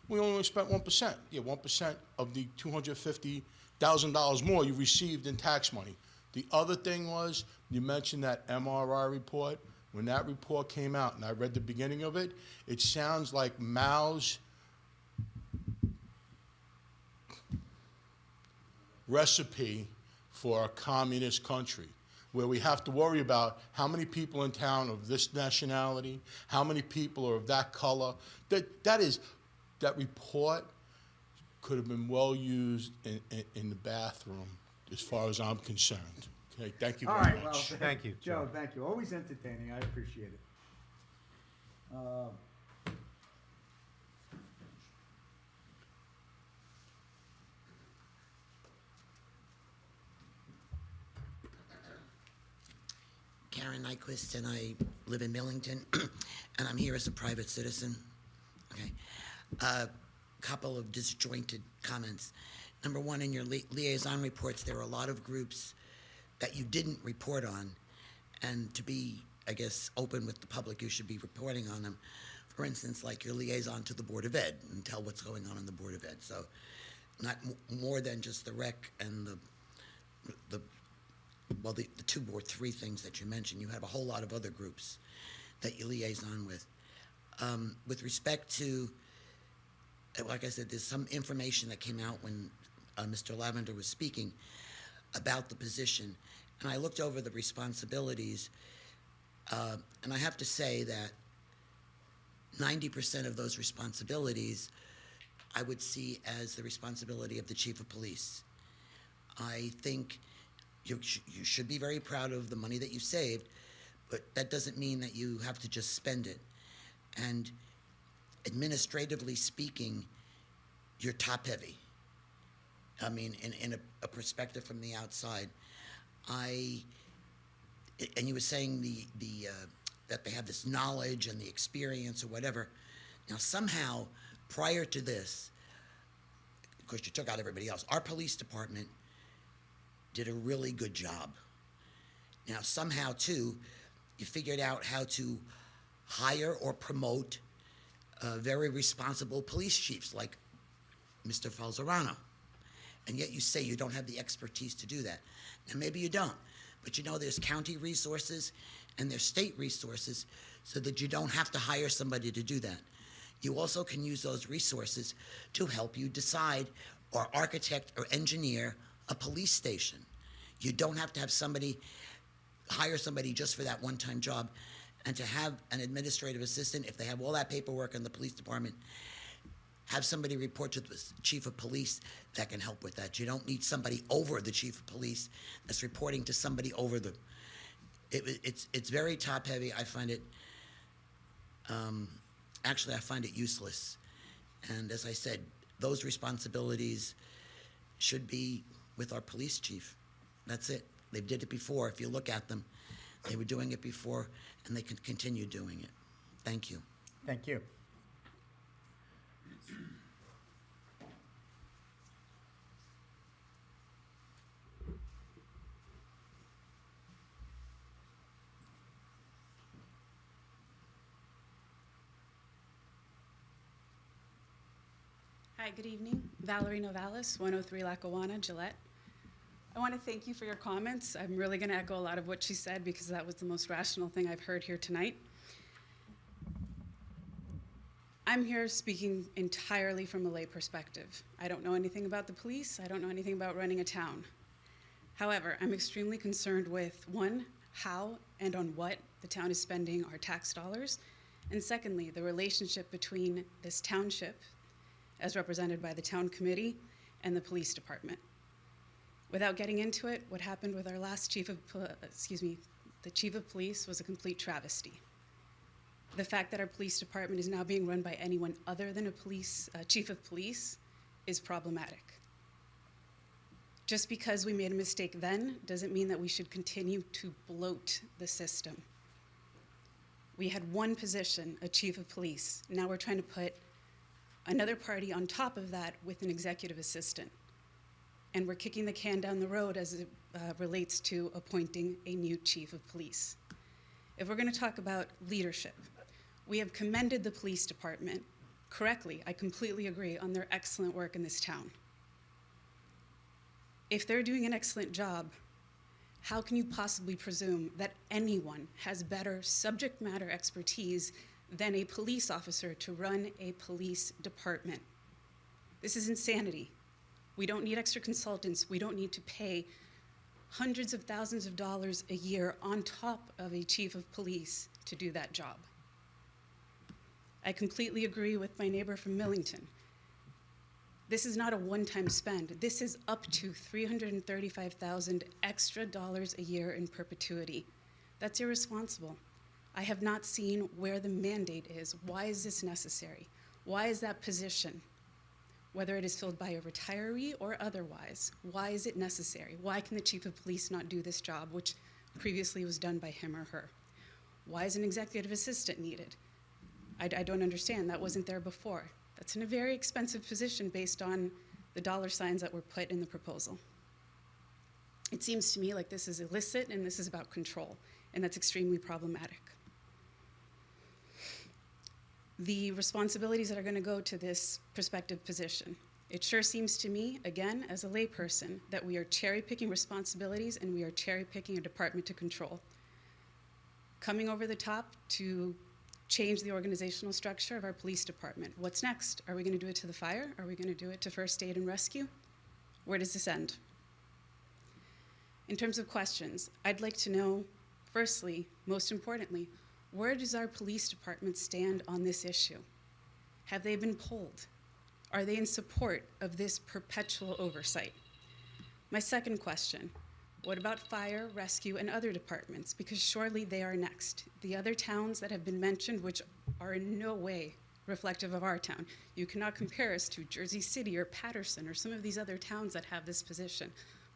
we only spent 1%. Yeah, 1% of the $250,000 more you received in tax money. The other thing was, you mentioned that MRI report. When that report came out, and I read the beginning of it, it sounds like Mao's recipe for a communist country, where we have to worry about how many people in town of this nationality, how many people are of that color. That report could have been well used in the bathroom, as far as I'm concerned. Okay, thank you All very right, well, much. Thank you, Joe, Joe. thank you. Always entertaining. I appreciate it. Karen Nyquist, and I live in Millington, and I'm here as a private citizen. Okay. Couple of disjointed comments. Number one, in your liaison reports, there are a lot of groups that you didn't report on, and to be, I guess, open with the public, you should be reporting on them. For instance, like your liaison to the Board of Ed, and tell what's going on in the Board of Ed. So, not more than just the rec and the 2 or 3 things that you mentioned. You have a whole lot of other groups that you liaison with. With respect to, like I said, there's some information that came out when Mr. Lavender was speaking about the position, and I looked over the responsibilities, and I have to say that 90% of those responsibilities I would see as the responsibility of the chief of police. I think you should be very proud of the money that you saved, but that doesn't mean that you have to just spend it. And administratively speaking, you're top heavy. I mean, in a perspective from the outside, and you were saying that they have this knowledge and the experience or whatever. Now, somehow, prior to this, of course, you took out everybody else, our police department did a really good job. Now, somehow, too, you figured out how to hire or promote very responsible police chiefs like Mr. Falzarano. And yet you say you don't have the expertise to do that. Now, maybe you don't, but you know there's county resources and there's state resources so that you don't have to hire somebody to do that. You also can use those resources to help you decide or architect or engineer a police station. You don't have to have hire somebody just for that one-time job, and to have an administrative assistant, if they have all that paperwork in the police department, have somebody report to the chief of police that can help with that. You don't need somebody over the chief of police that's reporting to somebody over the. It's very top heavy. I find it. Actually, I find it useless. And as I said, those responsibilities should be with our police chief. That's it. They did it before. If you look at them, they were doing it before, and they can continue doing it. Thank you. Thank you. Hi, good evening. Valerie Novalis, 103 Lackawanna, Gillette. I want to thank you for your comments. I'm really going to echo a lot of what she said because that was the most rational thing I've heard here tonight. I'm here speaking entirely from a lay perspective. I don't know anything about the police. I don't know anything about running a town. However, I'm extremely concerned with, one, how and on what the town is spending our tax dollars, and secondly, the relationship between this township, as represented by the town committee, and the police department. Without getting into it, what happened with our last the chief of police was a complete travesty. The fact that our police department is now being run by anyone other than a chief of police is problematic. Just because we made a mistake then doesn't mean that we should continue to bloat the system. We had one position, a chief of police. Now we're trying to put another party on top of that with an executive assistant. And we're kicking the can down the road as it relates to appointing a new chief of police. If we're going to talk about leadership, we have commended the police department correctly. I completely agree on their excellent work in this town. If they're doing an excellent job, how can you possibly presume that anyone has better subject matter expertise than a police officer to run a police department? This is insanity. We don't need extra consultants. We don't need to pay hundreds of thousands of dollars a year on top of a chief of police to do that job. I completely agree with my neighbor from Millington. This is not a one-time spend. This is up to $335,000 extra dollars a year in perpetuity. That's irresponsible. I have not seen where the mandate is. Why is this necessary? Why is that position, whether it is filled by a retiree or otherwise, why is it necessary? Why can the chief of police not do this job, which previously was done by him or her? Why is an executive assistant needed? I don't understand. That wasn't there before. That's in a very expensive position based on the dollar signs that were put in the proposal. It seems to me like this is illicit and this is about control, and that's extremely problematic. The responsibilities that are going to go to this prospective position. It sure seems to me, again, as a layperson, that we are cherry-picking responsibilities and we are cherry-picking a department to control. Coming over the top to change the organizational structure of our police department. What's next? Are we going to do it to the fire? Are we going to do it to first aid and rescue? Where does this end? In terms of questions, I'd like to know, firstly, most importantly, where does our police department stand on this issue? Have they been polled? Are they in support of this perpetual oversight? My second question, what about fire, rescue, and other departments? Because surely they are next. The other towns that have been mentioned, which are in no way reflective of our town. You cannot compare us to Jersey City or Patterson or some of these other towns that have this position.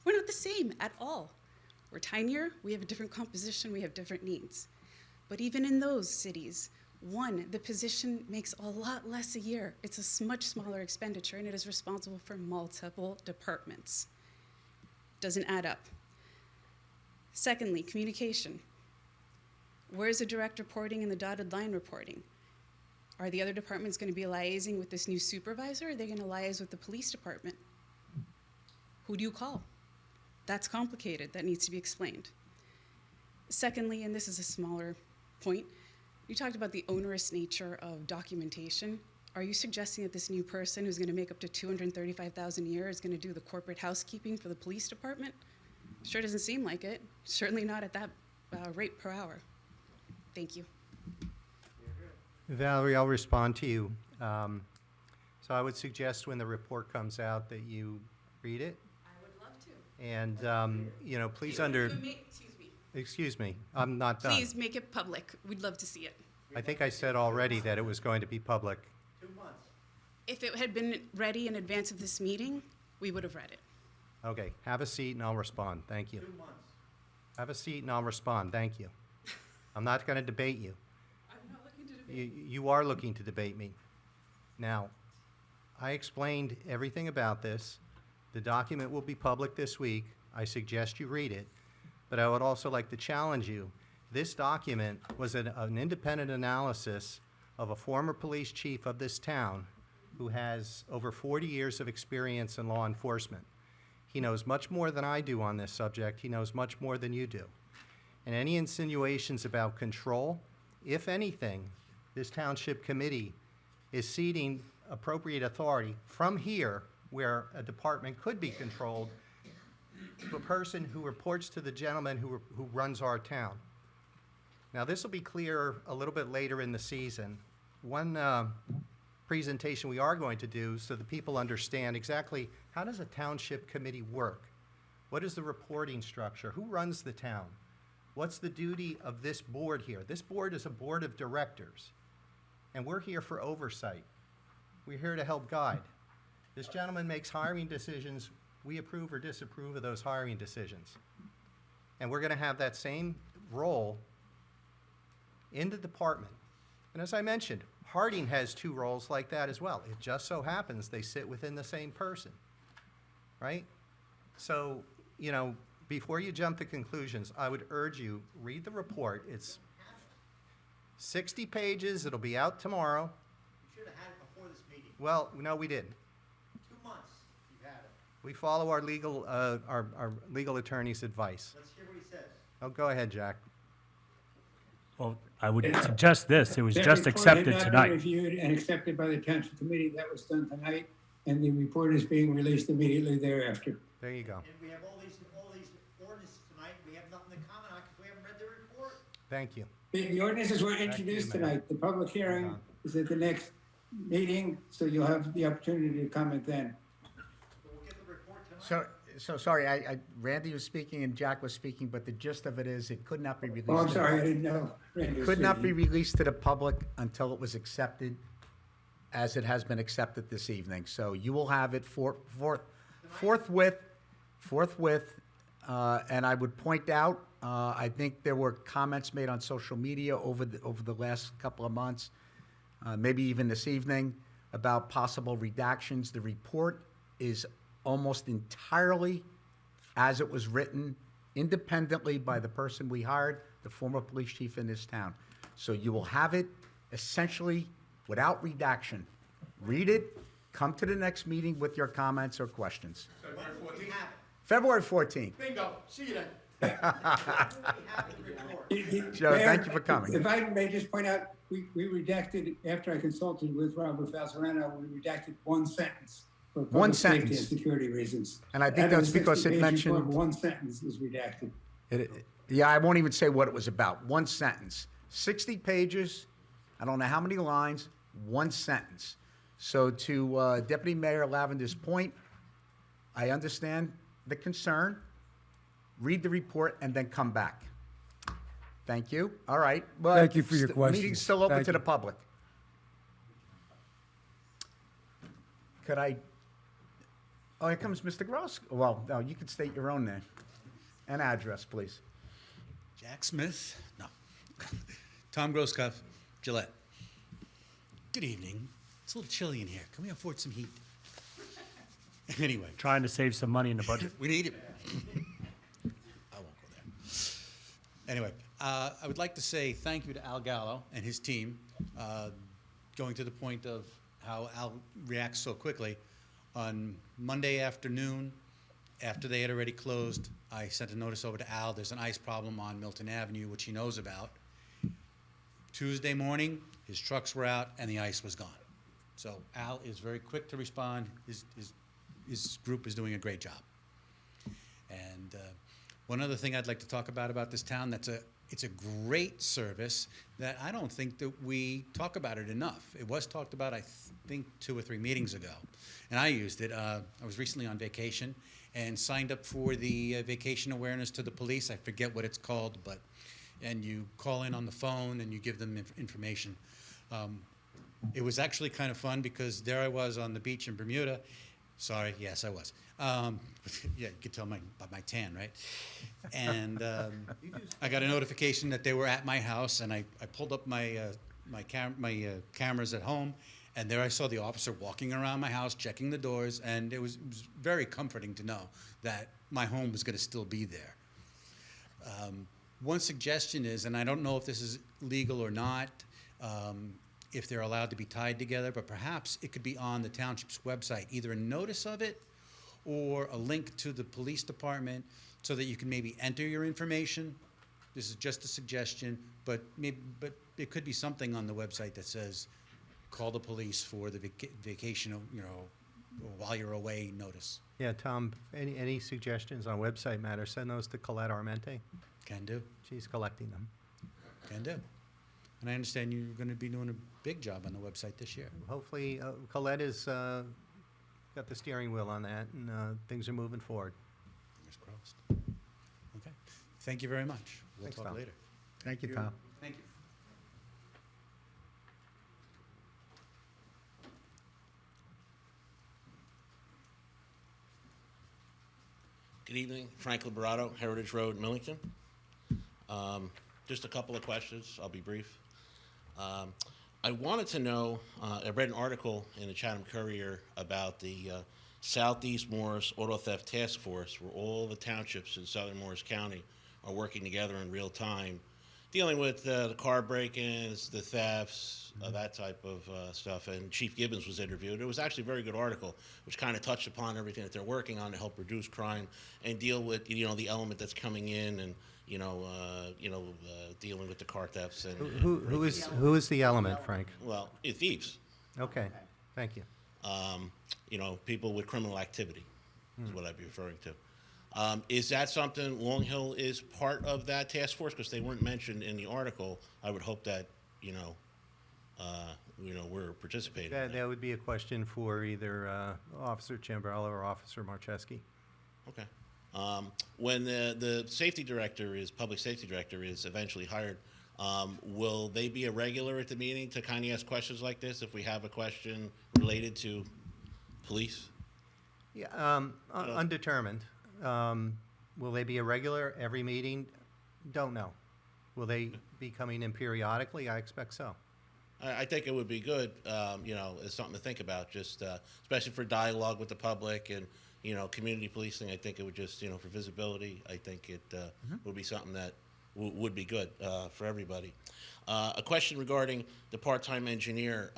We're not the same at all. We're tinier, we have a different composition, we have different needs. But even in those cities, one, the position makes a lot less a year. It's a much smaller expenditure and it is responsible for multiple departments. Doesn't add up. Secondly, communication. Where's the direct reporting and the dotted line reporting? Are the other departments going to be liaising with this new supervisor? Or are they going to liaise with the police department? Who do you call? That's complicated. That needs to be explained. Secondly, and this is a smaller point, you talked about the onerous nature of documentation. Are you suggesting that this new person who's going to make up to $235,000 a year is going to do the corporate housekeeping for the police department? Sure doesn't seem like it. Certainly not at that rate per hour. Thank you. Valerie, I'll respond to you. So I would suggest when the report comes out that you read it. I would love to. And, you know, please excuse me, I'm not done. Please make it public. We'd love to see it. I think I said already that it was going to be public. If it had been ready in advance of this meeting, we would have read it. Okay, have a seat and I'll respond. Thank you. 2 months. Have a seat and I'll respond. Thank you. I'm not going to debate you. I'm not looking to debate. You are looking to debate me. Now, I explained everything about this. The document will be public this week. I suggest you read it. But I would also like to challenge you. This document was an independent analysis of a former police chief of this town who has over 40 years of experience in law enforcement. He knows much more than I do on this subject. He knows much more than you do. And any insinuations about control, if anything, this township committee is ceding appropriate authority from here, where a department could be controlled, to a person who reports to the gentleman who runs our town. Now, this will be clear a little bit later in the season. One presentation we are going to do so that people understand exactly how does a township committee work? What is the reporting structure? Who runs the town? What's the duty of this board here? This board is a board of directors, and we're here for oversight. We're here to help guide. This gentleman makes hiring decisions. We approve or disapprove of those hiring decisions. And we're going to have that same role in the department. And as I mentioned, Harding has 2 roles like that as well. It just so happens they sit within the same person, right? So, you know, before you jump to conclusions, I would urge you, read the report. It's 60 pages. It'll be out tomorrow. You should have had it before this meeting. Well, no, we didn't. 2 months you've had it. We follow our legal attorney's advice. Let's hear what he says. Oh, go ahead, Jack. Well, I would suggest this, it was That just report accepted had not been tonight. reviewed and accepted by the township committee. That was done tonight, and the report is being released immediately thereafter. There you go. And we have all these ordinances tonight. We have nothing to comment on because we haven't read the report. Thank you. The ordinances were to you, introduced Mayor. tonight. The public hearing Hold on. is at the next meeting, so you'll have the opportunity to comment then. We'll get the report tonight. So sorry, Randy was speaking and Jack was speaking, but the gist of it is it could not be released. Oh, I'm to- sorry, I didn't know. Randy was Could not be speaking. released to the public until it was accepted, as it has been accepted this evening. So you will have it forthwith. And I would point out, I think there were comments made on social media over the last couple of months, maybe even this evening, about possible redactions. The report is almost entirely as it was written, independently by the person we hired, the former police chief in this town. So you will have it essentially without redaction. Read it, come to the next meeting with your comments or questions. February 14th. Bingo, see you then. Joe, Mayor, thank you for coming. If I may just point out, we redacted, after I consulted with Robert Falzarano, we redacted one sentence for One public safety and sentence. security reasons. And I think Out of that's the because it 60-page report, mentioned- One sentence is redacted. Yeah, I won't even say what it was about. One sentence. 60 pages, I don't know how many lines, one sentence. So to Deputy Mayor Lavender's point, I understand the concern. Read the report and then come back. Thank you. All right. Well, Thank you for your the questions. Meeting's still open Thank to the you. public. Could I? Oh, here comes Mr. Gross. Well, no, you can state your own name and address, please. Jack Smith? No. Tom Grosskopf, Gillette. Good evening. It's a little chilly in here. Can we afford some heat? Anyway, Trying to save some money in the budget. we need it. I won't go there. Anyway, I would like to say thank you to Al Gallo and his team, going to the point of how Al reacts so quickly. On Monday afternoon, after they had already closed, I sent a notice over to Al. There's an ice problem on Milton Avenue, which he knows about. Tuesday morning, his trucks were out and the ice was gone. So Al is very quick to respond. His group is doing a great job. And one other thing I'd like to talk about this town, it's a great service that I don't think that we talk about it enough. It was talked about, I think, 2 or 3 meetings ago, and I used it. I was recently on vacation and signed up for the vacation awareness to the police. I forget what it's called, and you call in on the phone and you give them information. It was actually kind of fun because there I was on the beach in Bermuda. Sorry, yes, I was. Yeah, you could tell by my tan, right? And I got a notification that they were at my house, and I pulled up my cameras at home, and there I saw the officer walking around my house, checking the doors, and it was very comforting to know that my home was going to still be there. One suggestion is, and I don't know if this is legal or not, if they're allowed to be tied together, but perhaps it could be on the township's website, either a notice of it or a link to the police department so that you can maybe enter your information. This is just a suggestion, but it could be something on the website that says, call the police for the vacation, while you're away notice. Yeah, Tom, any suggestions on website matters, send those to Colette Armente. Can do. She's collecting them. Can do. And I understand you're going to be doing a big job on the website this year. Hopefully, Colette has got the steering wheel on that, and things are moving forward. Fingers crossed. Okay. Thank you very much. We'll Thanks, talk Tom. later. Thank you, Tom. Thank you. Good evening, Frank Liberato, Heritage Road, Millington. Just a couple of questions, I'll be brief. I wanted to know, I read an article in the Chatham Courier about the Southeast Morris Auto Theft Task Force, where all the townships in southern Morris County are working together in real time, dealing with the car break-ins, the thefts, that type of stuff. And Chief Gibbons was interviewed. It was actually a very good article, which kind of touched upon everything that they're working on to help reduce crime and deal with, the element that's coming in and, dealing with the car thefts. And Who is the element, Frank? Well, thieves. Okay, thank you. People with criminal activity is what I'd be referring to. Is that something Long Hill is part of that task force? Because they weren't mentioned in the article. I would hope that, we're participating. That would be a question for either Officer Chambrella or Officer Marcheski. Okay. When the safety director public safety director is eventually hired, will they be a regular at the meeting to kind of ask questions like this if we have a question related to police? Yeah, undetermined. Will they be a regular every meeting? Don't know. Will they be coming in periodically? I expect so. I think it would be good, as something to think about, just especially for dialogue with the public and, community policing. I think it would just, for visibility, I think it would be something that would be good for everybody. A question regarding the part-time engineer.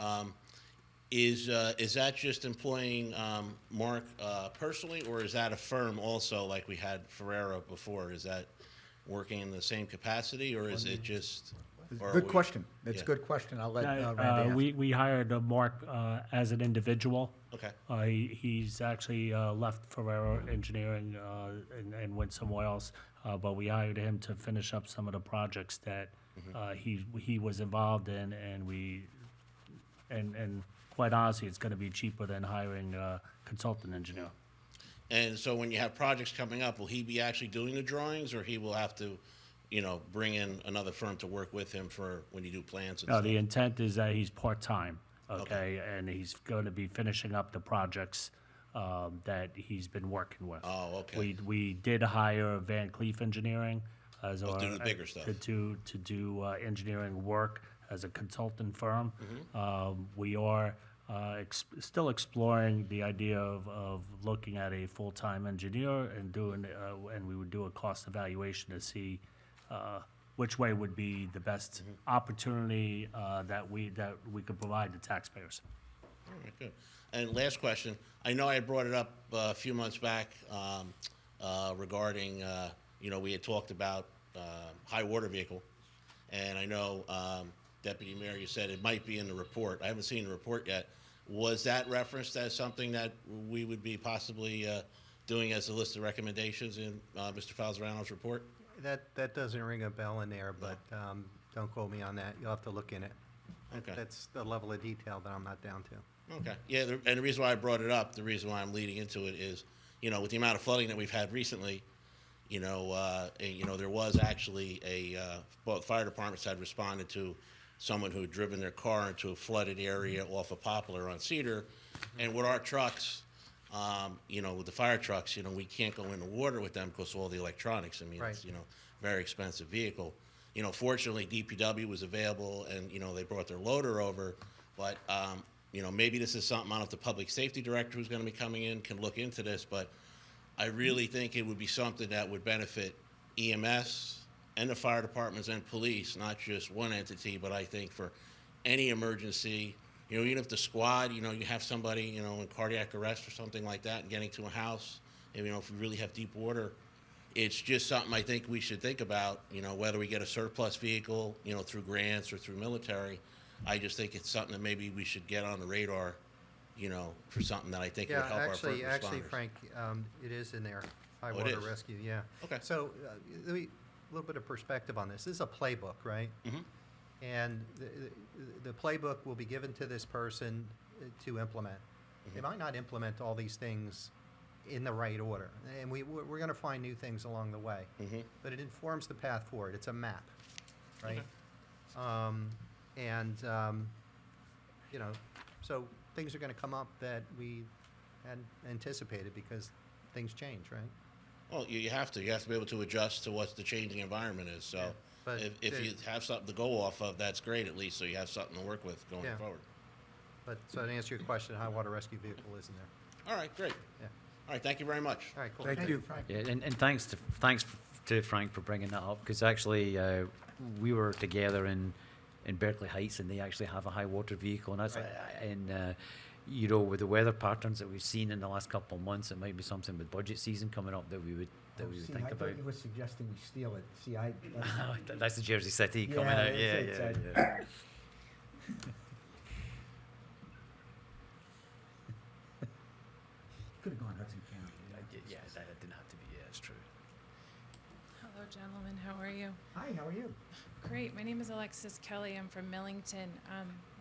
Is that just employing Mark personally, or is that a firm also like we had Ferrero before? Is that working in the same capacity, or is it just? Good question. That's a good question. I'll let Randy answer. We hired Mark as an individual. Okay. He's actually left Ferrero Engineering and went somewhere else, but we hired him to finish up some of the projects that he was involved in, and quite honestly, it's going to be cheaper than hiring a consultant engineer. And so when you have projects coming up, will he be actually doing the drawings, or he will have to, bring in another firm to work with him for when you do plans and No, stuff? the intent is that he's part-time, okay, and he's going to be finishing up the projects that he's been working with. Oh, okay. We did hire Van Cleef Engineering as Oh, our do the bigger stuff. to do engineering work as a consultant firm. We are still exploring the idea of looking at a full-time engineer and doing and we would do a cost evaluation to see which way would be the best opportunity that we could provide to taxpayers. All right, good. And last question. I know I brought it up a few months back regarding, we had talked about high water vehicle. And I know, Deputy Mayor, you said it might be in the report. I haven't seen the report yet. Was that referenced as something that we would be possibly doing as a list of recommendations in Mr. Falzarano's report? That doesn't ring a bell in there, but don't quote me on that. You'll have to look in it. Okay. That's the level of detail that I'm not down to. Okay. Yeah, and the reason why I brought it up, the reason why I'm leading into it is, with the amount of flooding that we've had recently, there was actually both fire departments had responded to someone who had driven their car into a flooded area off of Poplar on Cedar. And with our trucks, with the fire trucks, we can't go in the water with them because of all the electronics. I mean, Right. it's, very expensive vehicle. Fortunately, DPW was available and, they brought their loader over. But, maybe this is something, I don't know if the public safety director who's going to be coming in can look into this, but I really think it would be something that would benefit EMS and the fire departments and police, not just one entity, but I think for any emergency You know, even if the squad, you know, you have somebody, you know, in cardiac arrest or something like that and getting to a house, and, you know, if we really have deep water, it's just something I think we should think about, you know, whether we get a surplus vehicle, you know, through grants or through military. I just think it's something that maybe we should get on the radar, you know, for something that I think would help our first responders. Actually, Frank, it is in there, high Oh, it water is? rescue, yeah. Okay. So, a little bit of perspective on this. This is a playbook, right? Mhm. And the playbook will be given to this person to implement. They might not implement all these things in the right order, and we're going to find new things along the way. But it informs the path forward. It's a map, right? You know, so things are going to come up that we hadn't anticipated because things change, right? Well, you have to. You have to be able to adjust to what the changing environment is. So but if you have something to go off of, that's great at least, so you have something to work with going Yeah. forward. But so to answer your question, high water rescue vehicle is in there. All right, great. Yeah. All right, thank you very much. All right, cool. Thank you. Frank. Yeah, and thanks to Frank for bringing that up, because actually we were together in Berkeley Heights, and they actually have a high water vehicle, and that's you know, with the weather patterns that we've seen in the last couple of months, it might be something with budget season coming up that we would think I about. thought you were suggesting we steal it. See, That's the Jersey City coming Yeah, out. that's Yeah, it, yeah. Could have gone Hudson County. Yeah, that didn't have to be. Yeah, it's true. Hello, gentlemen. How are you? Hi, how are you? Great. My name is Alexis Kelly. I'm from Millington.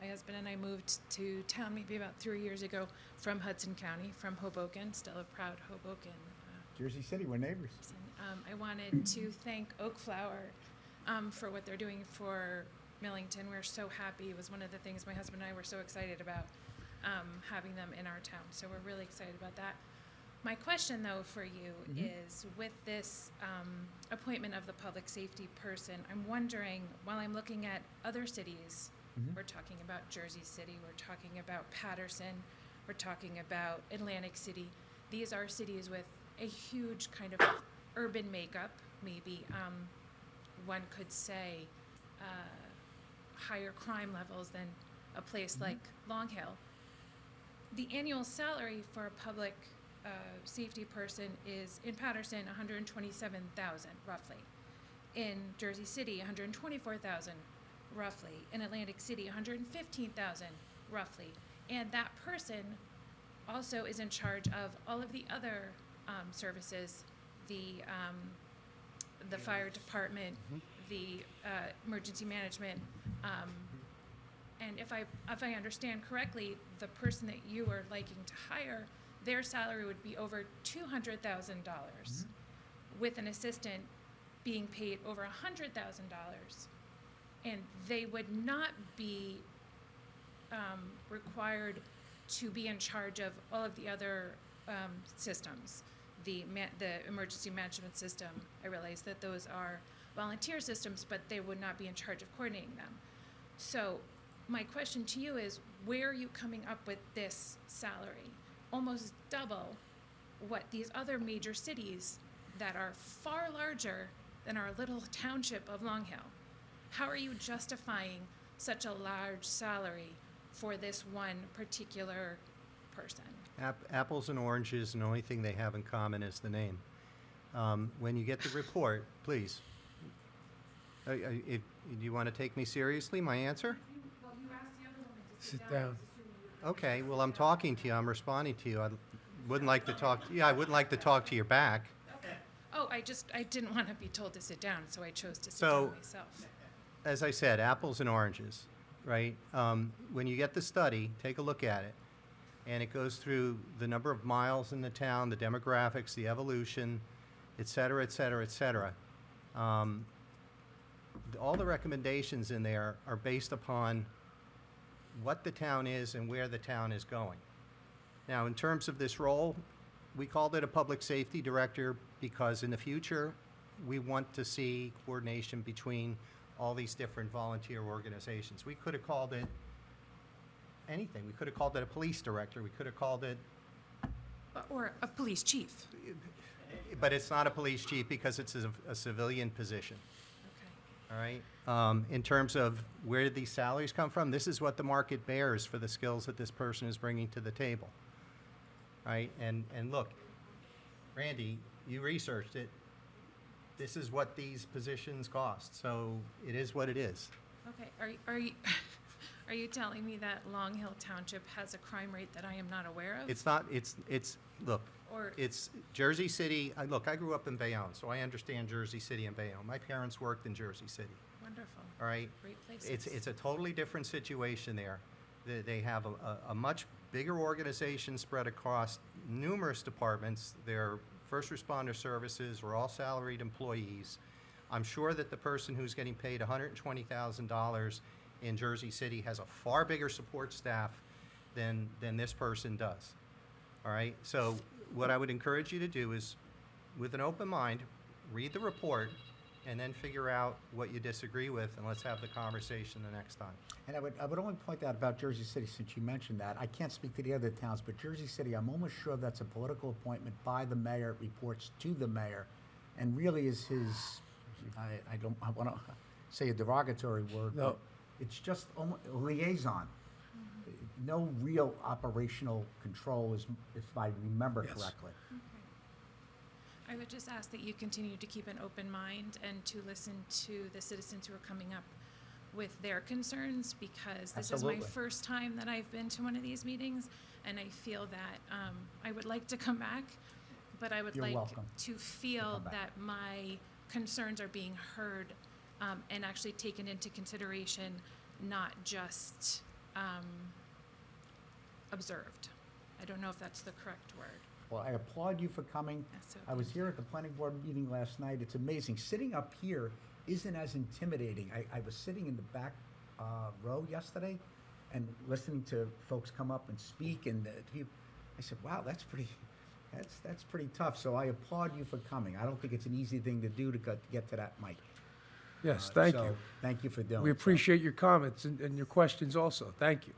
My husband and I moved to town maybe about 3 years ago from Hudson County, from Hoboken, still a proud Hoboken. Jersey City, we're neighbors. I wanted to thank Oak Flower for what they're doing for Millington. We're so happy. It was one of the things my husband and I were so excited about, having them in our town. So we're really excited about that. My question, though, for you is, with this appointment of the public safety person, I'm wondering, while I'm looking at other cities, we're talking about Jersey City, we're talking about Patterson, we're talking about Atlantic City. These are cities with a huge kind of urban makeup, maybe one could say higher crime levels than a place like Long Hill. The annual salary for a public safety person is, in Patterson, $127,000 roughly. In Jersey City, $124,000 roughly. In Atlantic City, $115,000 roughly. And that person also is in charge of all of the other services, the fire department, the emergency management, and if I understand correctly, the person that you are liking to hire, their salary would be over $200,000, with an assistant being paid over $100,000, and they would not be required to be in charge of all of the other systems. The emergency management system, I realize that those are volunteer systems, but they would not be in charge of coordinating them. So my question to you is, where are you coming up with this salary? Almost double what these other major cities that are far larger than our little township of Long Hill. How are you justifying such a large salary for this one particular person? Apples and oranges, and the only thing they have in common is the name. When you get the report, please. Do you want to take me seriously, my answer? Sit down. Okay, well, I'm talking to you, I'm responding to you. I wouldn't like to talk, I wouldn't like to talk to your back. Oh, I didn't want to be told to sit down, so I chose to sit So- down myself. As I said, apples and oranges, right? When you get the study, take a look at it, and it goes through the number of miles in the town, the demographics, the evolution, et cetera, et cetera, et cetera. All the recommendations in there are based upon what the town is and where the town is going. Now, in terms of this role, we called it a public safety director because in the future, we want to see coordination between all these different volunteer organizations. We could have called it anything. We could have called it a police director. We could have called it, Or a police chief. but it's not a police chief because it's a civilian position. Okay. all right? In terms of where did these salaries come from, this is what the market bears for the skills that this person is bringing to the table, right? And look, Randy, you researched it. This is what these positions cost, so it is what it is. Okay, are you telling me that Long Hill Township has a crime rate that I am not aware of? It's not, look, Or- it's Jersey City, look, I grew up in Bayonne, so I understand Jersey City and Bayonne. My parents worked in Jersey City, Wonderful. all right? Great places. It's a totally different situation there. They have a much bigger organization spread across numerous departments. Their first responder services are all salaried employees. I'm sure that the person who's getting paid $120,000 in Jersey City has a far bigger support staff than this person does. All right? So what I would encourage you to do is, with an open mind, read the report and then figure out what you disagree with, and let's have the conversation the next time. And I would only point out about Jersey City, since you mentioned that. I can't speak to the other towns, but Jersey City, I'm almost sure that's a political appointment by the mayor. It reports to the mayor, and really is his, I want to say a derogatory word, No. but it's just almost a liaison. No real operational control, if I remember correctly. I would just ask that you continue to keep an open mind and to listen to the citizens who are coming up with their concerns, because this is my Absolutely. first time that I've been to one of these meetings, and I feel that I would like to come back, but I would You're like welcome to feel come back. that my concerns are being heard and actually taken into consideration, not just observed. I don't know if that's the correct word. Well, I applaud you for coming. Yes, so I was here at the planning board meeting last night. It's amazing. Sitting up here isn't as intimidating. I was sitting in the back row yesterday and listening to folks come up and speak, and I said, wow, that's pretty tough. So I applaud you for coming. I don't think it's an easy thing to do to get to that mic. Yes, thank So you. Thank you for doing We so. appreciate your comments and your questions also. Thank you.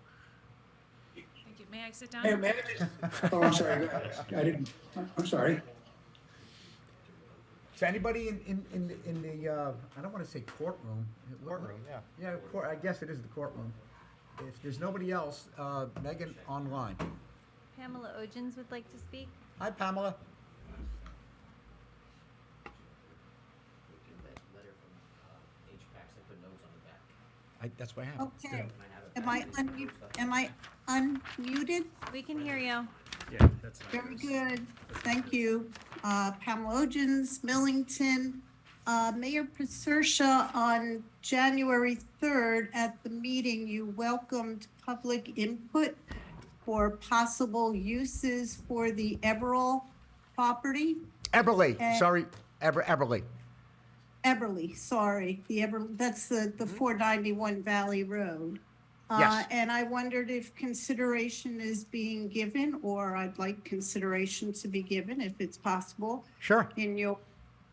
Thank you. May I sit down? Hey, may I just, oh, I'm sorry, go ahead. I'm sorry. Is anybody in the, I don't want to say courtroom. Courtroom, yeah. Yeah, I guess it is the courtroom. If there's nobody else, Megan online. Pamela Ojens would like to speak. Hi, Pamela. That's what I have. Okay. Am I unmuted? We can hear you. Yeah, that's not Very yours. good. Thank you. Pamela Ojens, Millington. Mayor Pacercia, on January 3rd at the meeting, you welcomed public input for possible uses for the Eberl property. Eberly, And- sorry, Eberly. Eberly, sorry, that's the 491 Valley Road. Yes. And I wondered if consideration is being given, or I'd like consideration to be given, if it's possible, Sure. in your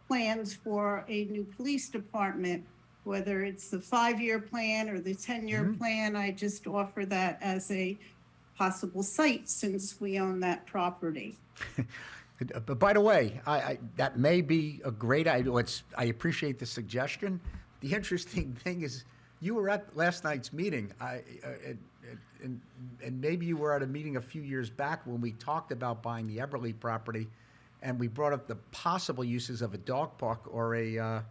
plans for a new police department, whether it's the 5-year plan or the 10-year plan. I just offer that as a possible site, since we own that property. But by the way, that may be a great idea. I appreciate the suggestion. The interesting thing is, you were at last night's meeting, and maybe you were at a meeting a few years back when we talked about buying the Eberly property, and we brought up the possible uses of a dog park or a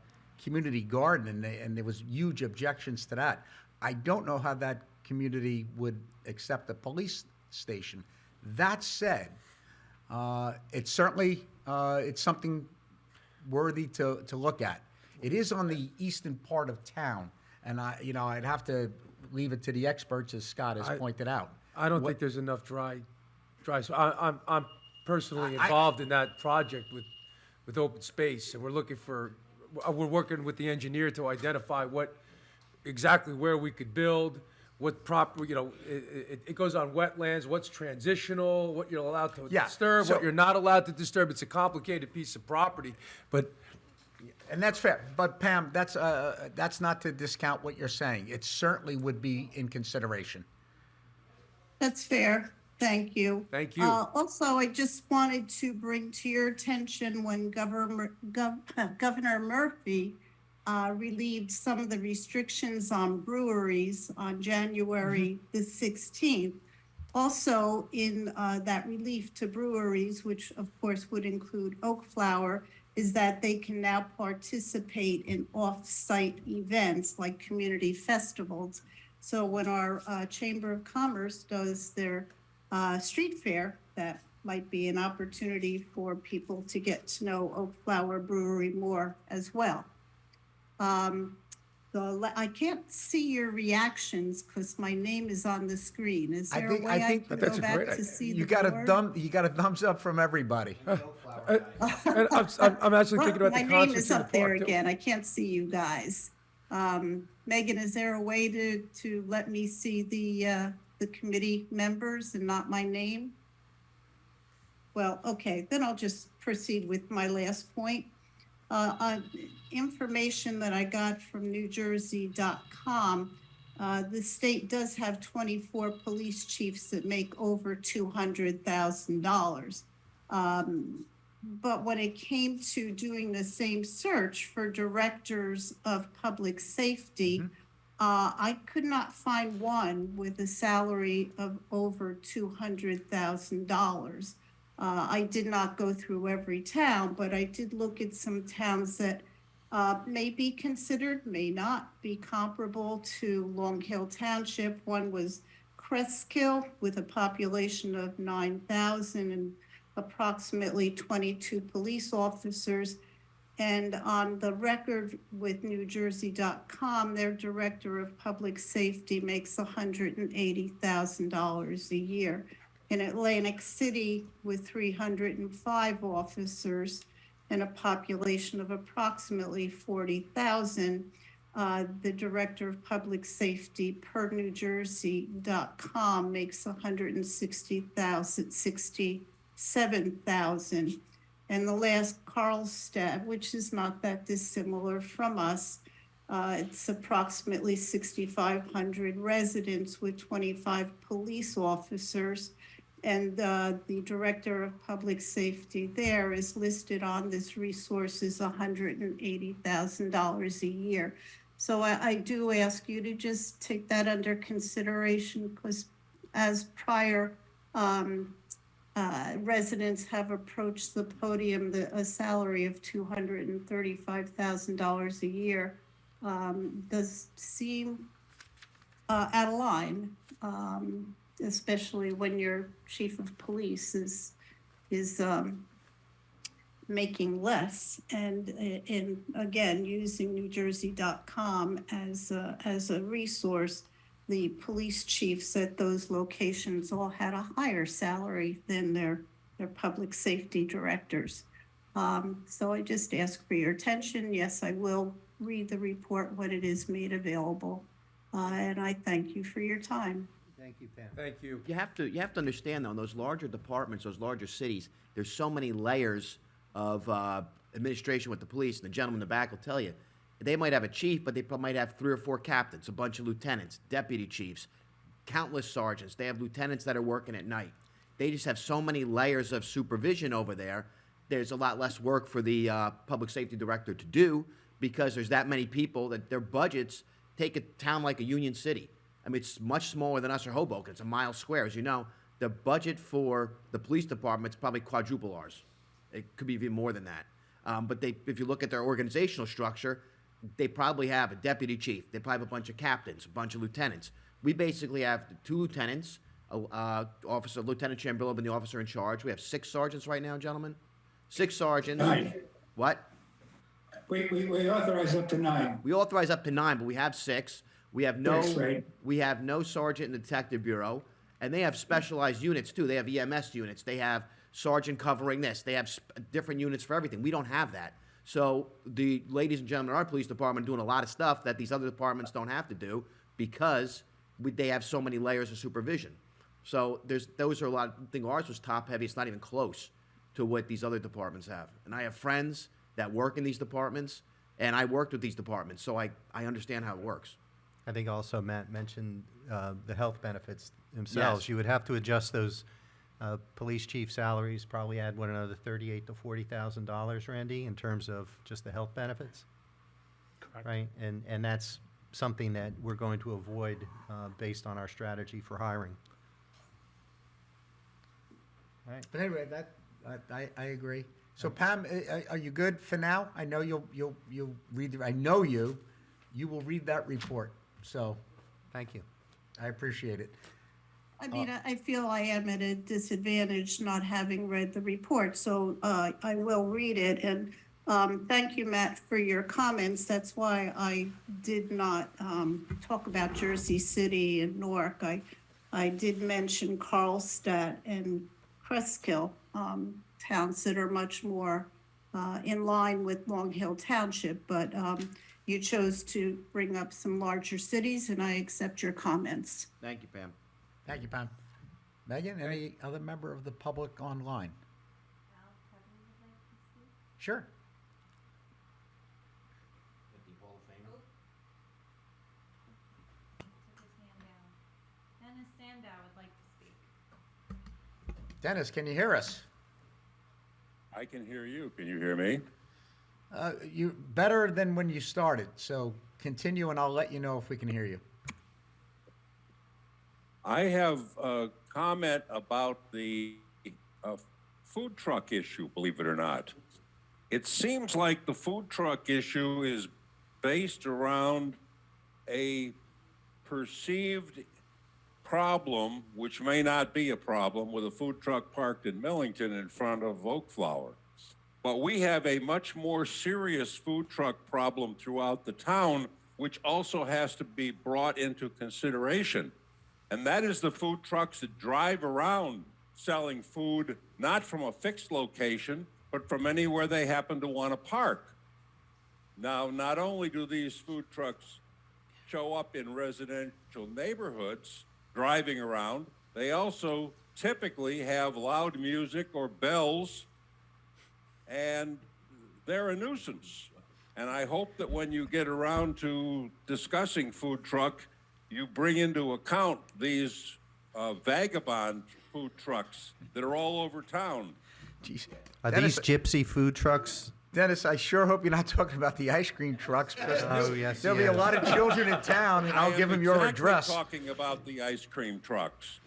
community garden, and there was huge objections to that. I don't know how that community would accept a police station. That said, it's certainly it's something worthy to look at. It is on the eastern part of town, and I'd have to leave it to the experts, as Scott has pointed out. I don't What- think there's enough dry. So I'm personally involved in that project with open space, and we're working with the engineer to identify exactly where we could build, what proper, it goes on wetlands, what's transitional, what you're allowed to Yeah, disturb, so- what you're not allowed to disturb. It's a complicated piece of property, but And that's fair, but Pam, that's not to discount what you're saying. It certainly would be in consideration. That's fair. Thank you. Thank you. Also, I just wanted to bring to your attention when Governor Murphy relieved some of the restrictions on breweries on January the 16th. Also, in that relief to breweries, which of course would include Oak Flower, is that they can now participate in off-site events like community festivals. So when our Chamber of Commerce does their street fair, that might be an opportunity for people to get to know Oak Flower Brewery more as well. I can't see your reactions because my name is on the screen. Is there a way I can go back to see the board? You got a thumbs up from everybody. And I'm actually thinking about My the name concerts is in the up there park, too. again. I can't see you guys. Megan, is there a way to let me see the committee members and not my name? Well, okay, then I'll just proceed with my last point. Information that I got from NewJersey.com, the state does have 24 police chiefs that make over $200,000. But when it came to doing the same search for directors of public safety, I could not find one with a salary of over $200,000. I did not go through every town, but I did look at some towns that may be considered, may not be comparable to Long Hill Township. One was Cresskill with a population of 9,000 and approximately 22 police officers. And on the record with NewJersey.com, their director of public safety makes $180,000 a year. In Atlantic City, with 305 officers and a population of approximately 40,000, the director of public safety per NewJersey.com makes $167,000. And the last, Carlstadt, which is not that dissimilar from us, it's approximately 6,500 residents with 25 police officers. And the director of public safety there is listed on this resource as $180,000 a year. So I do ask you to just take that under consideration, because as prior residents have approached the podium, a salary of $235,000 a year does seem out of line. Especially when your chief of police is making less, and again, using NewJersey.com as a resource, the police chiefs at those locations all had a higher salary than their public safety directors. So I just ask for your attention. Yes, I will read the report when it is made available, and I thank you for your time. Thank you, Pam. Thank you. You have to understand, though, in those larger departments, those larger cities, there's so many layers of administration with the police, and the gentleman in the back will tell you, they might have a chief, but they might have 3 or 4 captains, a bunch of lieutenants, deputy chiefs, countless sergeants. They have lieutenants that are working at night. They just have so many layers of supervision over there. There's a lot less work for the public safety director to do, because there's that many people that their budgets take a town like a Union City. I mean, it's much smaller than us or Hoboken. It's a mile square. As you know, the budget for the police department is probably quadruple ours. It could be even more than that. But if you look at their organizational structure, they probably have a deputy chief. They probably have a bunch of captains, a bunch of lieutenants. We basically have 2 lieutenants, Lieutenant Chamberlain and the officer in charge. We have 6 sergeants right now, gentlemen. 6 sergeants. 9. What? We authorize up to 9. We authorize up to 9, but we have 6. We have no 6, right. We have no sergeant in the detective bureau, and they have specialized units too. They have EMS units. They have sergeant covering this. They have different units for everything. We don't have that. So the ladies and gentlemen in our police department are doing a lot of stuff that these other departments don't have to do, because they have so many layers of supervision. So those are a lot. I think ours was top heavy. It's not even close to what these other departments have. And I have friends that work in these departments, and I worked with these departments, so I understand how it works. I think also Matt mentioned the health benefits themselves. Yes. You would have to adjust those police chief salaries, probably add another $38,000 to $40,000, Randy, in terms of just the health benefits. right? And that's something that we're going to avoid based on our strategy for hiring. All right. But anyway, I agree. So Pam, are you good for now? I know you'll read, I know you will read that report, so. Thank you. I appreciate it. I mean, I feel I am at a disadvantage not having read the report, so I will read it. And thank you, Matt, for your comments. That's why I did not talk about Jersey City and Newark. I did mention Carlstadt and Cresskill, towns that are much more in line with Long Hill Township, but you chose to bring up some larger cities, and I accept your comments. Thank you, Pam. Thank you, Pam. Megan, any other member of the public online? Sure. Dennis Sandow would like to speak. Dennis, can you hear us? I can hear you. Can you hear me? You better than when you started, so continue and I'll let you know if we can hear you. I have a comment about the food truck issue, believe it or not. It seems like the food truck issue is based around a perceived problem, which may not be a problem, with a food truck parked in Millington in front of Oakflower. But we have a much more serious food truck problem throughout the town, which also has to be brought into consideration. And that is the food trucks that drive around selling food, not from a fixed location, but from anywhere they happen to want to park. Now, not only do these food trucks show up in residential neighborhoods driving around, they also typically have loud music or bells, and they're a nuisance. And I hope that when you get around to discussing food truck, you bring into account these vagabond food trucks that are all over town. Jeez. Are Dennis, these gypsy food trucks? Dennis, I sure hope you're not talking about the ice cream trucks, because Oh, yes, there'll be a yes. lot of children in town, and I'll give them your address. I'm talking about the ice cream trucks.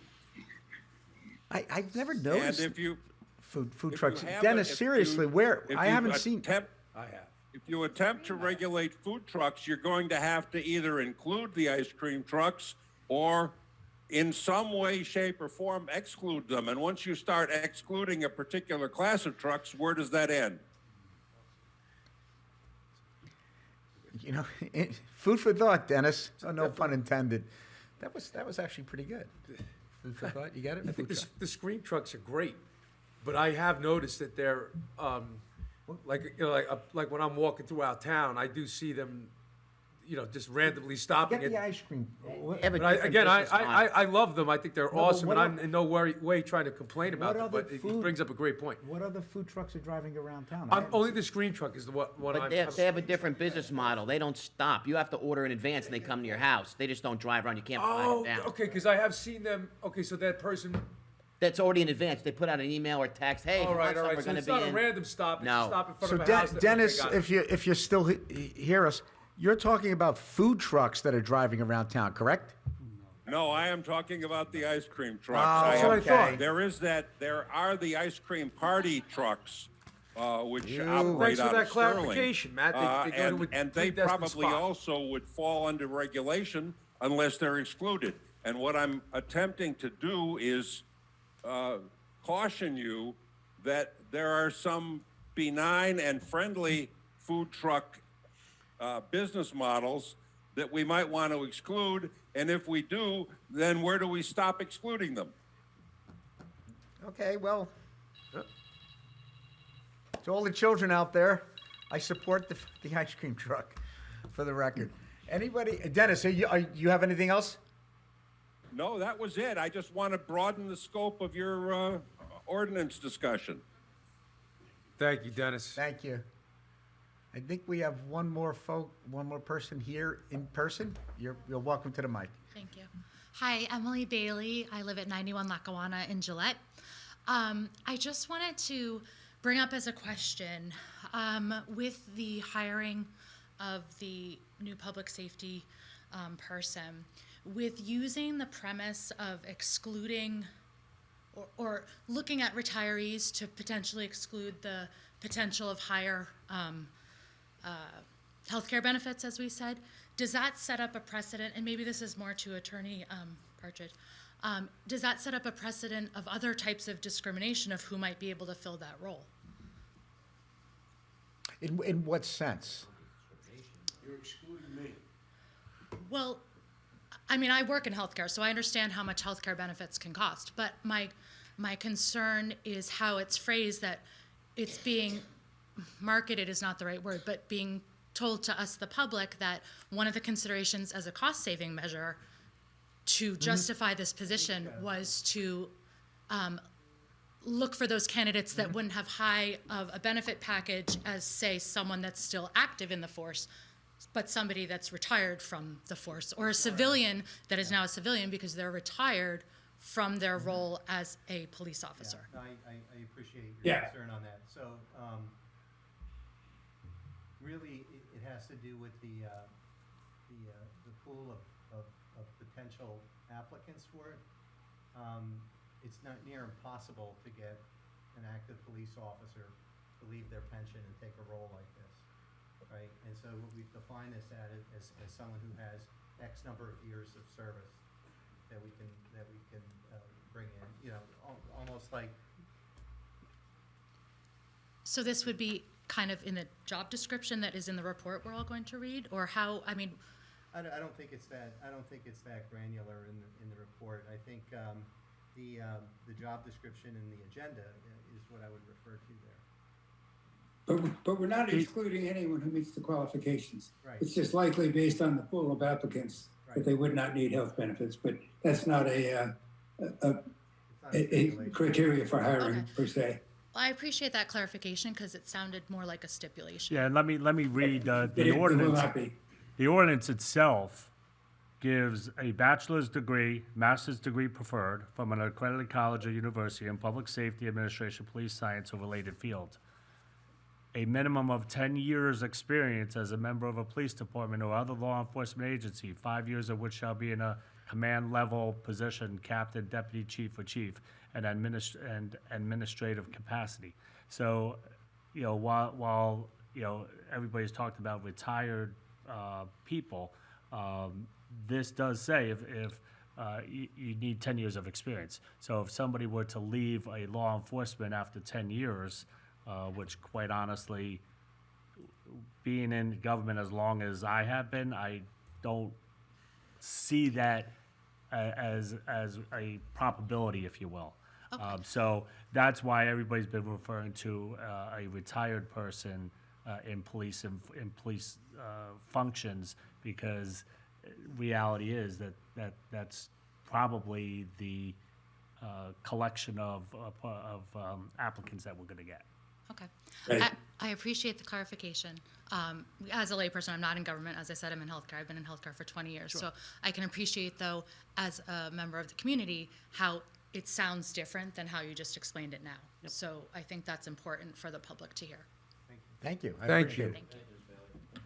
I've never noticed And if you food if trucks. you have Dennis, a- if seriously, you- where? if I you haven't seen. I have. If you attempt to regulate food trucks, you're going to have to either include the ice cream trucks or in some way, shape, or form exclude them. And once you start excluding a particular class of trucks, where does that end? You know, food for thought, Dennis. So no pun intended. That was actually pretty good. Food for thought. You get it? I think Food truck. the screen trucks are great, but I have noticed that they're like when I'm walking throughout town, I do see them, just randomly stopping. Get the at- ice cream. Have a But different business model. I love them. I think they're but awesome, what and are- I'm in no way trying to complain about What them. other But it food- brings up a great point. What other food trucks are driving around town? I haven't Only seen- the screen truck is the one But I'm. they have a different business model. They don't stop. You have to order in advance, and they come to your house. They just don't drive around. You can't fly Oh, them down. okay, because I have seen them. Okay, so that person. That's already in advance. They put out an email or text. Hey, if All you right, want all something, right. we're So going to it's be not in. a random stop. It's No. a stop in front So of a house. Dennis, Okay, got it. if you still hear us, you're talking about food trucks that are driving around town, correct? No, I am talking about the ice cream trucks. Oh, That's what I thought. There are the ice cream party trucks, which Ew. operate Thanks for out that of Sterling. clarification, Matt. They go to a and they predestined probably spot. also would fall under regulation unless they're excluded. And what I'm attempting to do is caution you that there are some benign and friendly food truck business models that we might want to exclude. And if we do, then where do we stop excluding them? Okay, well, to all the children out there, I support the ice cream truck, for the record. Anybody, Dennis, you have anything else? No, that was it. I just want to broaden the scope of your ordinance discussion. Thank you, Dennis. Thank you. I think we have one more person here in person. You're welcome to the mic. Thank you. Hi, Emily Bailey. I live at 91 Lackawanna in Gillette. I just wanted to bring up as a question, with the hiring of the new public safety person, with using the premise of excluding or looking at retirees to potentially exclude the potential of higher healthcare benefits, as we said, does that set up a precedent, and maybe this is more to Attorney Partridge, does that set up a precedent of other types of discrimination of who might be able to fill that role? In what sense? You're excluding me. Well, I mean, I work in healthcare, so I understand how much healthcare benefits can cost. But my concern is how it's phrased, that it's being marketed is not the right word, but being told to us, the public, that one of the considerations as a cost-saving measure to justify this position was to look for those candidates that wouldn't have high of a benefit package as, say, someone that's still active in the force, but somebody that's retired from the force, or a civilian that is now a civilian because they're retired from their role as a police officer. Yeah, I appreciate your concern on that. So, really, it has to do with the pool of potential applicants for it. It's not near impossible to get an active police officer to leave their pension and take a role like this, right? And so what we've defined this as someone who has X number of years of service that we can bring in, you know, almost like. So this would be kind of in the job description that is in the report we're all going to read, or how? I mean, I don't think it's that. I don't think it's that granular in the report. I think the job description and the agenda is what I would refer to there. But we're not excluding anyone who meets the qualifications. Right. It's just likely based on the pool of applicants that they would not need health benefits, but that's not a criteria for hiring per se. Well, I appreciate that clarification because it sounded more like a stipulation. Yeah, and let me read the It will ordinance. not be. The ordinance itself gives a bachelor's degree, master's degree preferred from an accredited college or university in public safety, administration, police science, or related field. A minimum of 10 years experience as a member of a police department or other law enforcement agency, 5 years of which shall be in a command level position, captain, deputy chief, or chief, and administrative capacity. So, you know, while you know, everybody's talked about retired people, this does say if you need 10 years of experience. So if somebody were to leave a law enforcement after 10 years, which quite honestly, being in government as long as I have been, I don't see that as a probability, if you will. So that's why everybody's been referring to a retired person in police functions, because reality is that's probably the collection of applicants that we're going to get. Okay. Right. I appreciate the clarification. As a layperson, I'm not in government. As I said, I'm in healthcare. I've been in healthcare for 20 years. Sure. So I can appreciate, though, as a member of the community, how it sounds different than how you just explained it now. Yep. So I think that's important for the public to hear. Thank you. I Thank appreciate you. it.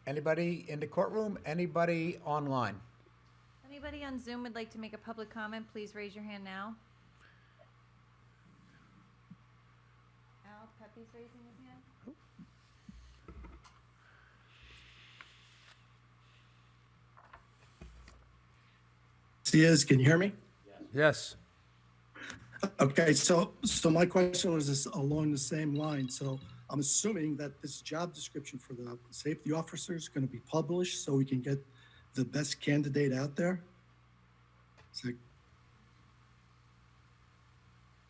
Anybody in the courtroom? Anybody online? Anybody on Zoom would like to make a public comment, please raise your hand now. Al Pepe's raising his hand. Diaz, can you hear me? Yes. Okay, so my question was this along the same line. So I'm assuming that this job description for the safety officer is going to be published so we can get the best candidate out there? So,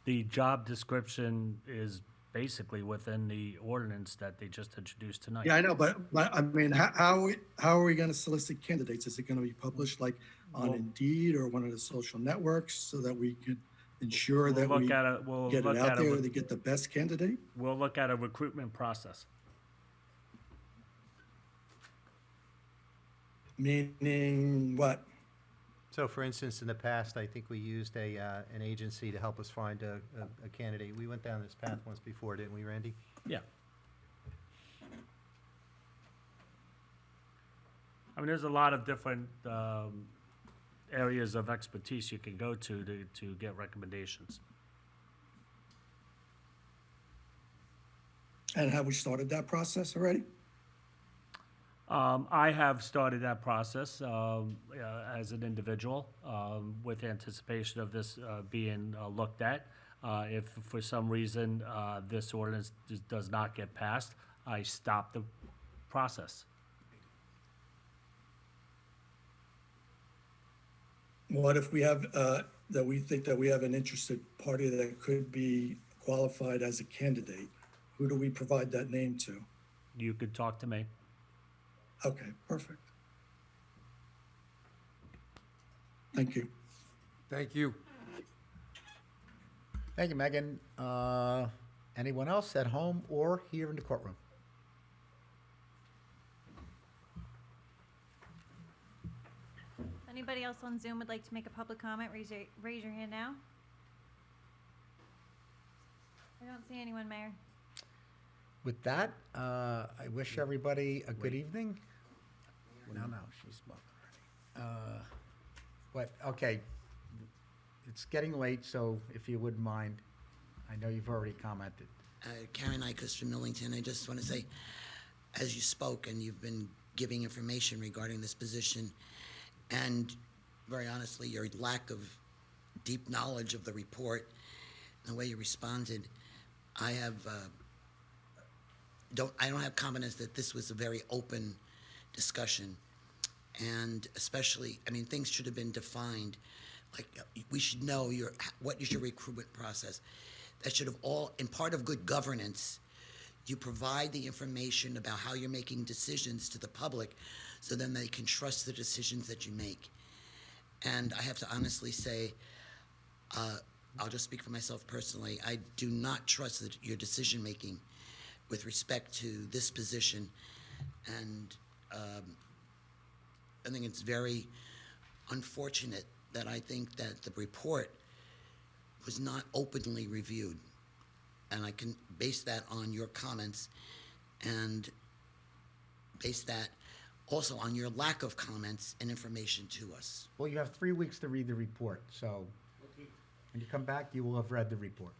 The job description is basically within the ordinance that they just introduced tonight. yeah, I know, but I mean, how are we going to solicit candidates? Is it going to be published like on Well- Indeed or one of the social networks so that we can ensure that We'll we look at it. We'll get look it at out it. there with- to get the best candidate? We'll look at a recruitment process. Meaning what? So, for instance, in the past, I think we used an agency to help us find a candidate. We went down this path once before, didn't we, Randy? Yeah. I mean, there's a lot of different areas of expertise you can go to get recommendations. And have we started that process already? I have started that process as an individual with anticipation of this being looked at. If for some reason this ordinance does not get passed, I stop the process. What if we have, that we think that we have an interested party that could be qualified as a candidate? Who do we provide that name to? You could talk to me. Okay, perfect. Thank you. Thank you. Thank you, Megan. Anyone else at home or here in the courtroom? Anybody else on Zoom would like to make a public comment? Raise your hand now. I don't see anyone, Mayor. With that, I wish everybody a good evening. No, she's spoken already. What, okay, it's getting late, so if you wouldn't mind, I know you've already commented. Karen Nyquist from Millington, I just want to say, as you spoke and you've been giving information regarding this position, and very honestly, your lack of deep knowledge of the report and the way you responded, I don't have confidence that this was a very open discussion. And especially, I mean, things should have been defined. Like, we should know what is your recruitment process. That should have all, in part of good governance, you provide the information about how you're making decisions to the public so then they can trust the decisions that you make. And I have to honestly say, I'll just speak for myself personally, I do not trust your decision-making with respect to this position. And I think it's very unfortunate that I think that the report was not openly reviewed. And I can base that on your comments and base that also on your lack of comments and information to us. Well, you have 3 weeks to read the report, so when you come back, you will have read the report.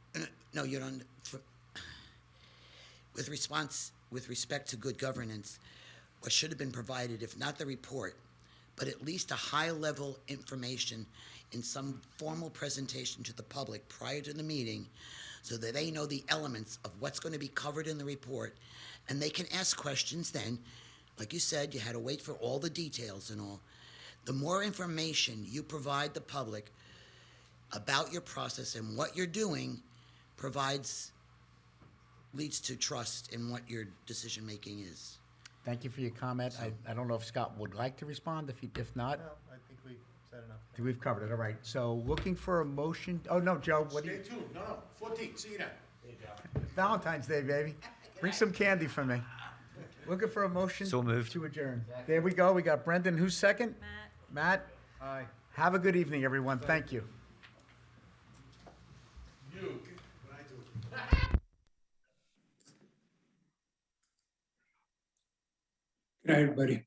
No, you don't. With respect to good governance, what should have been provided, if not the report, but at least a high-level information in some formal presentation to the public prior to the meeting so that they know the elements of what's going to be covered in the report, and they can ask questions then. Like you said, you had to wait for all the details and all. The more information you provide the public about your process and what you're doing leads to trust in what your decision-making is. Thank you for your comment. I don't know if Scott would like to respond. If not, No, I think we said enough. we've covered it. All right. So looking for a motion. Oh, no, Joe, what do you? Stay tuned. No, 14. See you then. Valentine's Day, baby. Bring some candy for me. Looking for a motion. So moved. To adjourn. There we go. We got Brendan. Who's second? Matt. Aye. Have a good evening, everyone. Thank you. You. Good night, everybody.